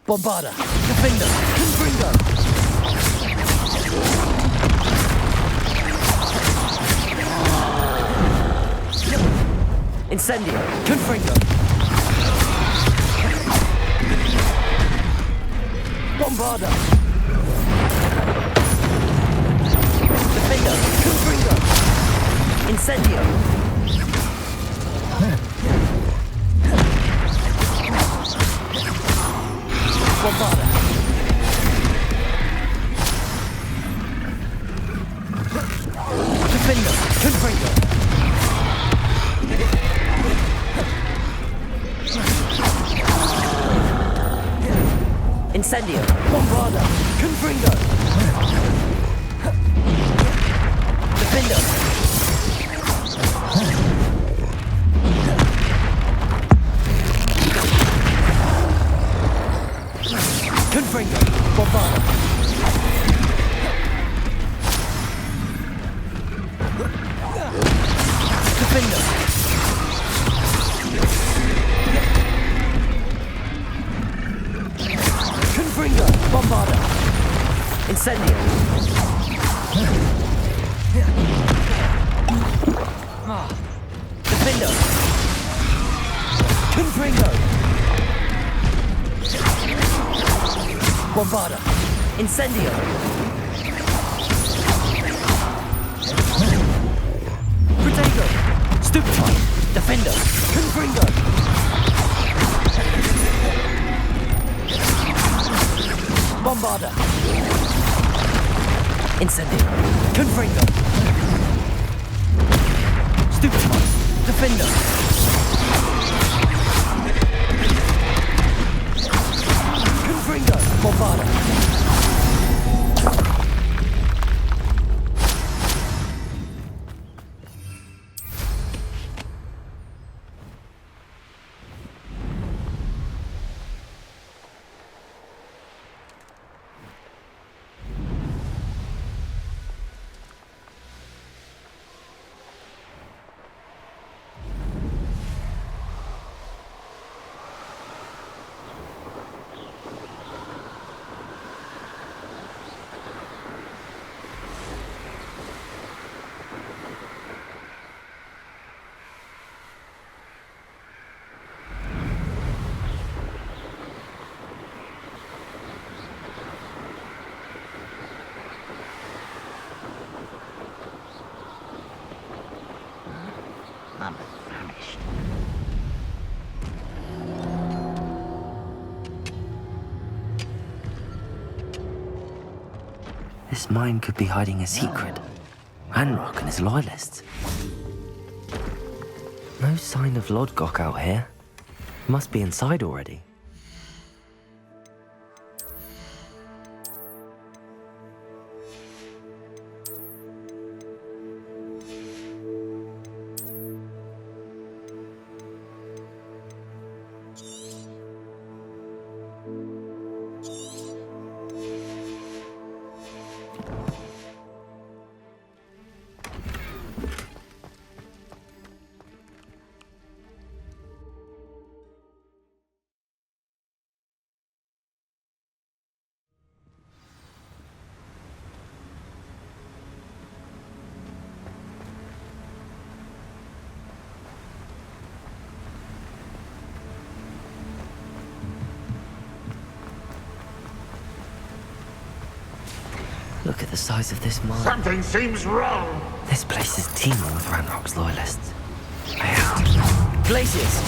Bombarda, Defender, Confringo! Incendio, Confringo! Bombarda! Defender, Confringo! Incendio! Bombarda! Defender, Confringo! Incendio, Bombarda, Confringo! Defender! Confringo, Bombarda! Defender! Confringo, Bombarda! Incendio! Defendo! Confringo! Bombarda! Incendio! Protego! Stupefy! Defendo! Confringo! Bombarda! Incendio! Confringo! Stupefy! Defendo! Confringo! Bombarda! I'm famished. This mine could be hiding a secret. Ranrock and his loyalists. No sign of Lodgok out here. Must be inside already. Look at the size of this mine. Something seems wrong. This place is teeming with Ranrock's loyalists. I have to... Glaciers!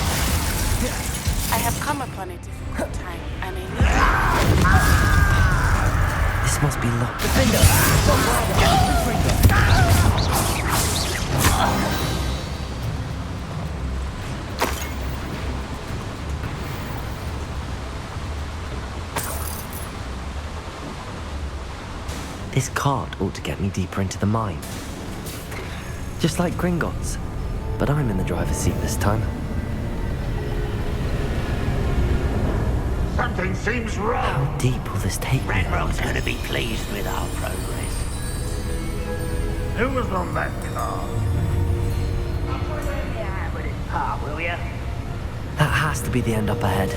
I have come upon a difficult time, and I need... This must be locked. Defender! This cart ought to get me deeper into the mine. Just like Gringotts. But I'm in the driver's seat this time. Something seems wrong. How deep will this take me? Ranrock's going to be pleased with our progress. Who was on that car? With his pa, will ya? That has to be the end up ahead.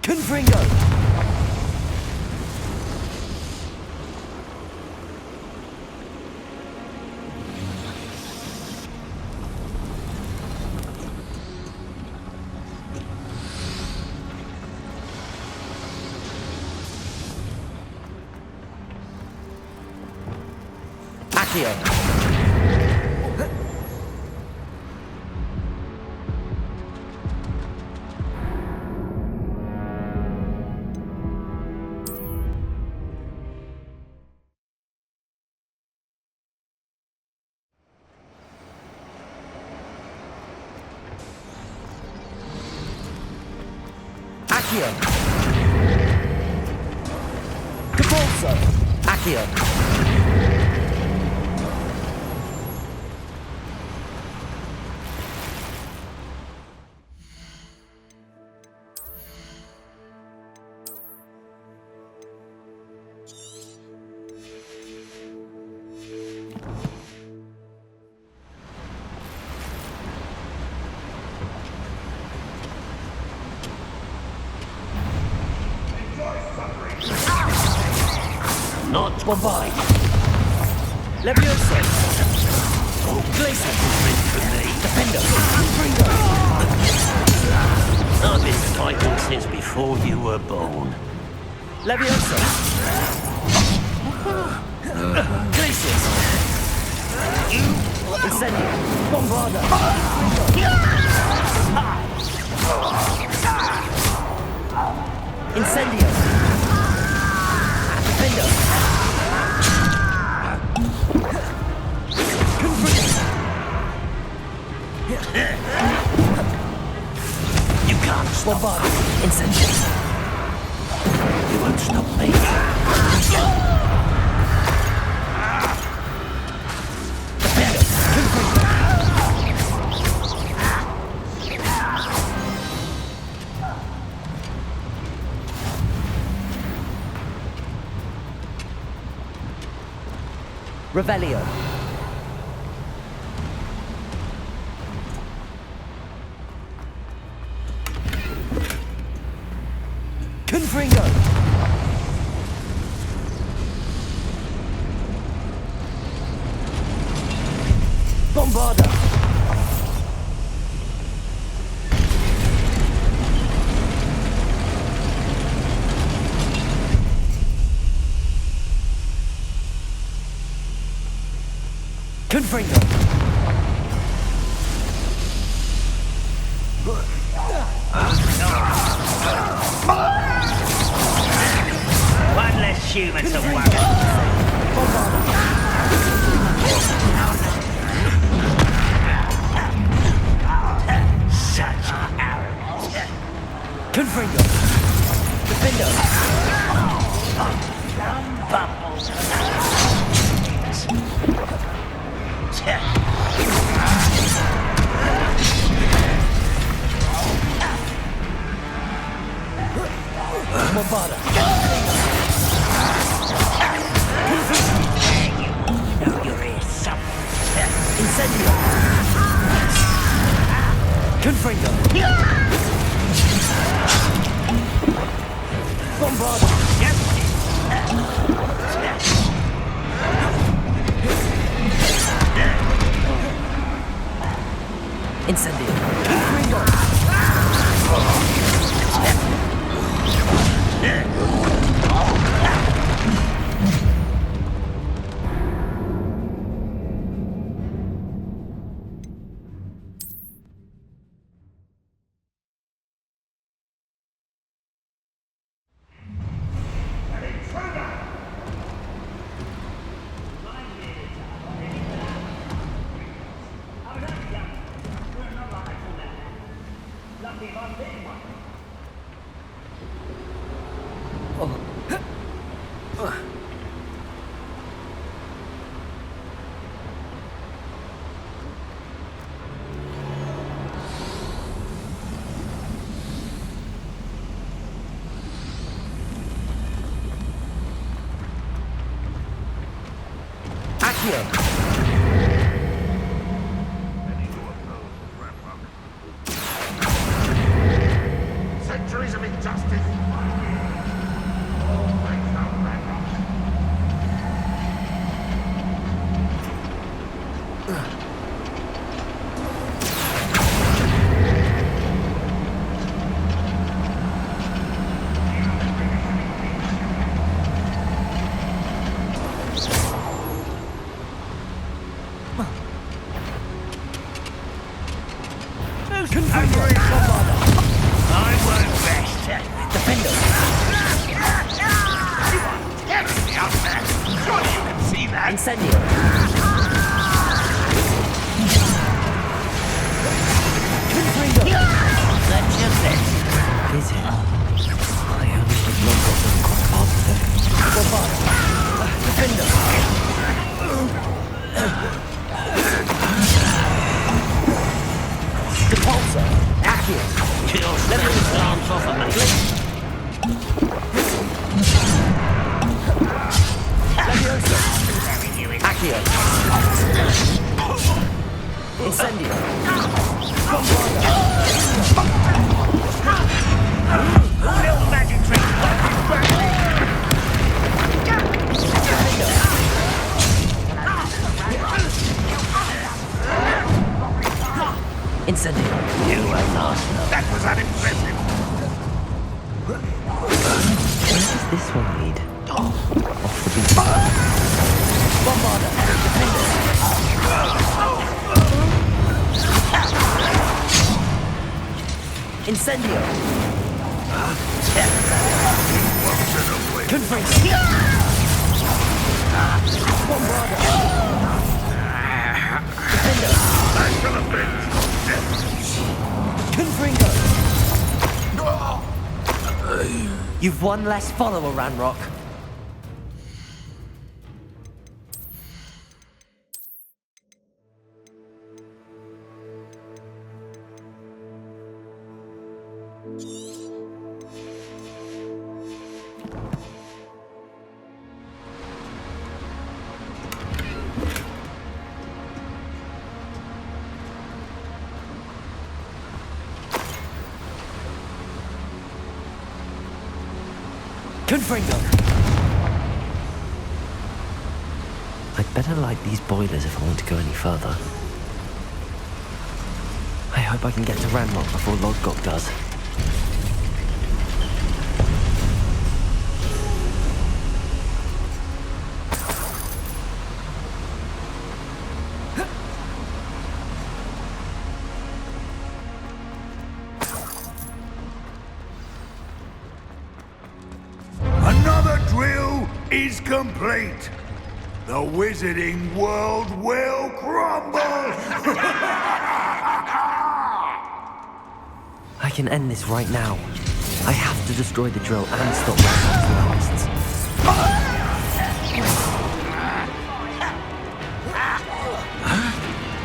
Confringo! Accio! Accio! Capolso! Accio! Not quite. Levioso! Glacier meant for me. Defender! I've been fighting since before you were born. Levioso! Glaciers! Incendio! Bombarda! Incendio! Defender! You can't stop. Bombarda! Incendio! You won't stop me. Revelio. Confringo. Bombarda. Confringo. One less human to worry. Such arrogance. Confringo. Defender. Bubbles. Bombarda. Know your ears somewhere. Incendio. Confringo. Bombarda. Incendio. Confringo. Accio. Centuries of injustice. Incendio. Confringo. That's just it. Is it? I only would not have them got past them. Bombarda. Defender. Depulsor. Accio. Let me dance off of me. Levioso. Accio. Incendio. Bombarda. Little magic trick. Incendio. You were last. That was unimpressive. Where does this one lead? Off the beach. Bombarder. Defender. Incendio. Confringo. Bombarder. Defender. Confringo. You've one less follower, Ranrock. Confringo! I'd better light these boilers if I want to go any further. I hope I can get to Ranrock before Lodgok does. Another drill is complete. The wizarding world will crumble! I can end this right now. I have to destroy the drill and stop Ranrock's locusts.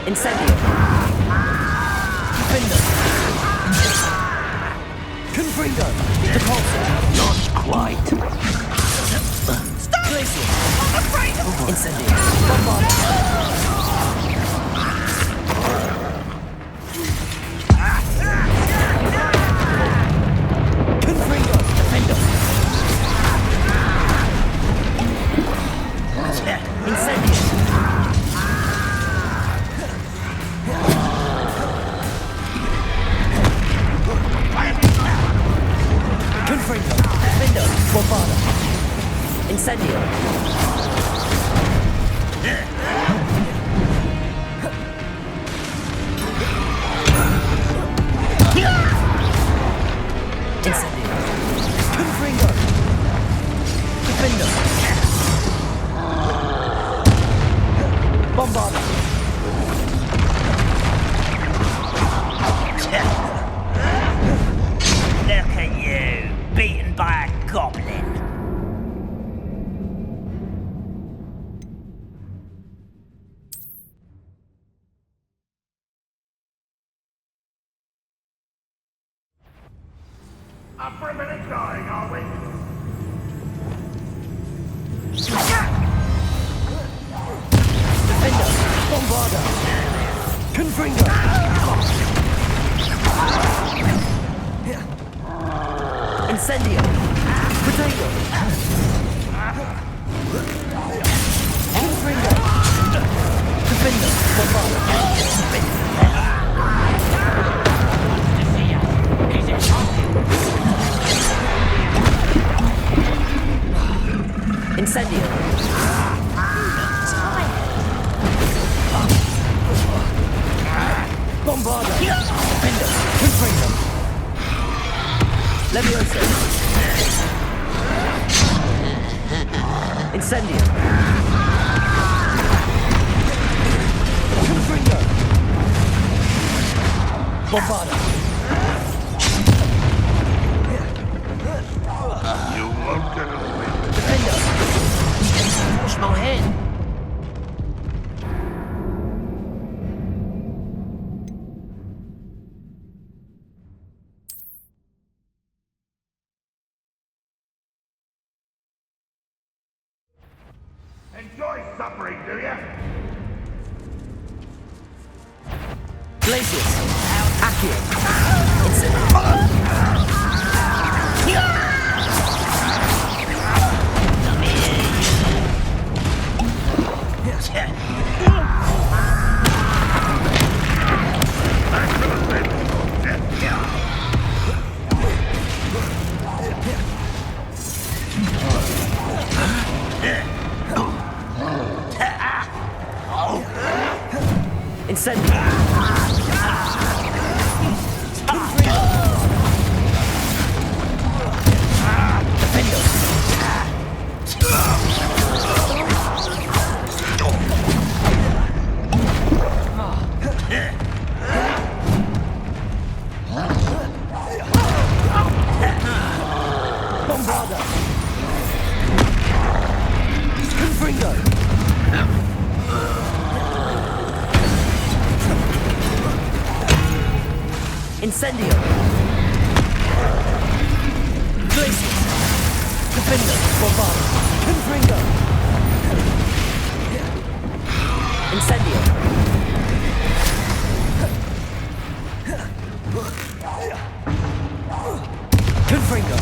Incendio. Defender. Confringo. Depulso. Not quite. Stop! Glacier. I'm afraid of... Incendio. Bombard. Confringo. Defender. Incendio. Confringo. Defender. Bombard. Incendio. Incendio. Confringo. Defender. Bombard. Look at you, beaten by a goblin. Up for a minute going, are we? Defender. Bombarder. Confringo. Incendio. Potato. Confringo. Defender. Bombarder. Incendio. Bombarder. Defender. Confringo. Leviosa. Incendio. Confringo. Bombarder. You won't get away. Defender. Wash my head. Enjoy suffering, do you? Glacius. Accio. Incendio. Incendio! Glacius! Defender! Bombard! Confringo! Incendio! Confringo!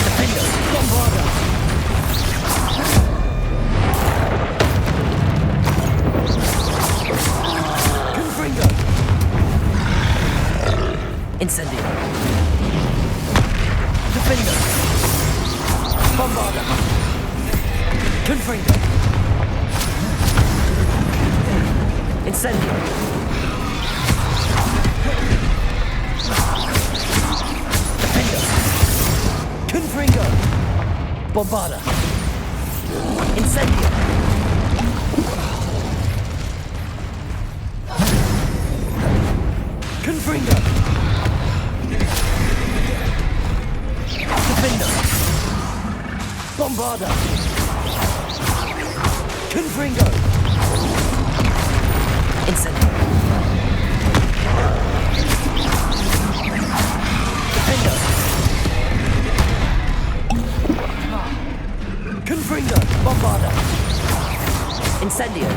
Defender! Bombarda! Confringo! Incendio! Defender! Bombarda! Confringo! Incendio! Defender! Confringo! Bombarda! Incendio! Confringo! Defender! Bombarda! Confringo! Incendio! Defender! Confringo! Bombarda! Incendio!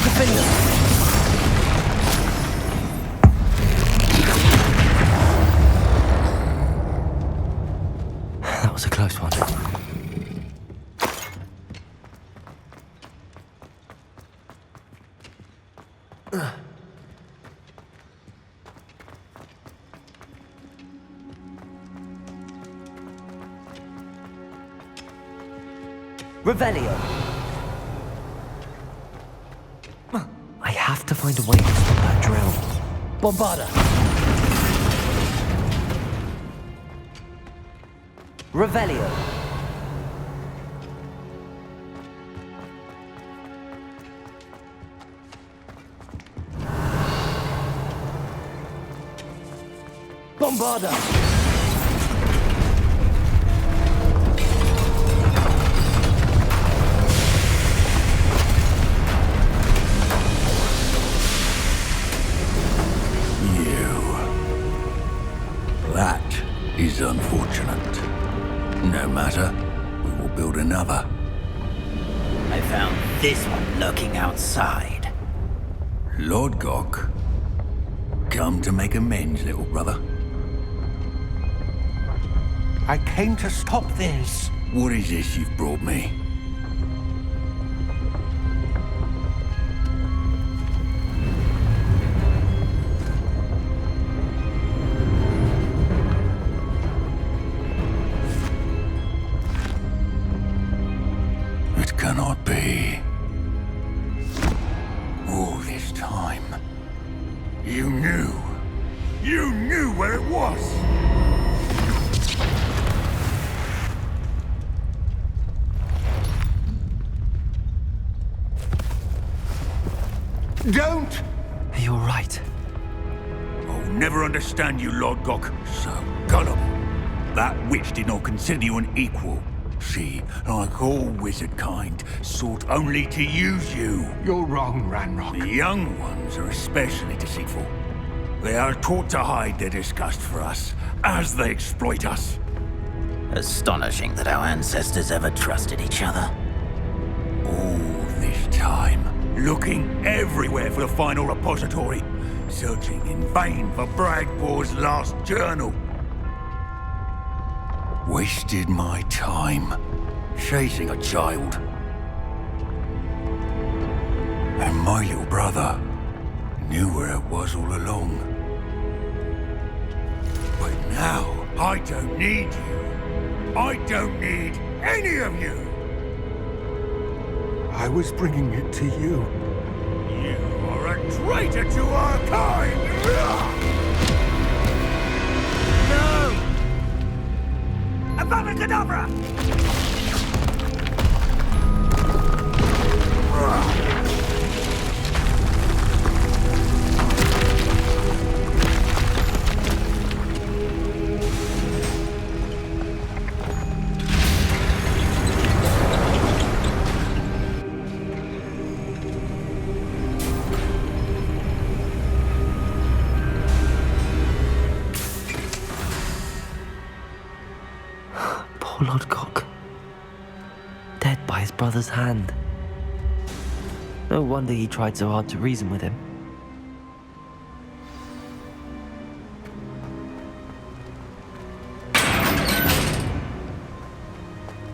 Defender! That was a close one. Revelio. I have to find a way to stop that drill. Bombarda. Revelio. Bombarda. That is unfortunate. No matter, we will build another. I found this one lurking outside. Lord Gok, come to make amends, little brother. I came to stop this. What is this you've brought me? It cannot be. All this time, you knew. You knew where it was. Don't! You're right. I'll never understand you, Lord Gok. So gullible. That witch did not consider you an equal. She, like all wizard kind, sought only to use you. You're wrong, Ranrock. The young ones are especially deceitful. They are taught to hide their disgust for us, as they exploit us. Astonishing that our ancestors ever trusted each other. All this time, looking everywhere for the final repository, searching in vain for Bragpor's last journal. Wasted my time chasing a child. And my little brother knew where it was all along. But now, I don't need you. I don't need any of you. I was bringing it to you. You are a traitor to our kind! No! Avada Kedavra! by his brother's hand. No wonder he tried so hard to reason with him.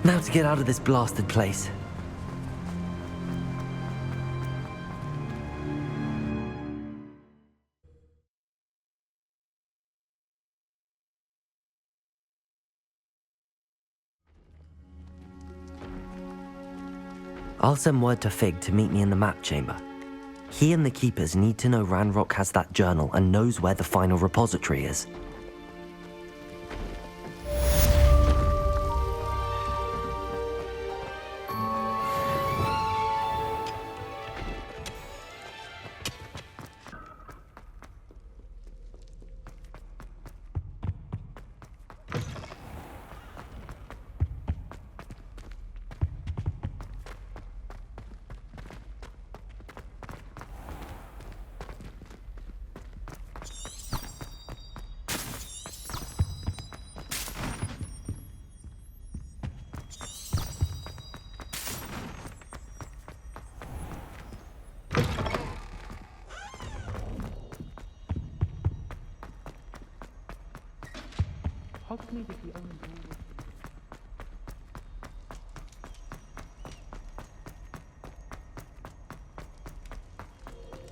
Now to get out of this blasted place. I'll send word to Fig to meet me in the map chamber. He and the Keepers need to know Ranrock has that journal and knows where the final repository is. Hogsmeade is the only door.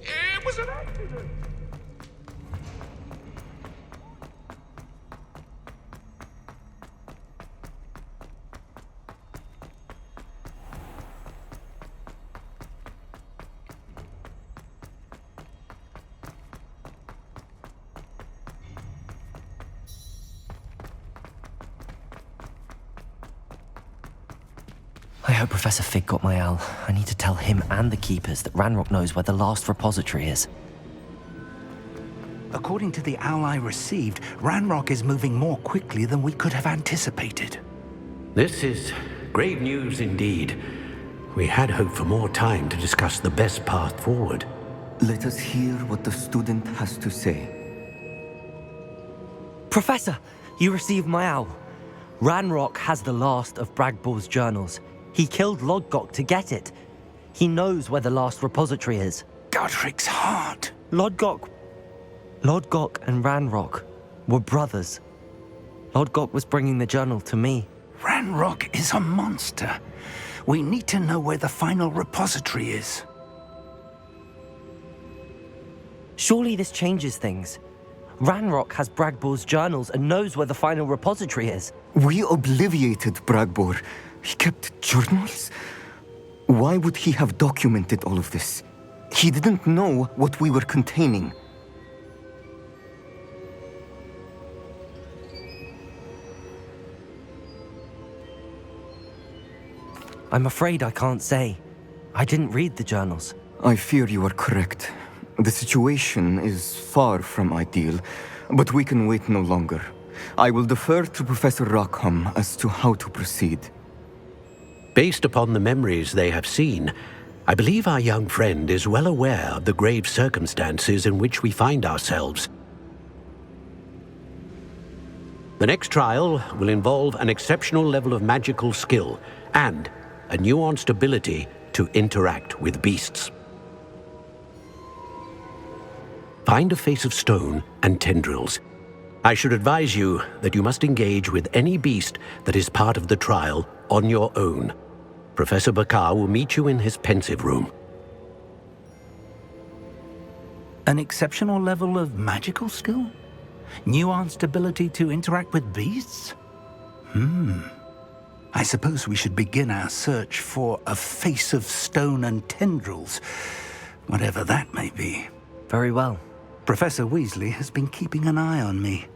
It was an accident. I hope Professor Fig got my owl. I need to tell him and the Keepers that Ranrock knows where the last repository is. According to the owl I received, Ranrock is moving more quickly than we could have anticipated. This is grave news indeed. We had hoped for more time to discuss the best path forward. Let us hear what the student has to say. Professor, you received my owl. Ranrock has the last of Bragball's journals. He killed Lodgok to get it. He knows where the last repository is. Godric's heart. Lodgok and Ranrock were brothers. Lodgok was bringing the journal to me. Ranrock is a monster. We need to know where the final repository is. Surely this changes things. Ranrock has Bragball's journals and knows where the final repository is. We obliviated Bragbor. He kept journals? Why would he have documented all of this? He didn't know what we were containing. I'm afraid I can't say. I didn't read the journals. I fear you are correct. The situation is far from ideal, but we can wait no longer. I will defer to Professor Rockham as to how to proceed. Based upon the memories they have seen, I believe our young friend is well aware of the grave circumstances in which we find ourselves. The next trial will involve an exceptional level of magical skill and a nuanced ability to interact with beasts. Find a face of stone and tendrils. I should advise you that you must engage with any beast that is part of the trial on your own. Professor Bakar will meet you in his pensive room. An exceptional level of magical skill? Nuanced ability to interact with beasts? I suppose we should begin our search for a face of stone and tendrils, whatever that may be. Very well. Professor Weasley has been keeping an eye on me.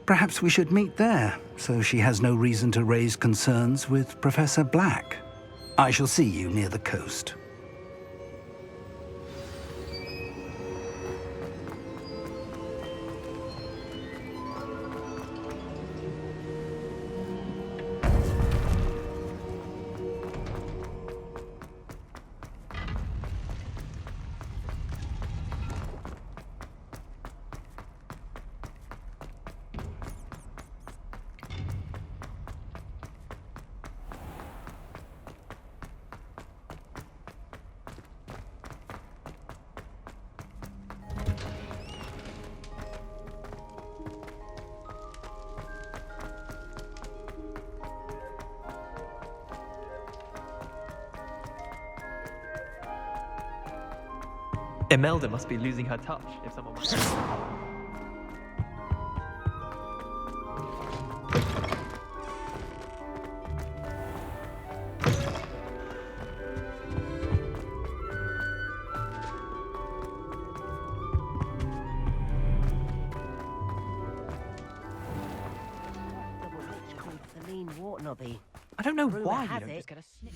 Perhaps we should meet there, so she has no reason to raise concerns with Professor Black. I shall see you near the coast. Imelda must be losing her touch if someone... I don't know why you don't just get a snip.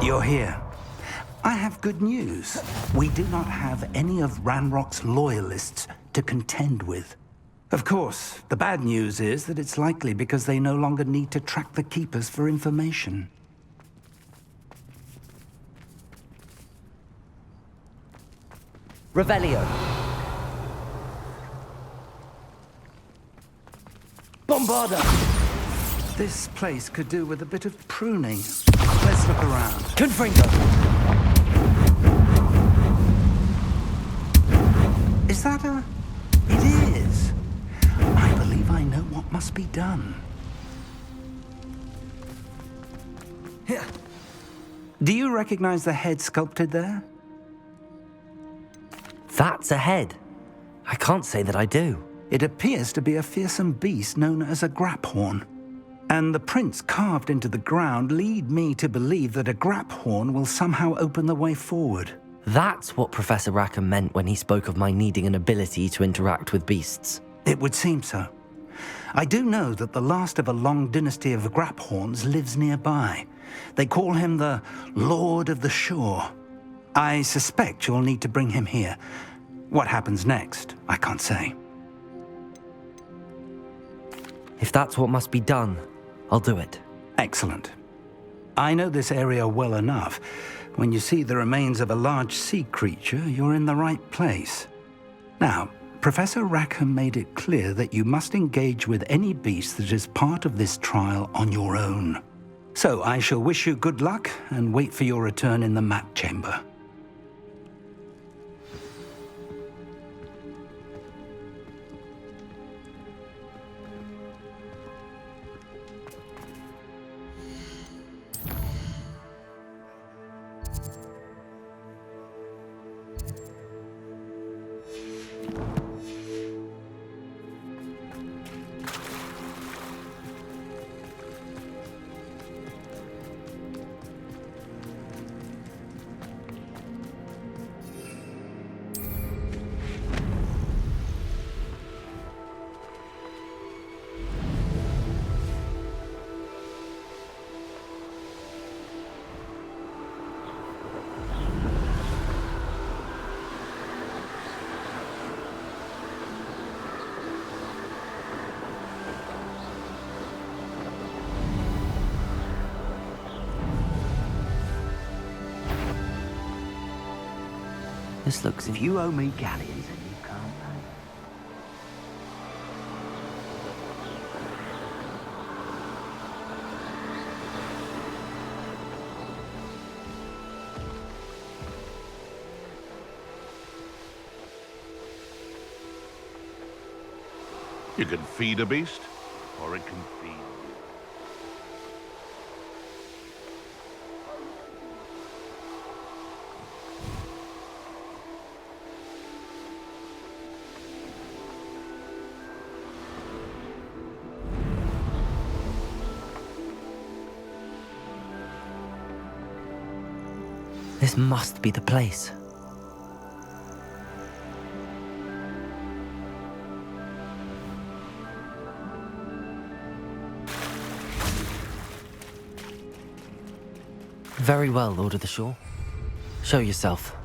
You're here. I have good news. We do not have any of Ranrock's loyalists to contend with. Of course, the bad news is that it's likely because they no longer need to track the Keepers for information. Revelio. Bombarda! This place could do with a bit of pruning. Let's look around. Confringo! Is that a... It is. I believe I know what must be done. Do you recognize the head sculpted there? That's a head. I can't say that I do. It appears to be a fearsome beast known as a graphorn. And the prints carved into the ground lead me to believe that a graphorn will somehow open the way forward. That's what Professor Rackham meant when he spoke of my needing an ability to interact with beasts. It would seem so. I do know that the last of a long dynasty of graphorns lives nearby. They call him the Lord of the Shore. I suspect you'll need to bring him here. What happens next, I can't say. If that's what must be done, I'll do it. Excellent. I know this area well enough. When you see the remains of a large sea creature, you're in the right place. Now, Professor Rackham made it clear that you must engage with any beast that is part of this trial on your own. So I shall wish you good luck and wait for your return in the map chamber. This looks... If you owe me galleons, then you can't pay. You can feed a beast, or it can feed you. This must be the place. Very well, Lord of the Shore. Show yourself.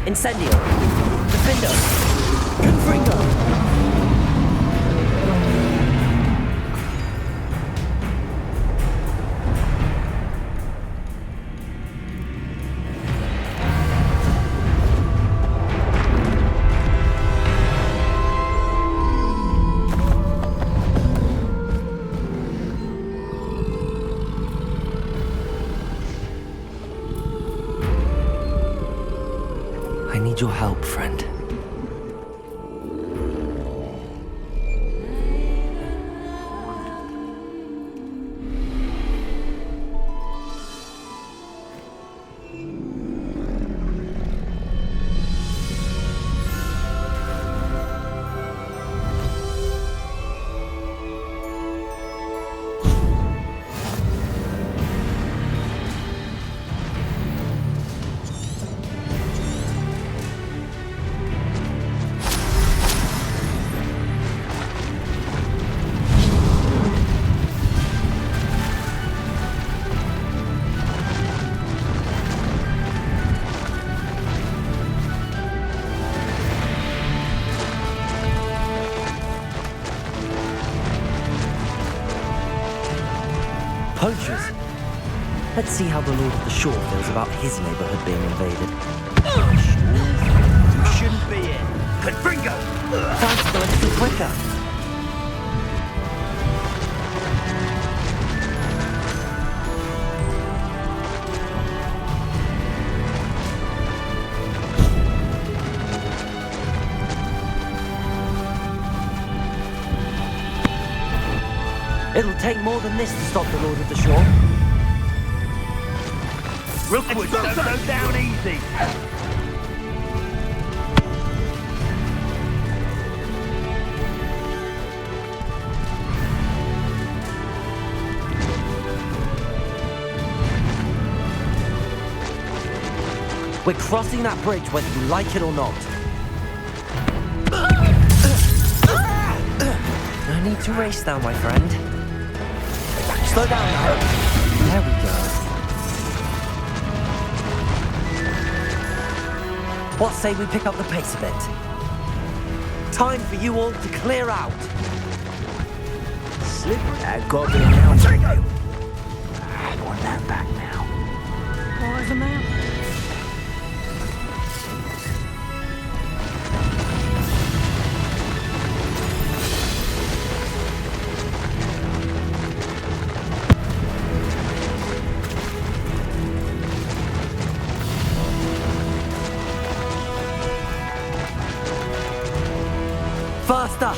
Incendio! Defender! Confringo! I need your help, friend. Poachers? Let's see how the Lord of the Shore feels about his neighborhood being invaded. You shouldn't be here. Confringo! Time to go a little quicker. It'll take more than this to stop the Lord of the Shore. Rookwood, don't go down easy. We're crossing that bridge whether you like it or not. No need to race now, my friend. Slow down now. There we go. What say we pick up the pace a bit? Time for you all to clear out. Slippery that goblin now. I want that back now. Pause a man. Faster!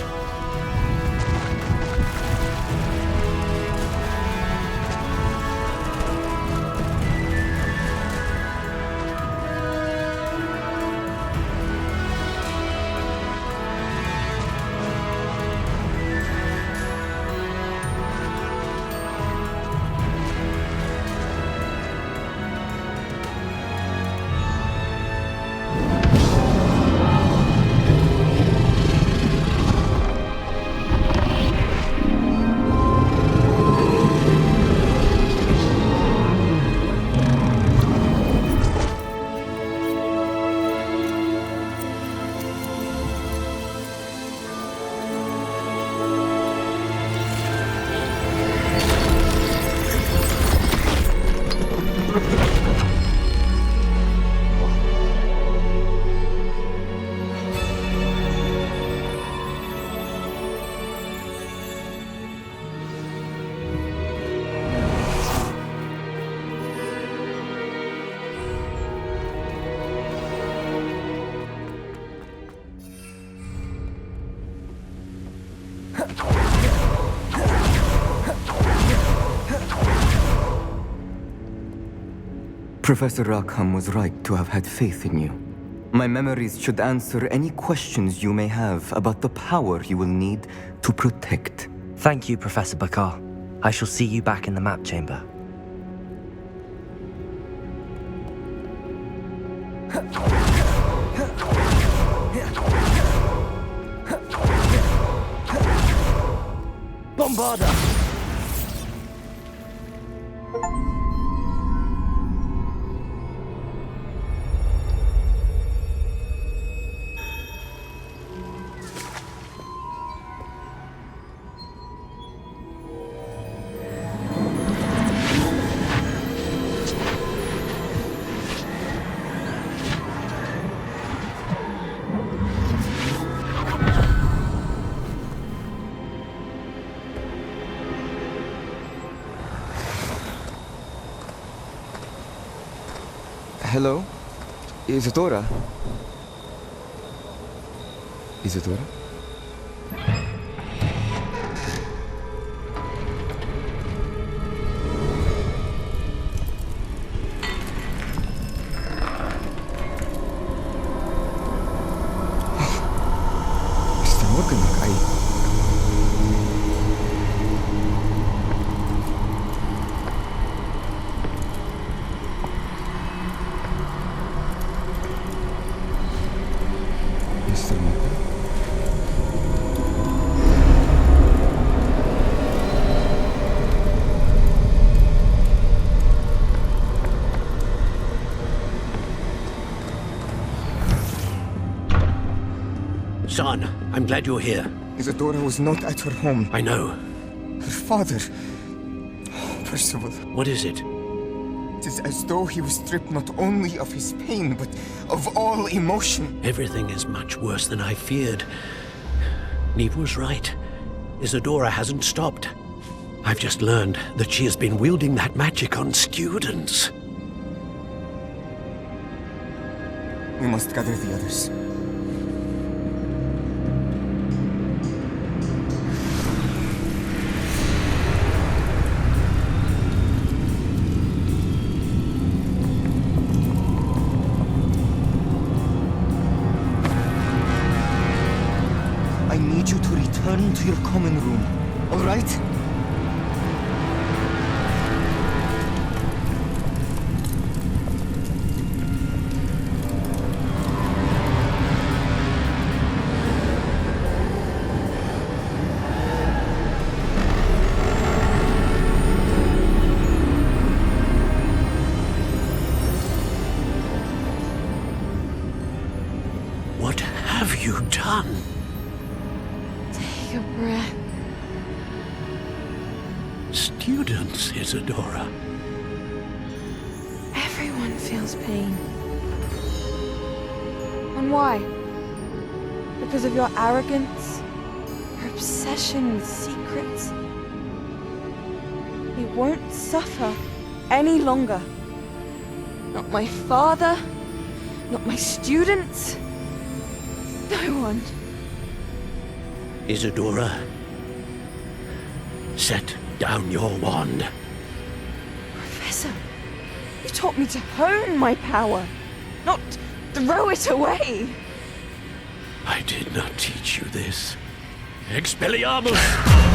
Professor Rackham was right to have had faith in you. My memories should answer any questions you may have about the power you will need to protect. Thank you, Professor Bakar. I shall see you back in the map chamber. Bombarda! Hello? Isadora? Isadora? Mr. Morganlock, Son, I'm glad you're here. Isadora was not at her home. I know. Her father... Percival. What is it? It is as though he was stripped not only of his pain, but of all emotion. Everything is much worse than I feared. Neve was right. Isadora hasn't stopped. I've just learned that she has been wielding that magic on students. We must gather the others. I need you to return to your common room, all right? What have you done? Take a breath. Students, Isadora. Everyone feels pain. And why? Because of your arrogance? Your obsession with secrets? We won't suffer any longer. Not my father, not my students, no one. Isadora, set down your wand. Professor, you taught me to hone my power, not throw it away. I did not teach you this. Expelliarmus!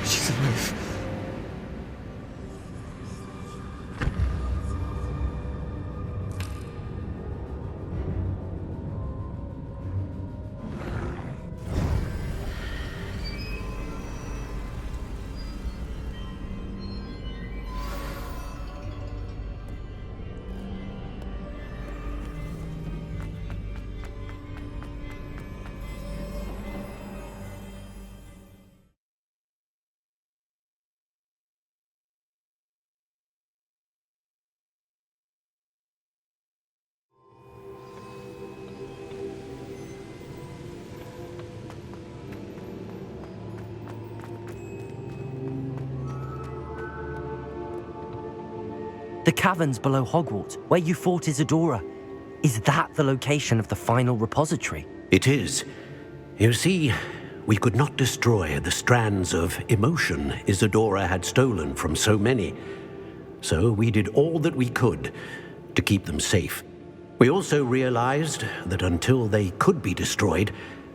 She's alive. The caverns below Hogwarts, where you fought Isadora. Is that the location of the final repository? It is. You see, we could not destroy the strands of emotion Isadora had stolen from so many. So we did all that we could to keep them safe. We also realized that until they could be destroyed,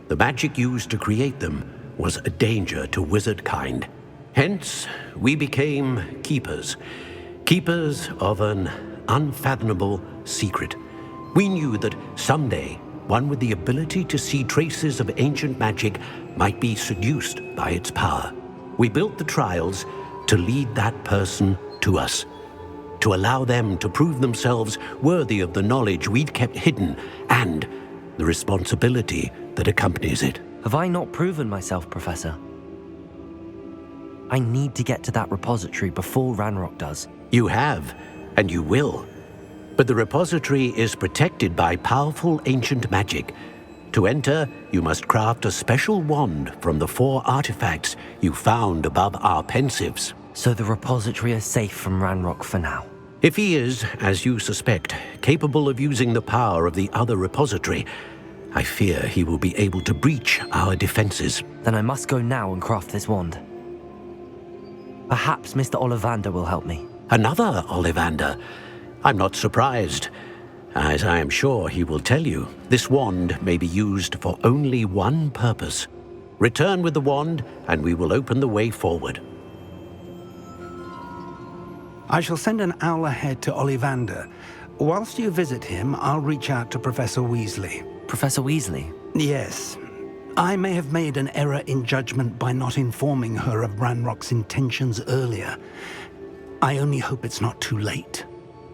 the magic used to create them was a danger to wizard kind. Hence, we became keepers. Keepers of an unfathomable secret. We knew that someday, one with the ability to see traces of ancient magic might be seduced by its power. We built the trials to lead that person to us, to allow them to prove themselves worthy of the knowledge we'd kept hidden and the responsibility that accompanies it. Have I not proven myself, Professor? I need to get to that repository before Ranrock does. You have, and you will. But the repository is protected by powerful ancient magic. To enter, you must craft a special wand from the 4 artifacts you found above our pensives. So the repository is safe from Ranrock for now? If he is, as you suspect, capable of using the power of the other repository, I fear he will be able to breach our defenses. Then I must go now and craft this wand. Perhaps Mr. Ollivander will help me. Another Ollivander? I'm not surprised. As I am sure he will tell you, this wand may be used for only one purpose. Return with the wand, and we will open the way forward. I shall send an owl ahead to Ollivander. Whilst you visit him, I'll reach out to Professor Weasley. Professor Weasley? Yes. I may have made an error in judgment by not informing her of Ranrock's intentions earlier. I only hope it's not too late.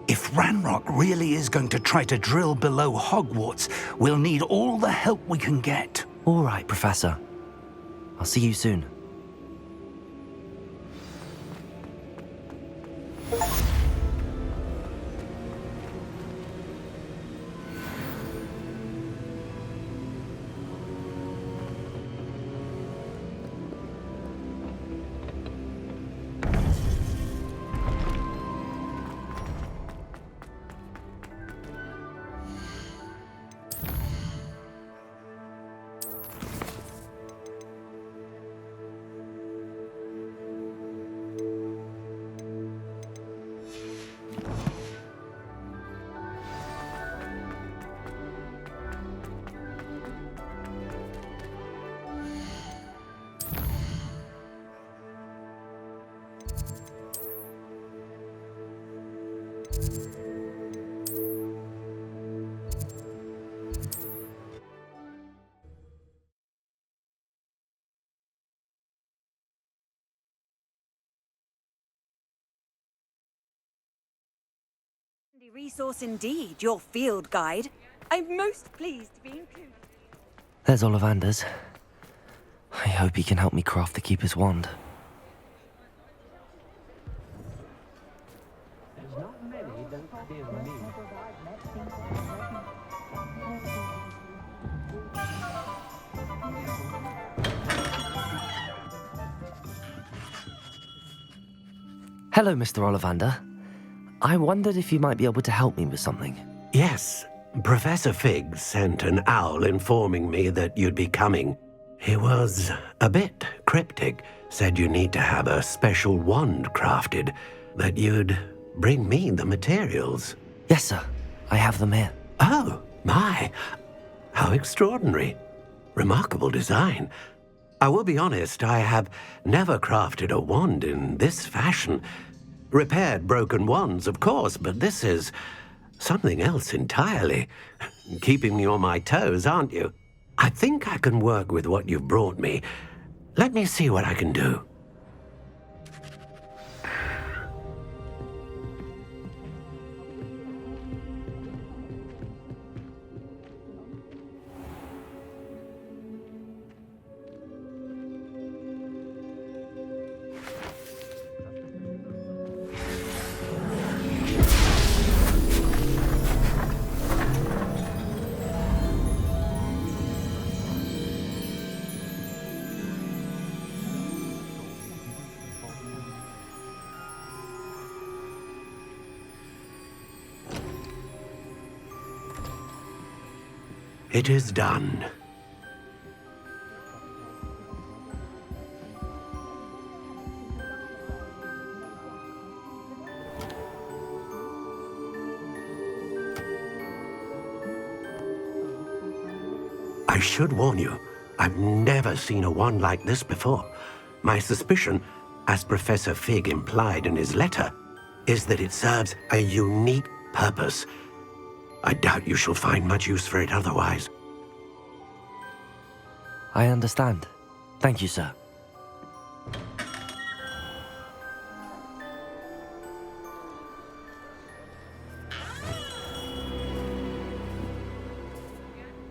If Ranrock really is going to try to drill below Hogwarts, we'll need all the help we can get. All right, Professor. I'll see you soon. Resource indeed, your field guide. I'm most pleased to be included. There's Ollivander's. I hope he can help me craft the Keeper's wand. There's not many that fear me. Hello, Mr. Ollivander. I wondered if you might be able to help me with something. Yes, Professor Fig sent an owl informing me that you'd be coming. He was a bit cryptic, said you need to have a special wand crafted, that you'd bring me the materials. Yes, sir. I have them here. Oh, my. How extraordinary. Remarkable design. I will be honest, I have never crafted a wand in this fashion. Repaired broken wands, of course, but this is something else entirely. Keeping me on my toes, aren't you? I think I can work with what you've brought me. Let me see what I can do. It is done. I should warn you, I've never seen a wand like this before. My suspicion, as Professor Fig implied in his letter, is that it serves a unique purpose. I doubt you shall find much use for it otherwise. I understand. Thank you, sir.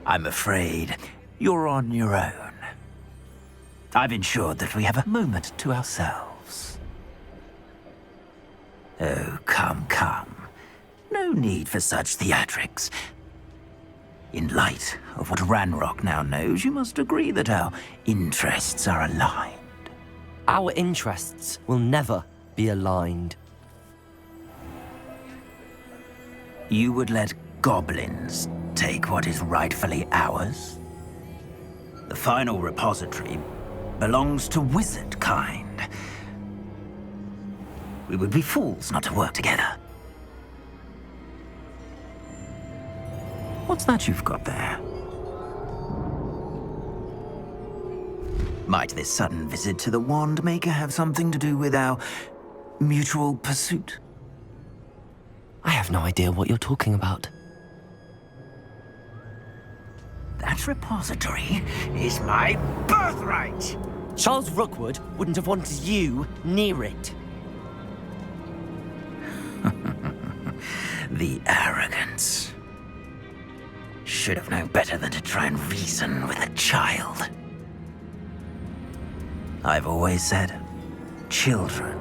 I'm afraid you're on your own. I've ensured that we have a moment to ourselves. Oh, come, come. No need for such theatrics. In light of what Ranrock now knows, you must agree that our interests are aligned. Our interests will never be aligned. You would let goblins take what is rightfully ours? The final repository belongs to wizard kind. We would be fools not to work together. What's that you've got there? Might this sudden visit to the Wand Maker have something to do with our mutual pursuit? I have no idea what you're talking about. That repository is my birthright! Charles Rookwood wouldn't have wanted you near it. The arrogance. Should have known better than to try and reason with a child. I've always said, children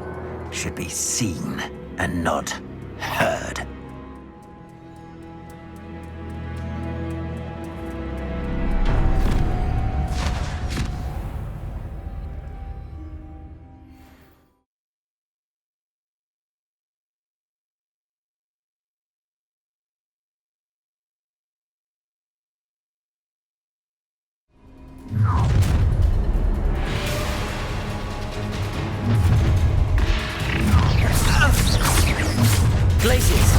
should be seen and not heard. Glaciers,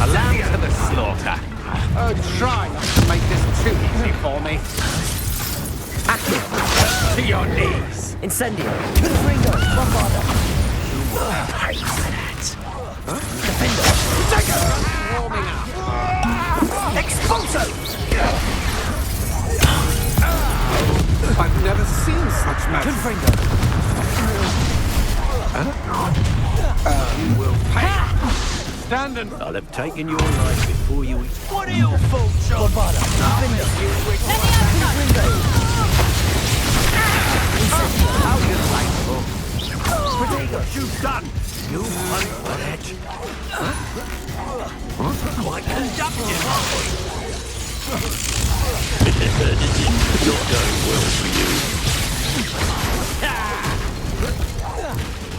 A lamb to the slaughter. Oh, try not to make this too easy for me. Accio! To your knees! Incendio! Confringo! Bombarda! You will pay for that. Defender! Warming up. Expulso! I've never seen such magic. Confringo! We'll pay. Stand and... I'll have taken your life before you... What are your faults, John? Bombarda! Defender! Confringo! How delightful. Protego! You've done! You hunt for that. Quite conductive, aren't we? Not going well for you.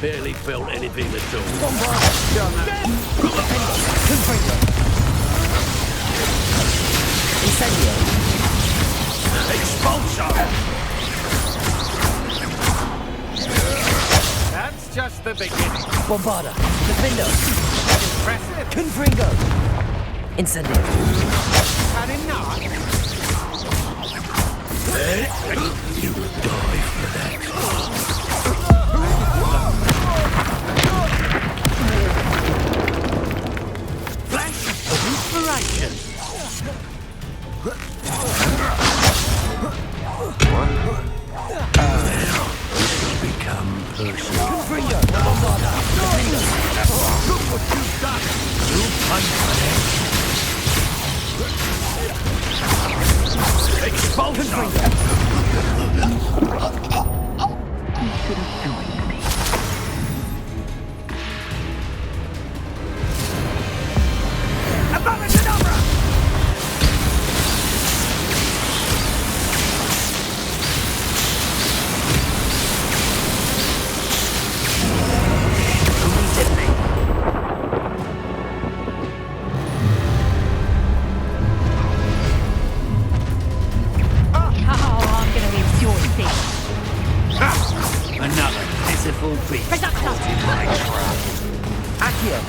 Barely felt anything at all. Confringo! Incendio! Expulso! That's just the beginning. Bombarda! Defendo! Impressive. Confringo! Incendio! Had enough. You will die for that. Flash of inspiration! Now, this has become personal. Confringo! Bombarda! Defendo! Look what you've done! You'll pay for that. Expulsion! Another pitiful beast. Accio!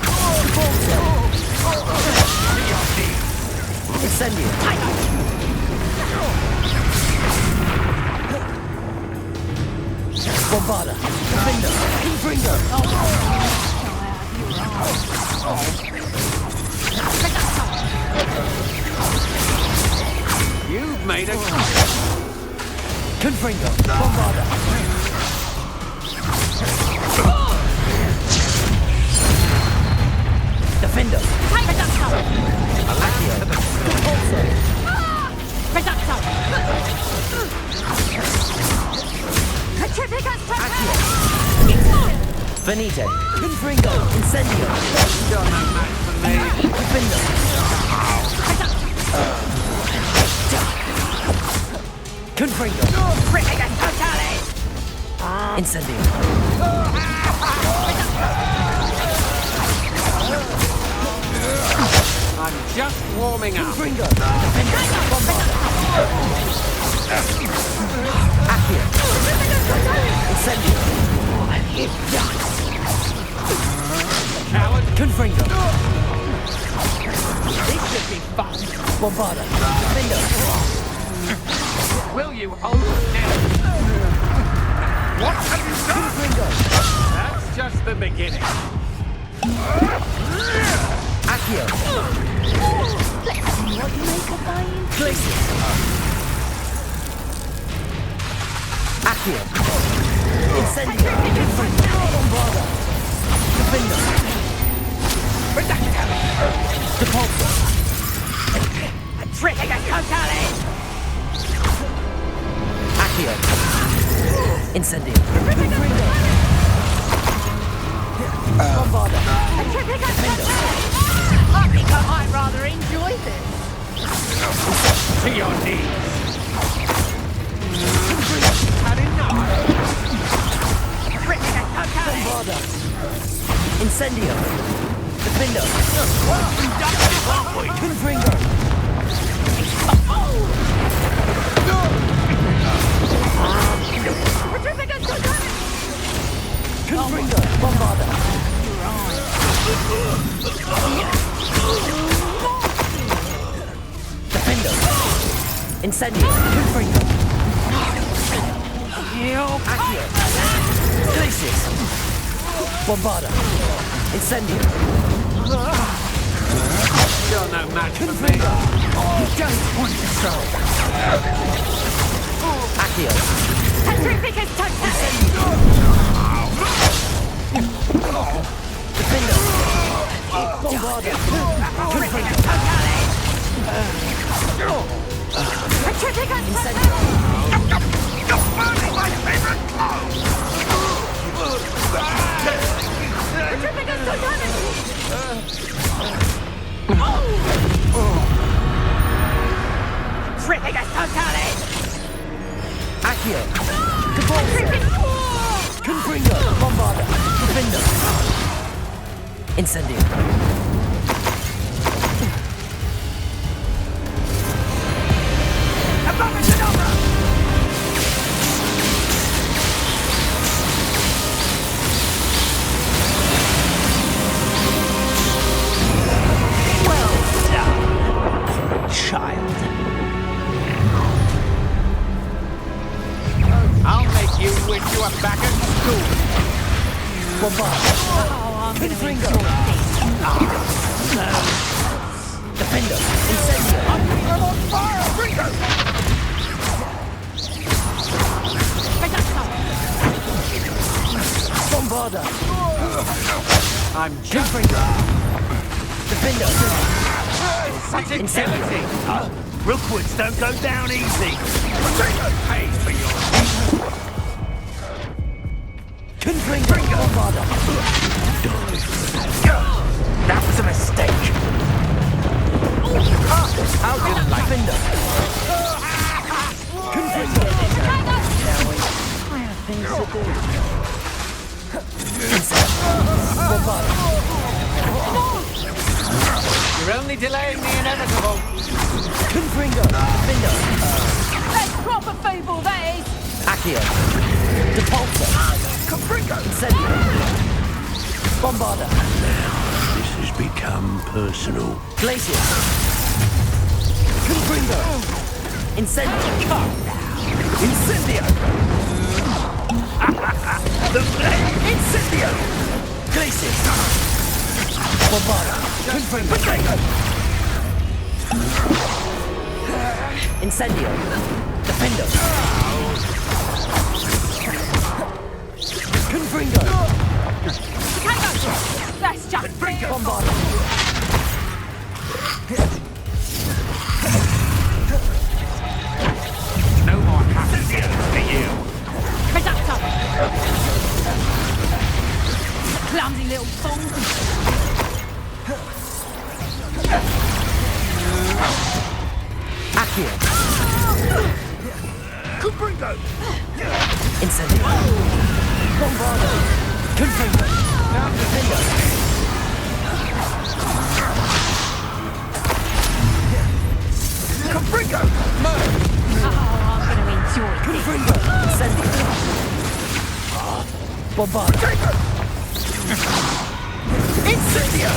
Incendio! Bombarda! Defender! Confringo! You've made a... Confringo! Bombarda! Defender! Accio! Venite! Confringo! Incendio! Done that match for me. Defender! Confringo! Incendio! warming up. Confringo. Bombarda. Accio. Incendio. Coward. Confringo. This should be fun. Bombarda. Defendo. Will you hold still? What have you done? Confringo. That's just the beginning. Accio. Let's see what you make of my Glacius. Accio. Incendio. Bombarda. Defendo. Depulso. Trick against Totale! Accio. Incendio. Bombarda. Defendo. I think I might rather enjoy this. To your knees. Had enough. Trick against Totale! Bombarda. Incendio. Defendo. Confringo. Confringo. Bombarda. Defendo. Incendio. Confringo. Accio. Glacius. Bombarda. Incendio. You're no match for me. Confringo. You don't want to throw. Accio. Petrificus Totale! Defendo. Bombarda. Confringo. Petrificus Incendio. You're burning my favorite clothes! Petrificus Totale! Petrificus Totale! Accio. Depulso. Confringo. Bombarda. Defendo. Incendio. Well done, child. I'll make you wish you were back at school. Bombarda. Confringo. Defendo. Incendio. I'm on fire! Ringo! Bombarda. I'm just Defendo. such Incendio. agility. Rookwoods don't go down easy. Pay for your Confringo. Bombarda. That was a mistake. How do you like Defendo. Confringo. I have things to do. Bombarda. You're only delaying the inevitable. Confringo. Defendo. That's proper fable, that is! Accio. Depulso. Confringo! Incendio. Bombarda. This has become personal. Glacius. Confringo. Incendio. Incendio. Incendio. Glacius. Bombarda. Confringo. Incendio. Defendo. Confringo. That's just Bombarda. No more passengers for you. Reductor! Clumsy little fool! Accio. Confringo! Incendio. Bombarda. Confringo. Defendo. Bombarda! Incendio!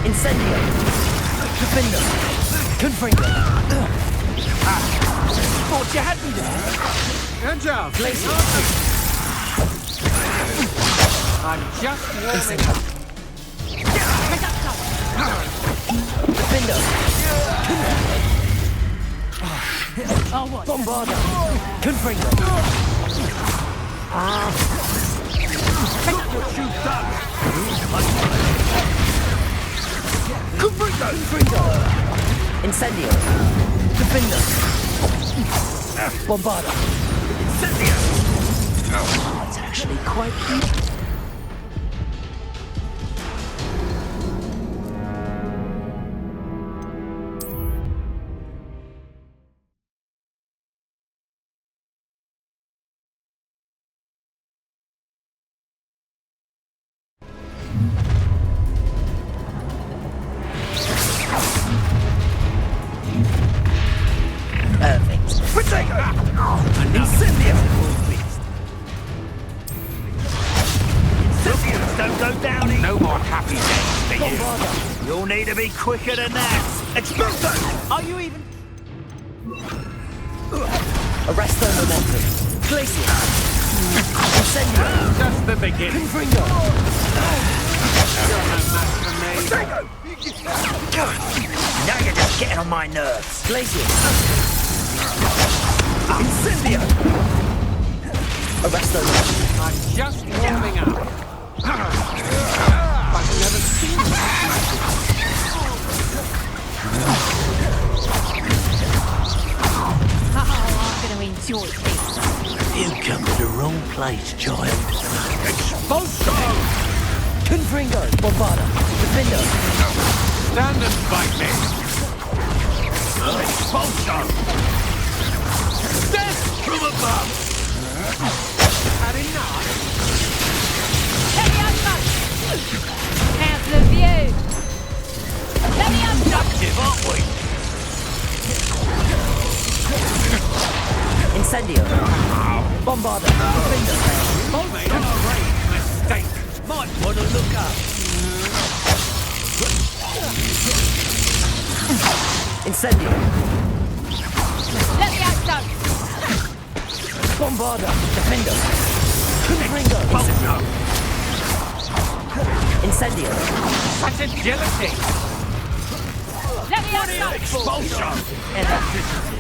Incendio! Defender! Confringo! Thought you had me there! Good job. Glacier! I'm just warming up. Defender! Oh, what? Bombarda! Confringo! What you've done! Confringo! Incendio! Defender! Bombarda! Incendio! That's actually quite deep. Perfect. Protego! Incendio! Incendios don't go down easy. No more happy days for you. Bombarda! You'll need to be quicker than that. Exploso! Are you even... Arresto momentum. Glacier! Incendio! Just the beginning. Confringo! You're no match for me. Now you're just getting on my nerves. Glacier! Incendio! Arresto momentum. I'm just warming up. I've never seen this. Oh, I'm going to enjoy this. You come to the wrong place, child. Expulso! Confringo! Bombarda! Defender! Stand and fight me. Expulso! Death From above! had enough. How's the view? Let me up! Active, aren't we? Incendio! Bombarda! Defender! Made a grave mistake. Might want to look up. Incendio! Let me out, son! Bombarda! Defender! Confringo! Expulso! Incendio! Such agility. Let me out, son! Expulso!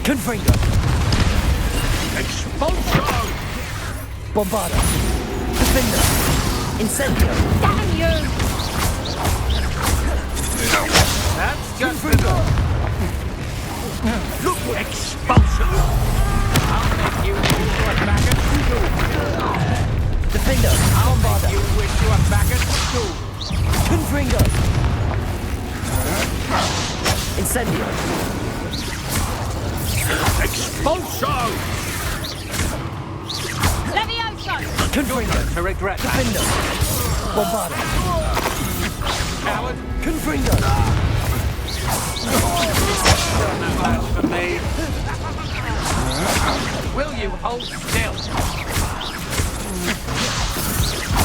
Confringo! Expulso! Bombarda! Defender! Incendio! Damn you! That's just Confringo! Look what expulso! I'll make you wish you were back at school. Defender! I'll Bombarda! make you wish you were back at school. Confringo! Incendio! Expulso! Let me out, son! Confringo! To regret that. Defender! Bombarda! Coward. Confringo! You're no match for me. Will you hold still?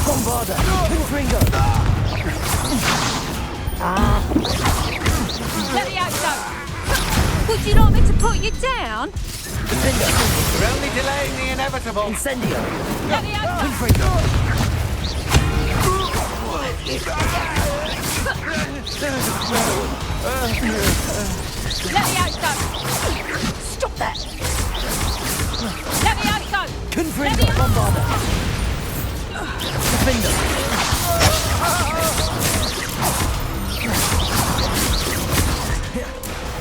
Bombarda! Confringo! Let me out, son! Would you like me to put you down? Defender! You're only delaying the inevitable. Incendio! Let me out, son! Confringo! Let me out, son! Stop that! Let me out, son! Confringo! Bombarda! Defender!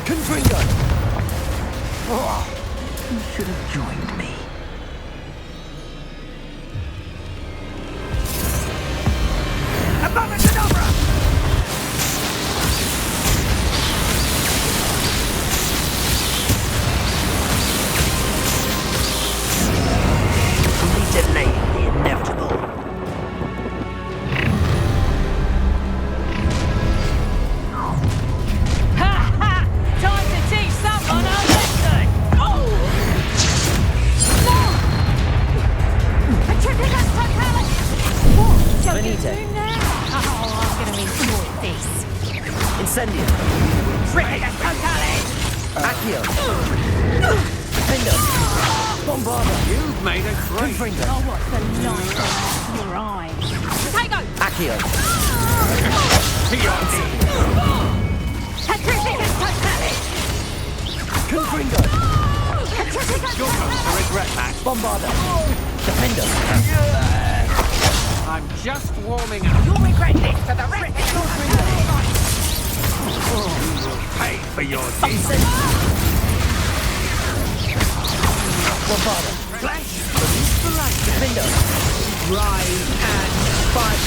Confringo! You should have joined me. Venite. Oh, I'm gonna enjoy this. Incendio. Accio. Defendo. Bombarda. You've made a great... Confringo. Oh, what's the light in your eyes? Potato! Accio. Petrificus totalis! Confringo. You're going to regret that. Bombarda. Defendo. I'm just warming up. You'll regret this for the rest of your life! Pay for your deeds. Bombarda. Flash. Defendo. Rise and fight.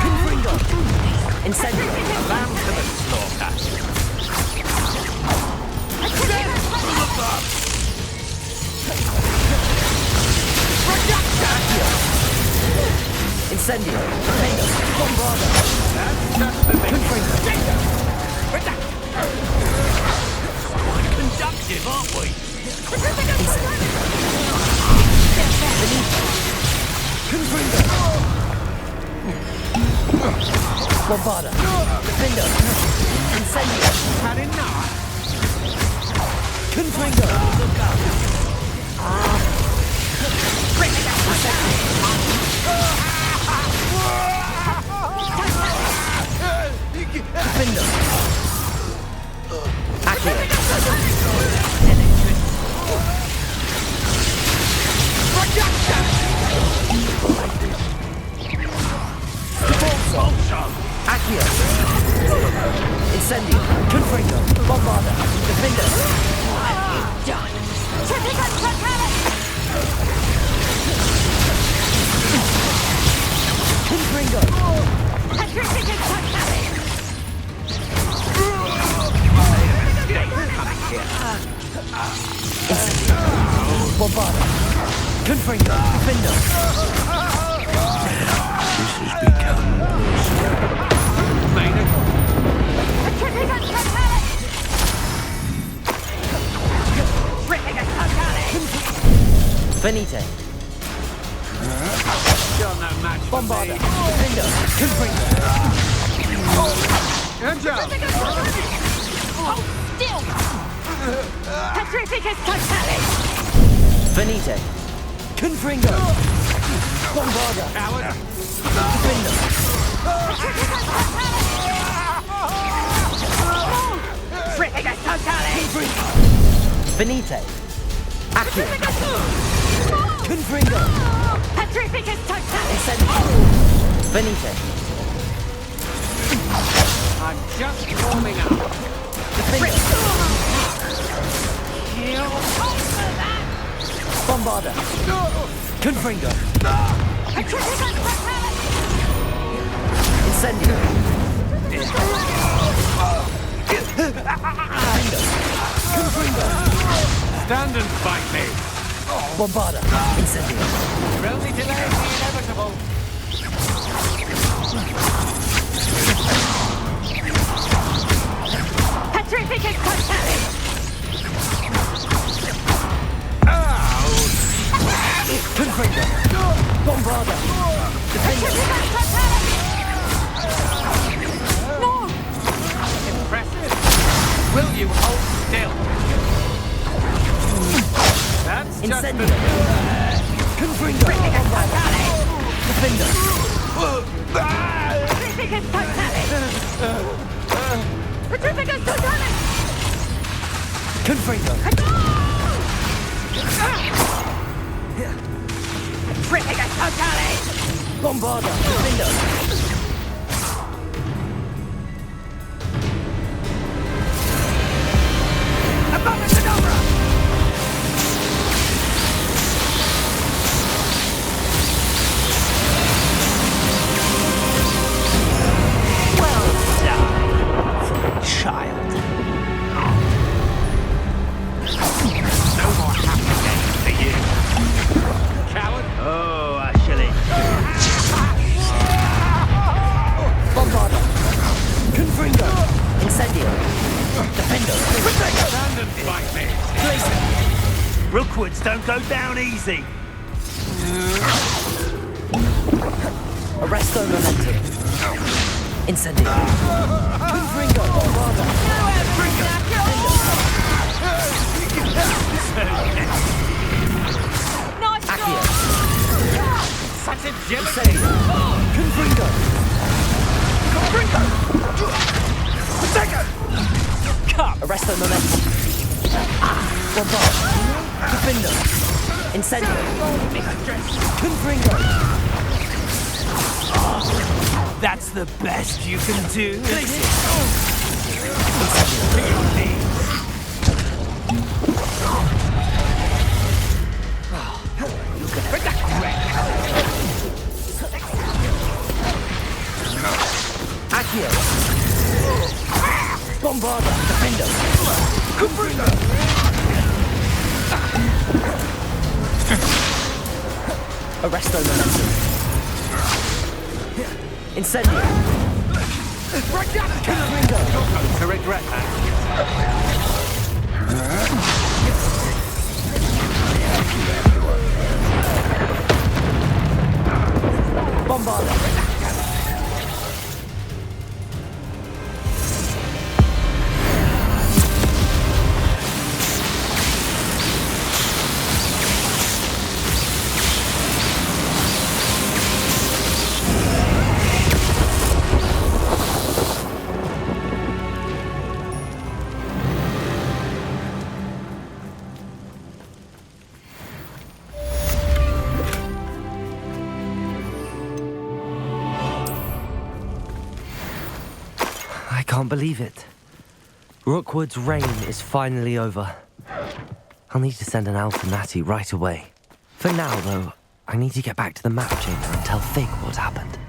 Confringo. Incendio. Lamb to the slaughter. Incendio. Defendo. Bombarda. That's just the thing. Confringo. Quite conductive, aren't we? Confringo. Bombarda. Defendo. Incendio. Had enough. Confringo. Defendo. Accio. Accio. Incendio. Confringo. Bombarda. Defendo. Confringo. Bombarda. Confringo. Defendo. This has become Made it. Venite. You're no match for Bombarda. me. Defendo. Confringo. Good job. Still! Petrificus totalis! Venite. Confringo. Bombarda. Coward. Defendo. Petrificus totalis! Venite. Accio. Confringo. Petrificus totalis! Incendio. Venite. I'm just warming up. Defendo. Over that! Bombarda. Confringo. Petrificus totalis! Incendio. Defendo. Confringo. Stand and fight me. Bombarda. Incendio. You're only delaying the inevitable. Petrificus totalis! Confringo. Bombarda. Defendo. Petrificus totalis! No! Impressive. Will you hold still? That's just Incendio. the... Confringo. Bombarda. Defendo. Petrificus totalis! Petrificus totalis! Confringo. Petrificus totalis! Bombarda. Defendo. Abominadabra! well done for a child. No more happy days for you. Coward. Oh, I shall enjoy. Bombarda. Confringo. Incendio. Defendo. Stand and fight me. Rookwoods don't go down easy. Arresto momentum. Incendio. Confringo. Bombarda. Accio. Such a jealous. Confringo. Arresto momentum. Bombard. Defendo. Incendio. Confringo. That's the best you can do. Accio. Bombarda. Defendo. Confringo. Arresto momentum. Incendio. Confringo. To regret that. Bombarda. I can't believe it. Rookwood's reign is finally over. I'll need to send an elf to Natty right away. For now, though, I need to get back to the map chamber and tell Fig what happened.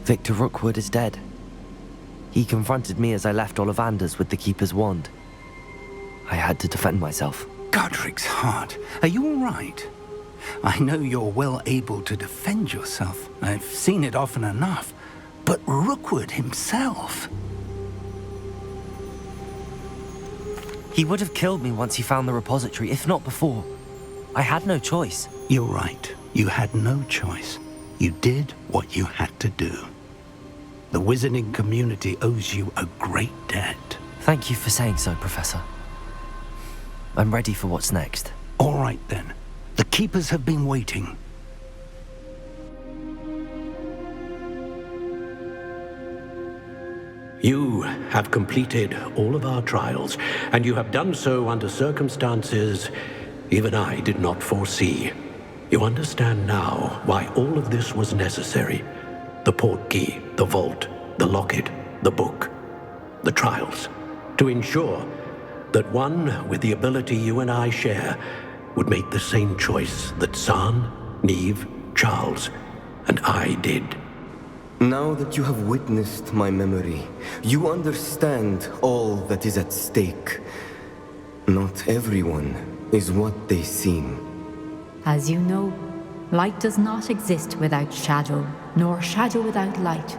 Victor Rookwood is dead. He confronted me as I left Ollivander's with the Keeper's wand. I had to defend myself. Godric's heart, are you all right? I know you're well able to defend yourself. I've seen it often enough. But Rookwood himself... He would have killed me once he found the repository, if not before. I had no choice. You're right. You had no choice. You did what you had to do. The wizarding community owes you a great debt. Thank you for saying so, Professor. I'm ready for what's next. All right, then. The Keepers have been waiting. You have completed all of our trials, and you have done so under circumstances even I did not foresee. You understand now why all of this was necessary. The portkey, the vault, the locket, the book, the trials. To ensure that one with the ability you and I share would make the same choice that San, Neve, Charles, and I did. Now that you have witnessed my memory, you understand all that is at stake. Not everyone is what they seem. As you know, light does not exist without shadow, nor shadow without light.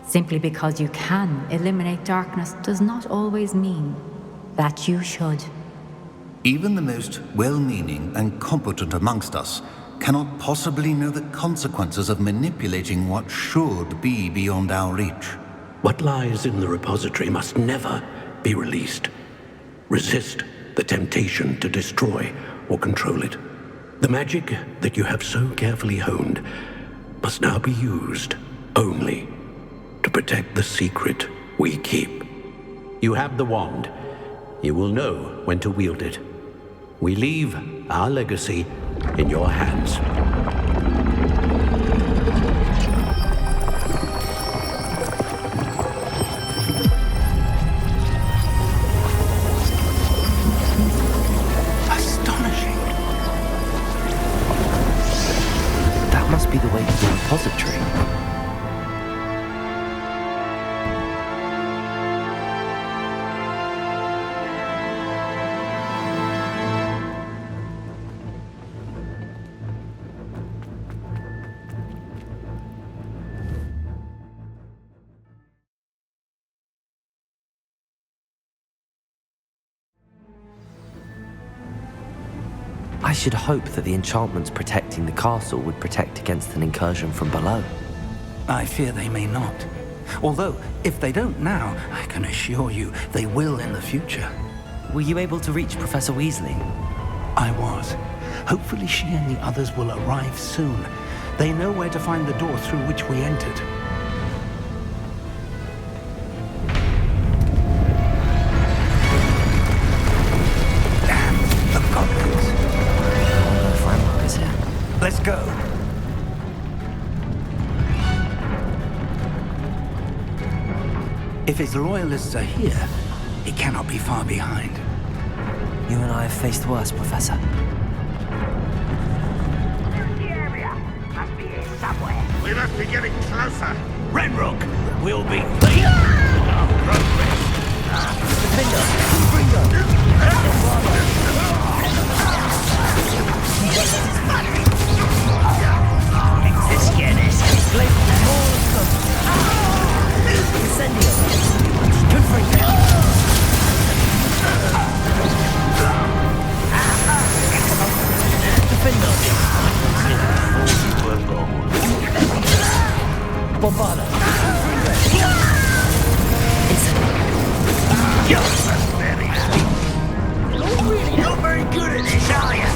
Simply because you can eliminate darkness does not always mean that you should. Even the most well-meaning and competent amongst us cannot possibly know the consequences of manipulating what should be beyond our reach. What lies in the repository must never be released. Resist the temptation to destroy or control it. The magic that you have so carefully honed must now be used only to protect the secret we keep. You have the wand. You will know when to wield it. We leave our legacy in your hands. Astonishing. That must be the way to the repository. I should hope that the enchantments protecting the castle would protect against an incursion from below. I fear they may not. Although, if they don't now, I can assure you they will in the future. Were you able to reach Professor Weasley? I was. Hopefully she and the others will arrive soon. They know where to find the door through which we entered. Let's go. If his loyalists are here, he cannot be far behind. You and I have faced worse, Professor. The area must be here somewhere. We must be getting closer. Ranrock will be You're very good at this, are you?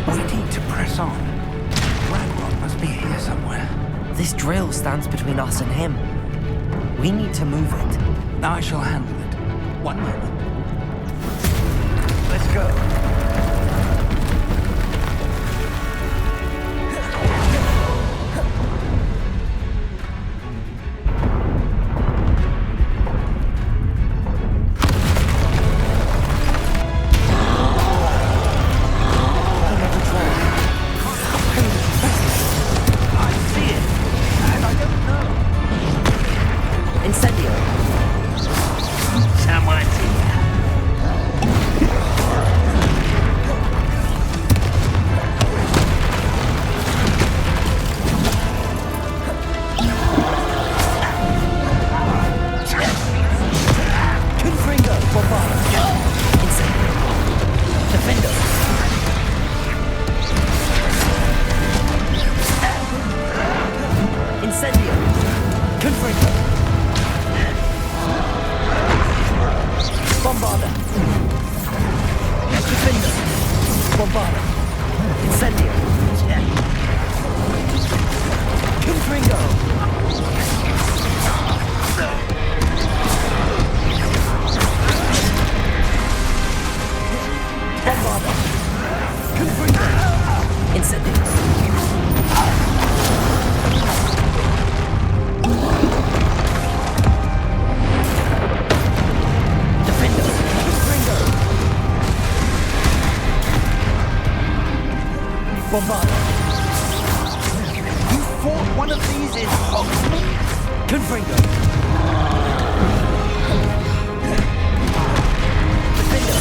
We need to press on. Ranrock must be here somewhere. This drill stands between us and him. We need to move it. I shall handle it. One moment. Let's go. Bombarda. Incendio. Confringo. Bombarda. Confringo. Incendio. Defendo. Confringo. Bombarda. You fought one of these in Hogsmeade? Confringo. Defendo.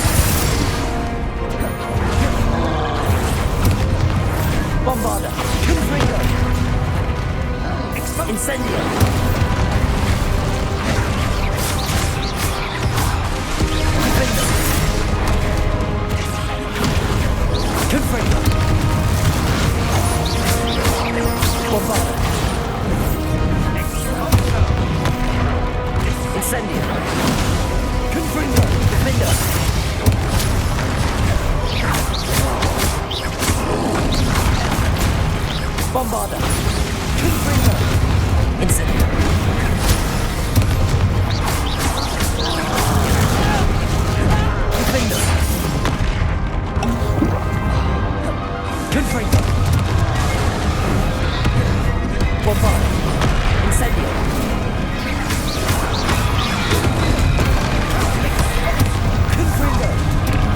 Bombarda. Confringo. Incendio. Defendo. Confringo. Bombarda. Incendio. Confringo. Defendo. Bombarda. Confringo. Incendio. Defendo. Confringo. Bombarda. Incendio. Confringo.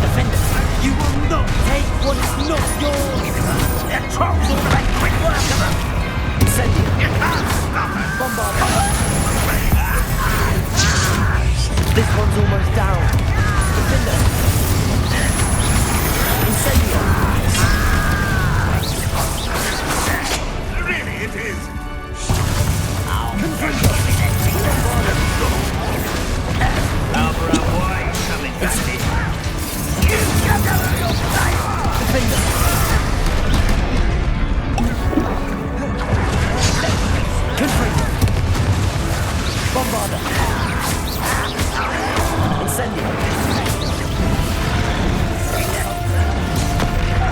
Defender. You will not take what is not yours. Their trolls will make quick work of them. Incendio. You can't stop it. Bombarda. This one's almost down. Defender. Incendio. Really, it is. Confringo. Bombarda. Albert, why are you coming back here? You get out of your sight! Defender. Confringo. Bombarda. Incendio.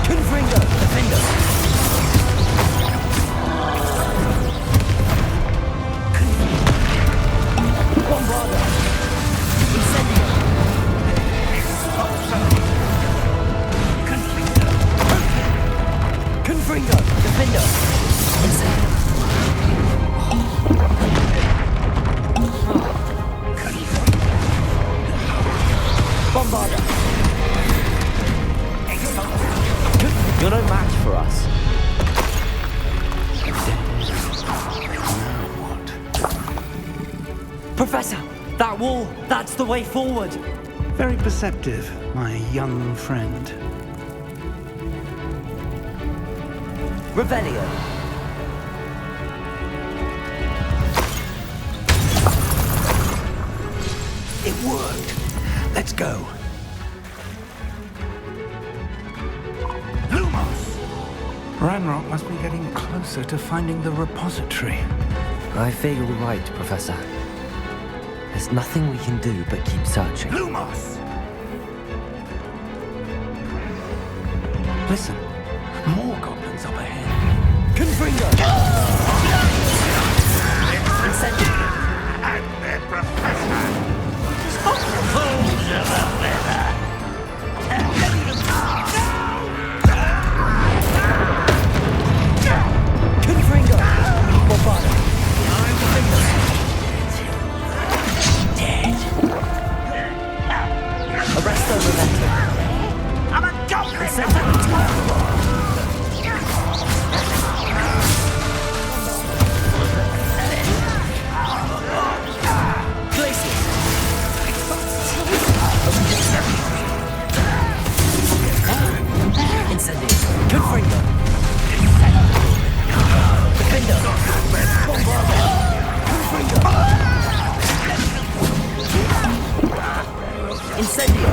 Confringo. Defender. Bombarda. Incendio. Confringo. Defender. Incendio. Bombarda. You're no match for us. Professor, that wall, that's the way forward. Very perceptive, my young friend. Revelio. It worked. Let's go. Lumos! Ranrock must be getting closer to finding the repository. I fear you're right, Professor. There's nothing we can do but keep searching. Lumos! Listen, more goblins up ahead. Confringo! Incendio! And their professor! Fools of a feather! Confringo! Bombarda! Defender! Dead! Arresto Memento! I'm a goblin! Incendio! Incendio. Confringo. Defender. Bombarda. Confringo. Incendio.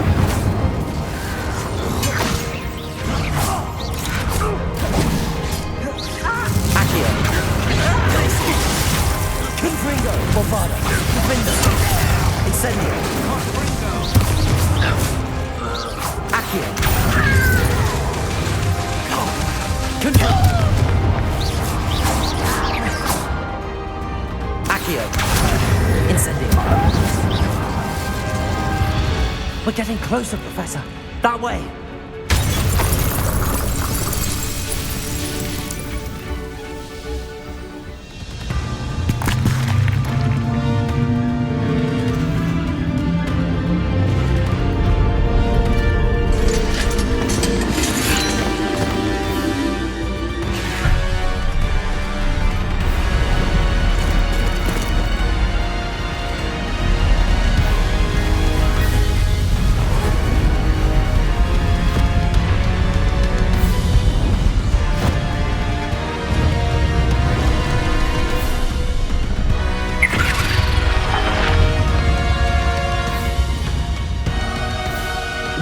We're getting closer, Professor. That way.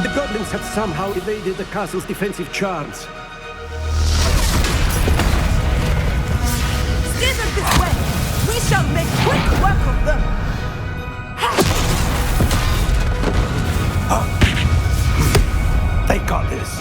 The goblins have somehow evaded the castle's defensive charms. Steer them this way! We shall make quick work of them! They got this.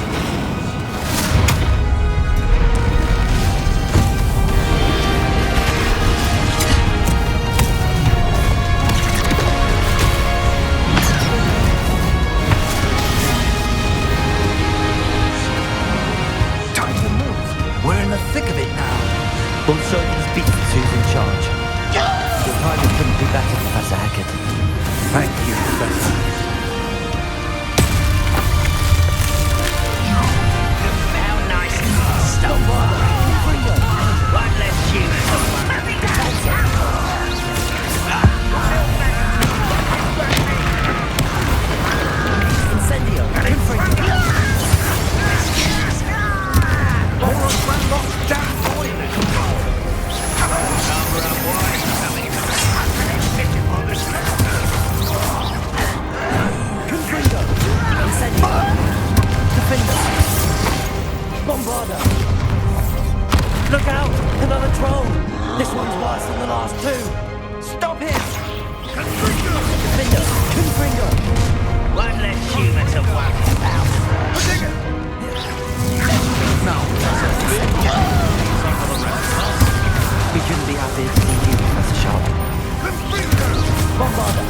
We're in the thick of it now. We'll show these beasts who's in charge. Your timing couldn't be better, Professor Hackett. Thank you, Professor. How nice and stop. One less human to Incendio! Bombarda! Look out! Another troll! This one's worse than the last two! Stop him! Defender! Confringo! one less human to worry about. We couldn't be happier to see you, Professor Sharp. Bombarda!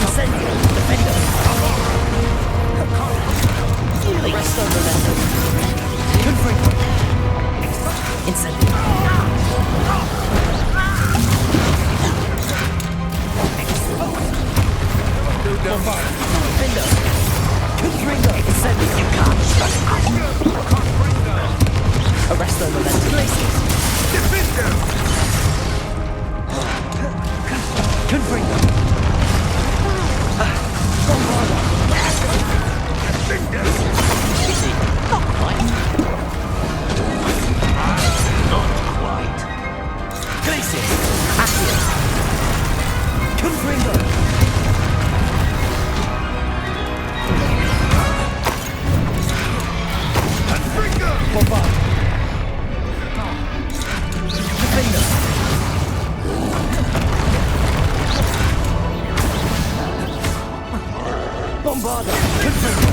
Incendio! Defender! Resto Rolendo! Confringo! Incendio! Bombarda! Defender! Confringo! Incendio! You can't stop us! Arresto Rolendo! Defender! Confringo! Bombarda! Easy. Not quite. Not quite. Glacier. Accio. Confringo. Confringo. Bombard. Defender. Bombarda. Confringo.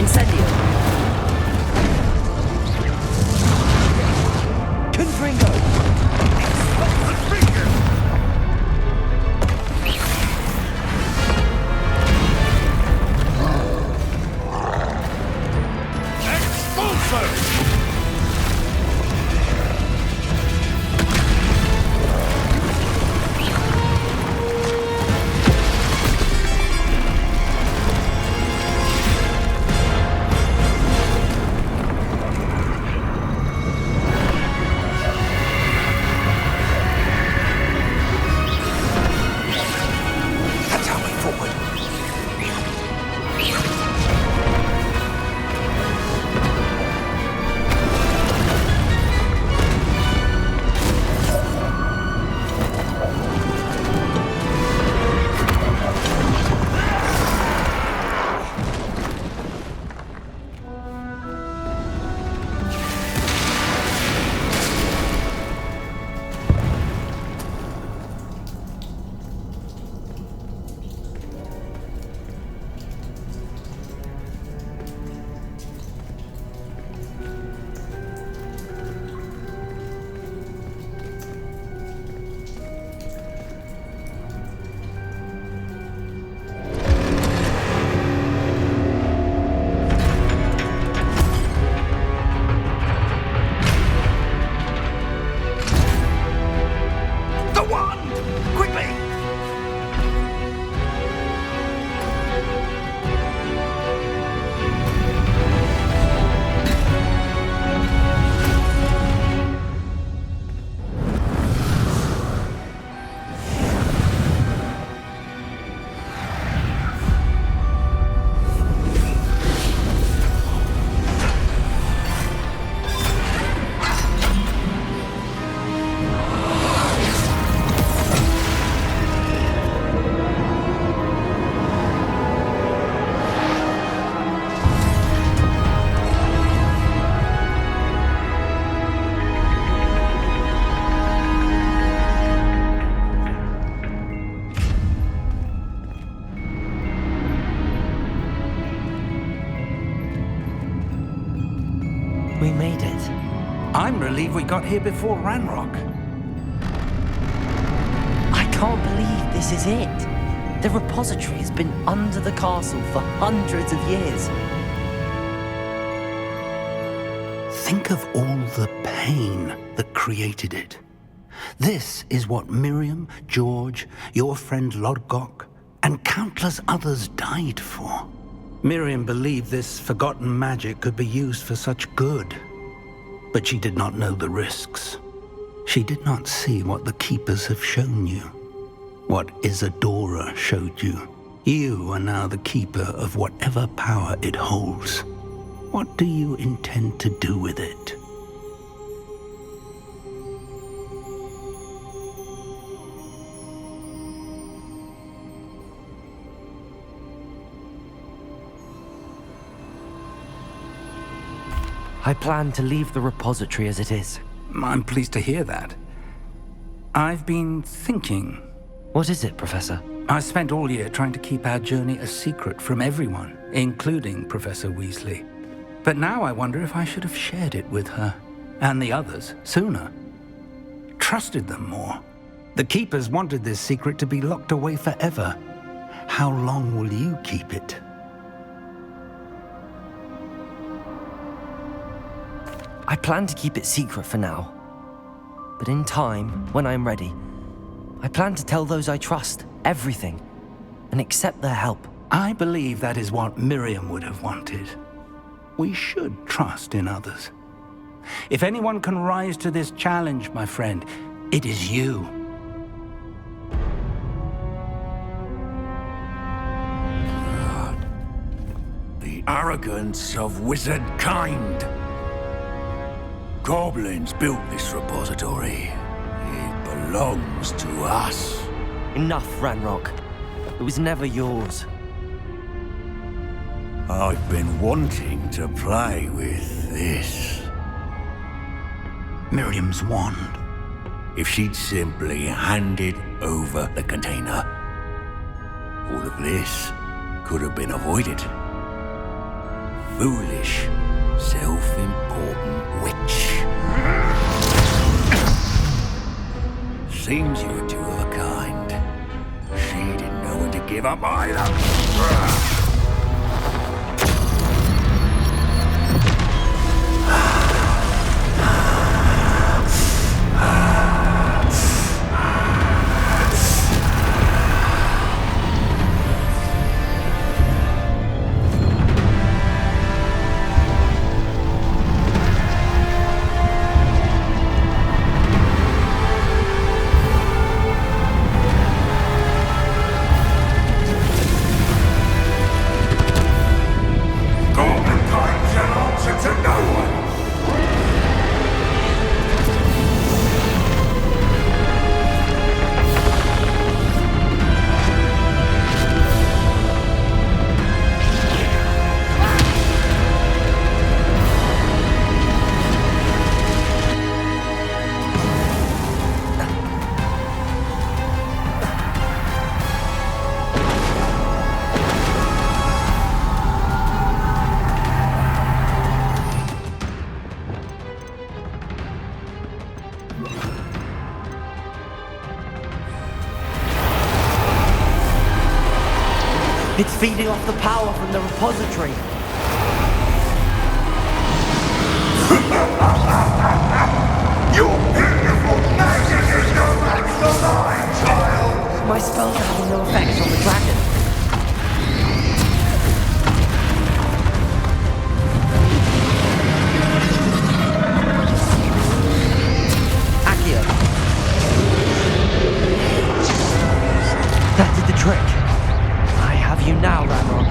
Incendio! Confringo! Expulso! believe we got here before Ranrock. I can't believe this is it. The repository has been under the castle for hundreds of years. Think of all the pain that created it. This is what Miriam, George, your friend Lodgok, and countless others died for. Miriam believed this forgotten magic could be used for such good, but she did not know the risks. She did not see what the Keepers have shown you, what Isadora showed you. You are now the Keeper of whatever power it holds. What do you intend to do with it? I plan to leave the repository as it is. I'm pleased to hear that. I've been thinking. What is it, Professor? I spent all year trying to keep our journey a secret from everyone, including Professor Weasley. But now I wonder if I should have shared it with her, and the others, sooner. Trusted them more. The Keepers wanted this secret to be locked away forever. How long will you keep it? I plan to keep it secret for now. But in time, when I'm ready, I plan to tell those I trust everything and accept their help. I believe that is what Miriam would have wanted. We should trust in others. If anyone can rise to this challenge, my friend, it is you. The arrogance of wizard kind. Goblins built this repository. It belongs to us. Enough, Ranrock. It was never yours. I've been wanting to play with this. Miriam's wand. If she'd simply handed over the container, all of this could have been avoided. Foolish, self-important witch. Seems you were two of a kind. She didn't know when to give up either. It's feeding off the power from the repository. Your beautiful magic is no match for mine, child! My spells are having no effect on the dragon. Accio. That did the trick. I have you now, Ranrock.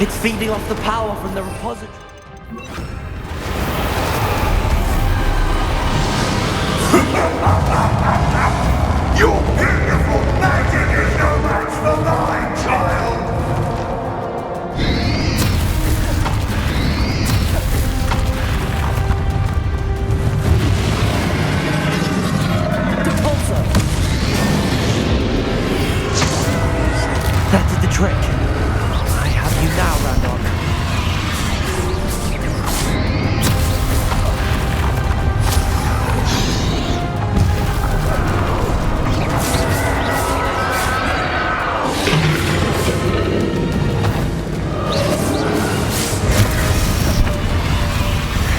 It's feeding off the power from the repository. Your beautiful magic is no match for mine, child! That did the trick. I have you now, Randon.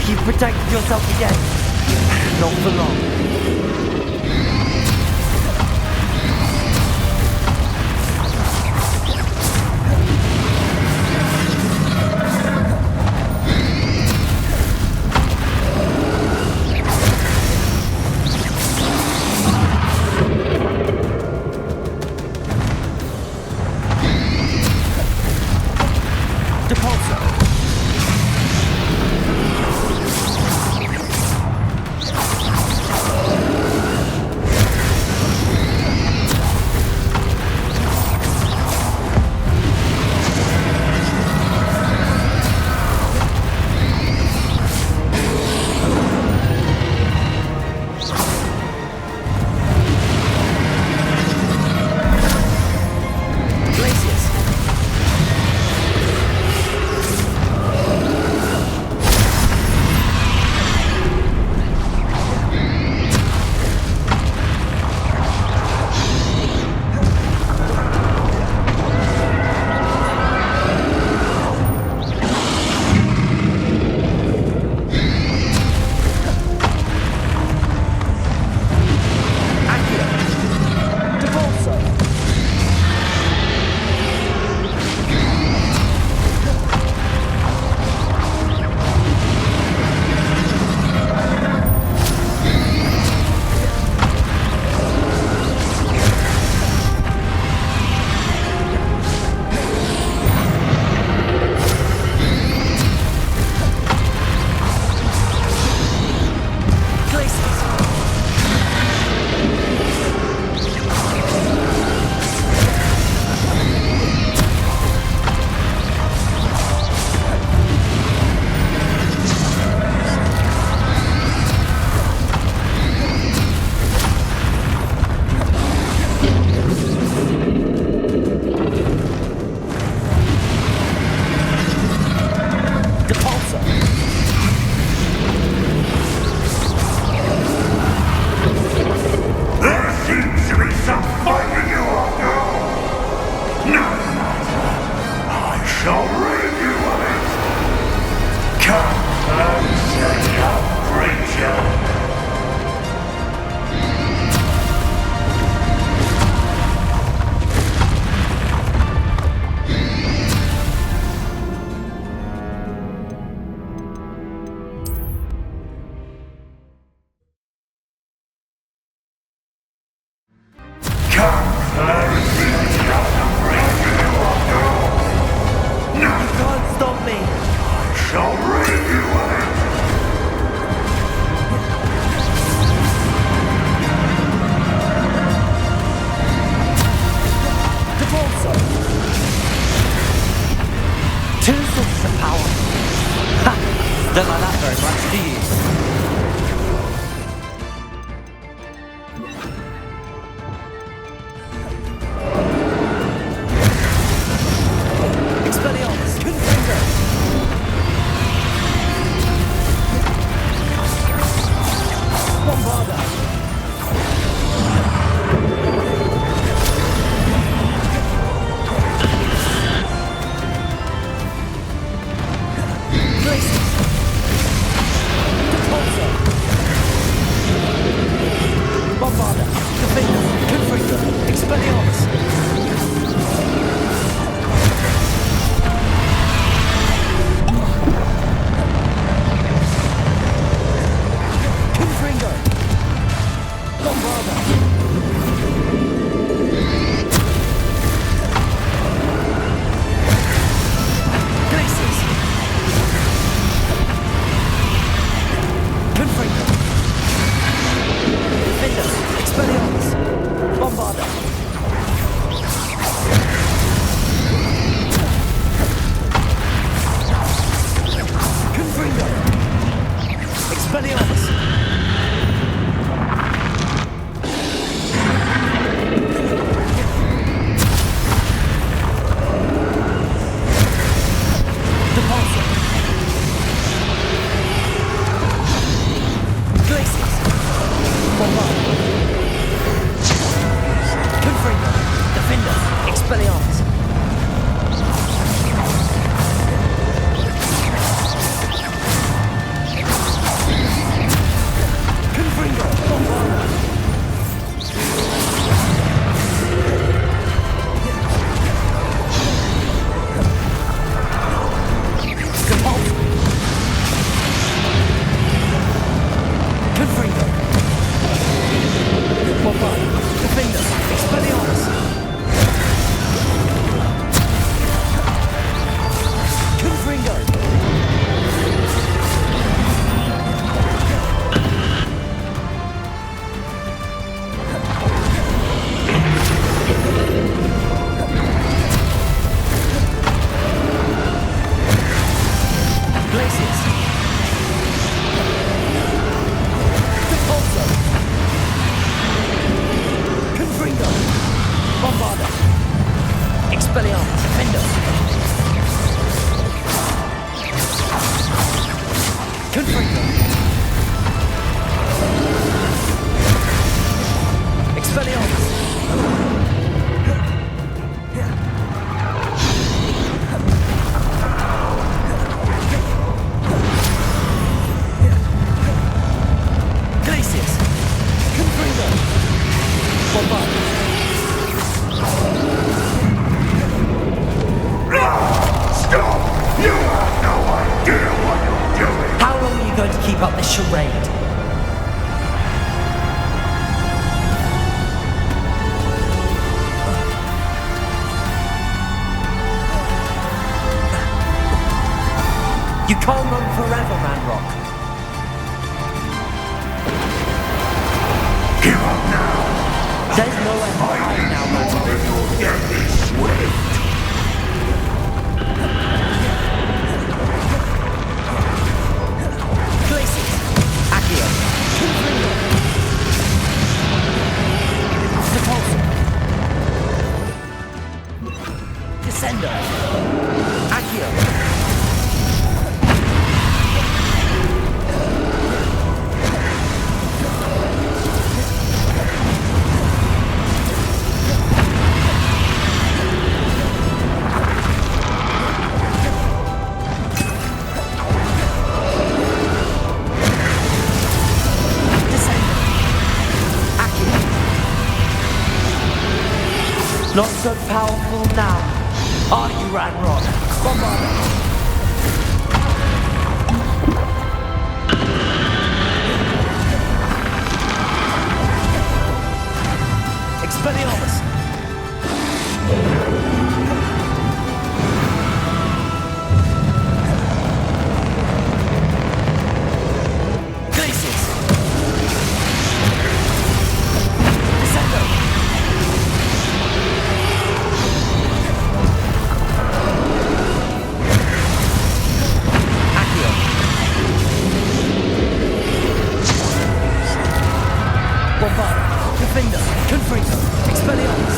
You've protected yourself again. Not for long. Don't like that very much, do you? Expelliarmus, contender! Bombarda! Bombarda. Expelliarmus. Defender. Confringo. Expelliarmus. Glacius. Confringo. Bombarda. Stop! You have no idea what you're doing! How long are you going to keep up this charade? You can't run forever, Ranrock. Give up now! There's nowhere to hide now, Ranrock. Your death is swift! Glacius. Accio. Confringo. Sepulso. Descendo. Accio. Not so powerful now, are you, Ranrock? Bombarda. Expelliarmus. Glacius. Descendo. Bombarda, Defender, Confringo, Expelliarmus.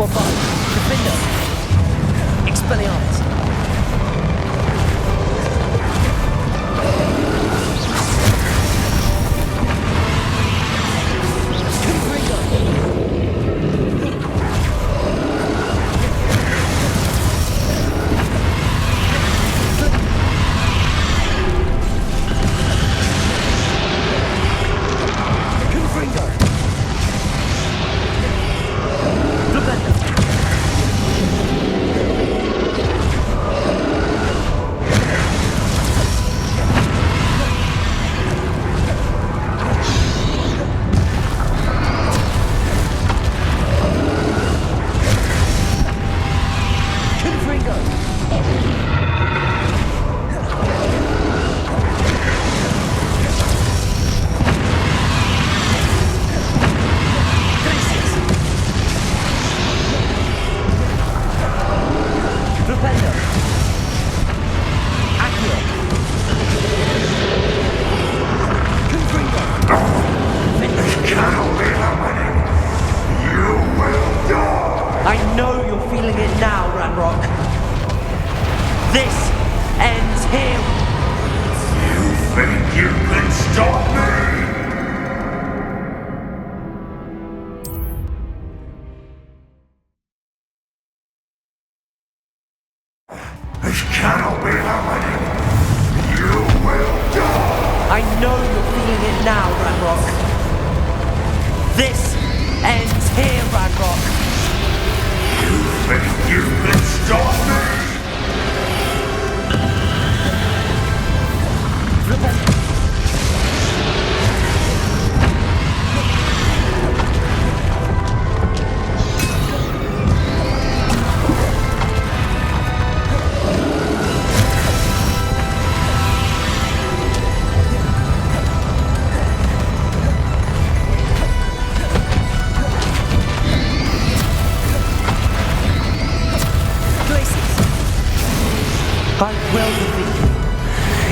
Bombard. Defender. Expelliarmus.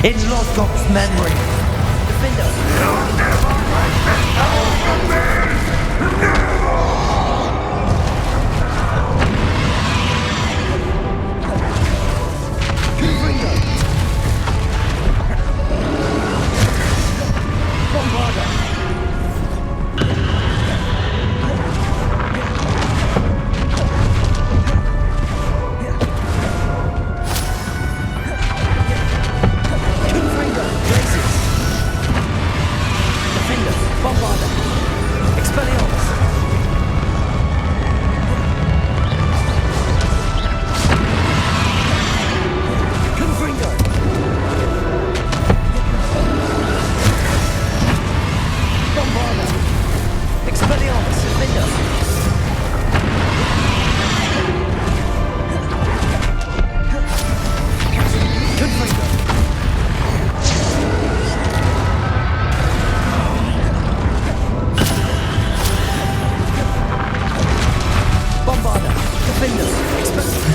In Lodgok's memory. Defender. You'll never break this power from me! Never! Confringo. Bombarda.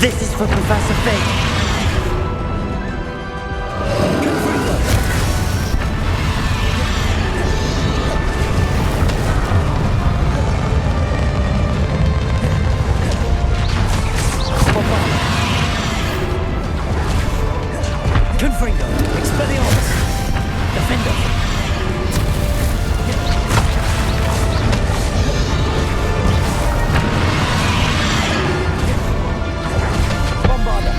This is for Professor Fig. Confringo. Expelliarmus. Defender. Bombarda.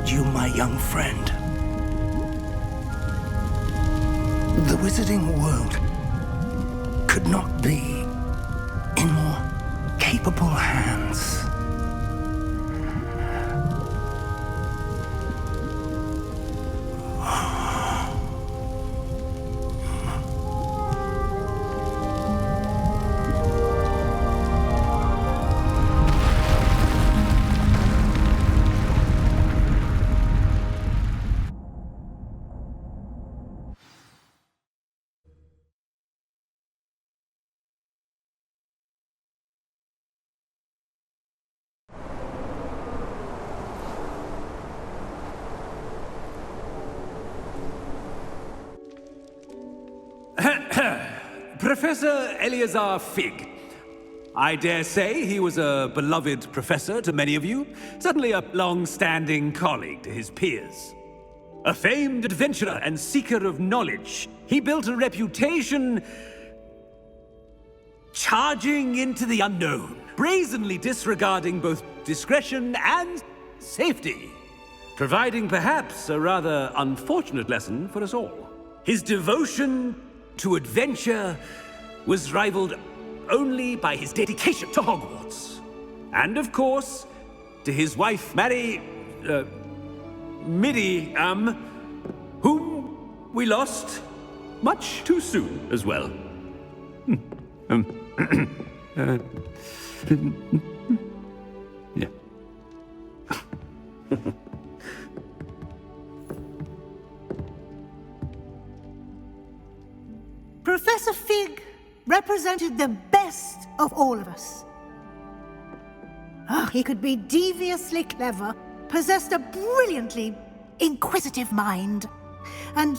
find you, my young friend. The wizarding world could not be in more capable hands. Professor Eleazar Fig. I dare say he was a beloved professor to many of you, certainly a long-standing colleague to his peers. A famed adventurer and seeker of knowledge, he built a reputation charging into the unknown, brazenly disregarding both discretion and safety, providing perhaps a rather unfortunate lesson for us all. His devotion to adventure was rivaled only by his dedication to Hogwarts. And of course, to his wife, Midi, whom we lost much too soon as well. Yeah. Professor Fig represented the best of all of us. He could be deviously clever, possessed a brilliantly inquisitive mind, and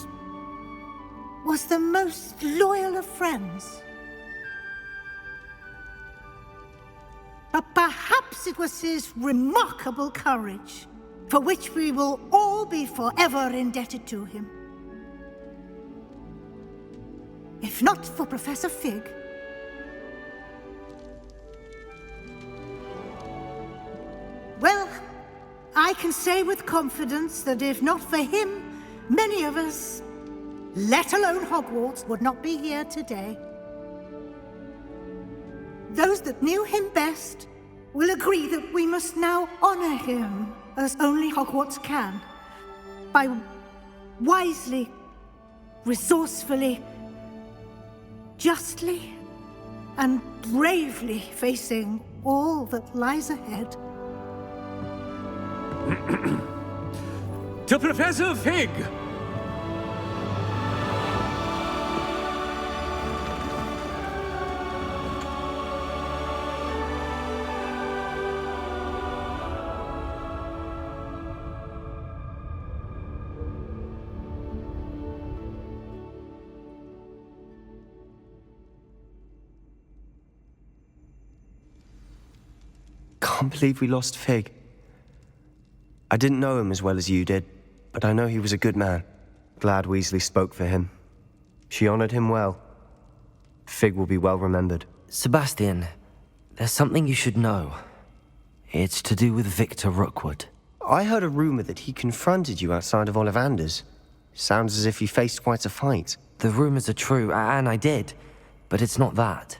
was the most loyal of friends. But perhaps it was his remarkable courage, for which we will all be forever indebted to him. If not for Professor Fig, well, I can say with confidence that if not for him, many of us, let alone Hogwarts, would not be here today. Those that knew him best will agree that we must now honor him as only Hogwarts can, by wisely, resourcefully, justly and bravely facing all that lies ahead. To Professor Fig! Can't believe we lost Fig. I didn't know him as well as you did, but I know he was a good man. Glad Weasley spoke for him. She honored him well. Fig will be well remembered. Sebastian, there's something you should know. It's to do with Victor Rookwood. I heard a rumor that he confronted you outside of Ollivander's. Sounds as if he faced quite a fight. The rumors are true, and I did, but it's not that.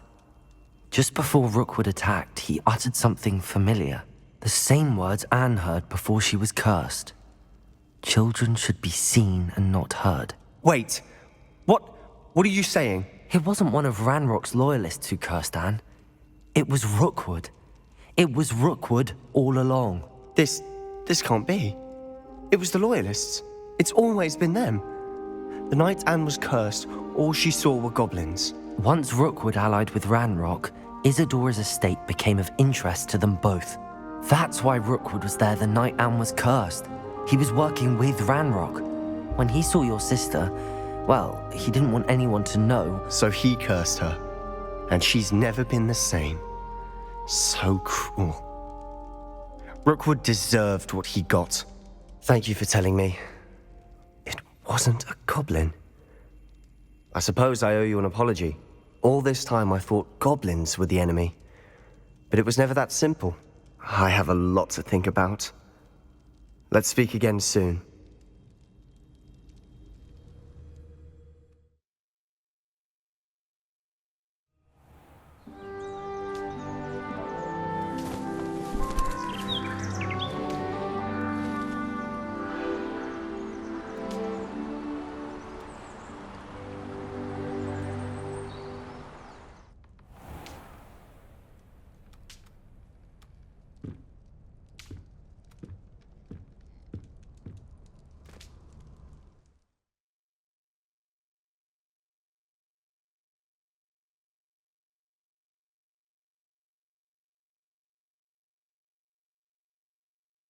Just before Rookwood attacked, he uttered something familiar. The same words Anne heard before she was cursed. Children should be seen and not heard. Wait, what are you saying? It wasn't one of Ranrock's loyalists who cursed Anne. It was Rookwood. It was Rookwood all along. This can't be. It was the loyalists. It's always been them. The night Anne was cursed, all she saw were goblins. Once Rookwood allied with Ranrock, Isadora's estate became of interest to them both. That's why Rookwood was there the night Anne was cursed. He was working with Ranrock. When he saw your sister, well, he didn't want anyone to know. So he cursed her. And she's never been the same. So cruel. Rookwood deserved what he got. Thank you for telling me. It wasn't a goblin. I suppose I owe you an apology. All this time I thought goblins were the enemy. But it was never that simple. I have a lot to think about. Let's speak again soon.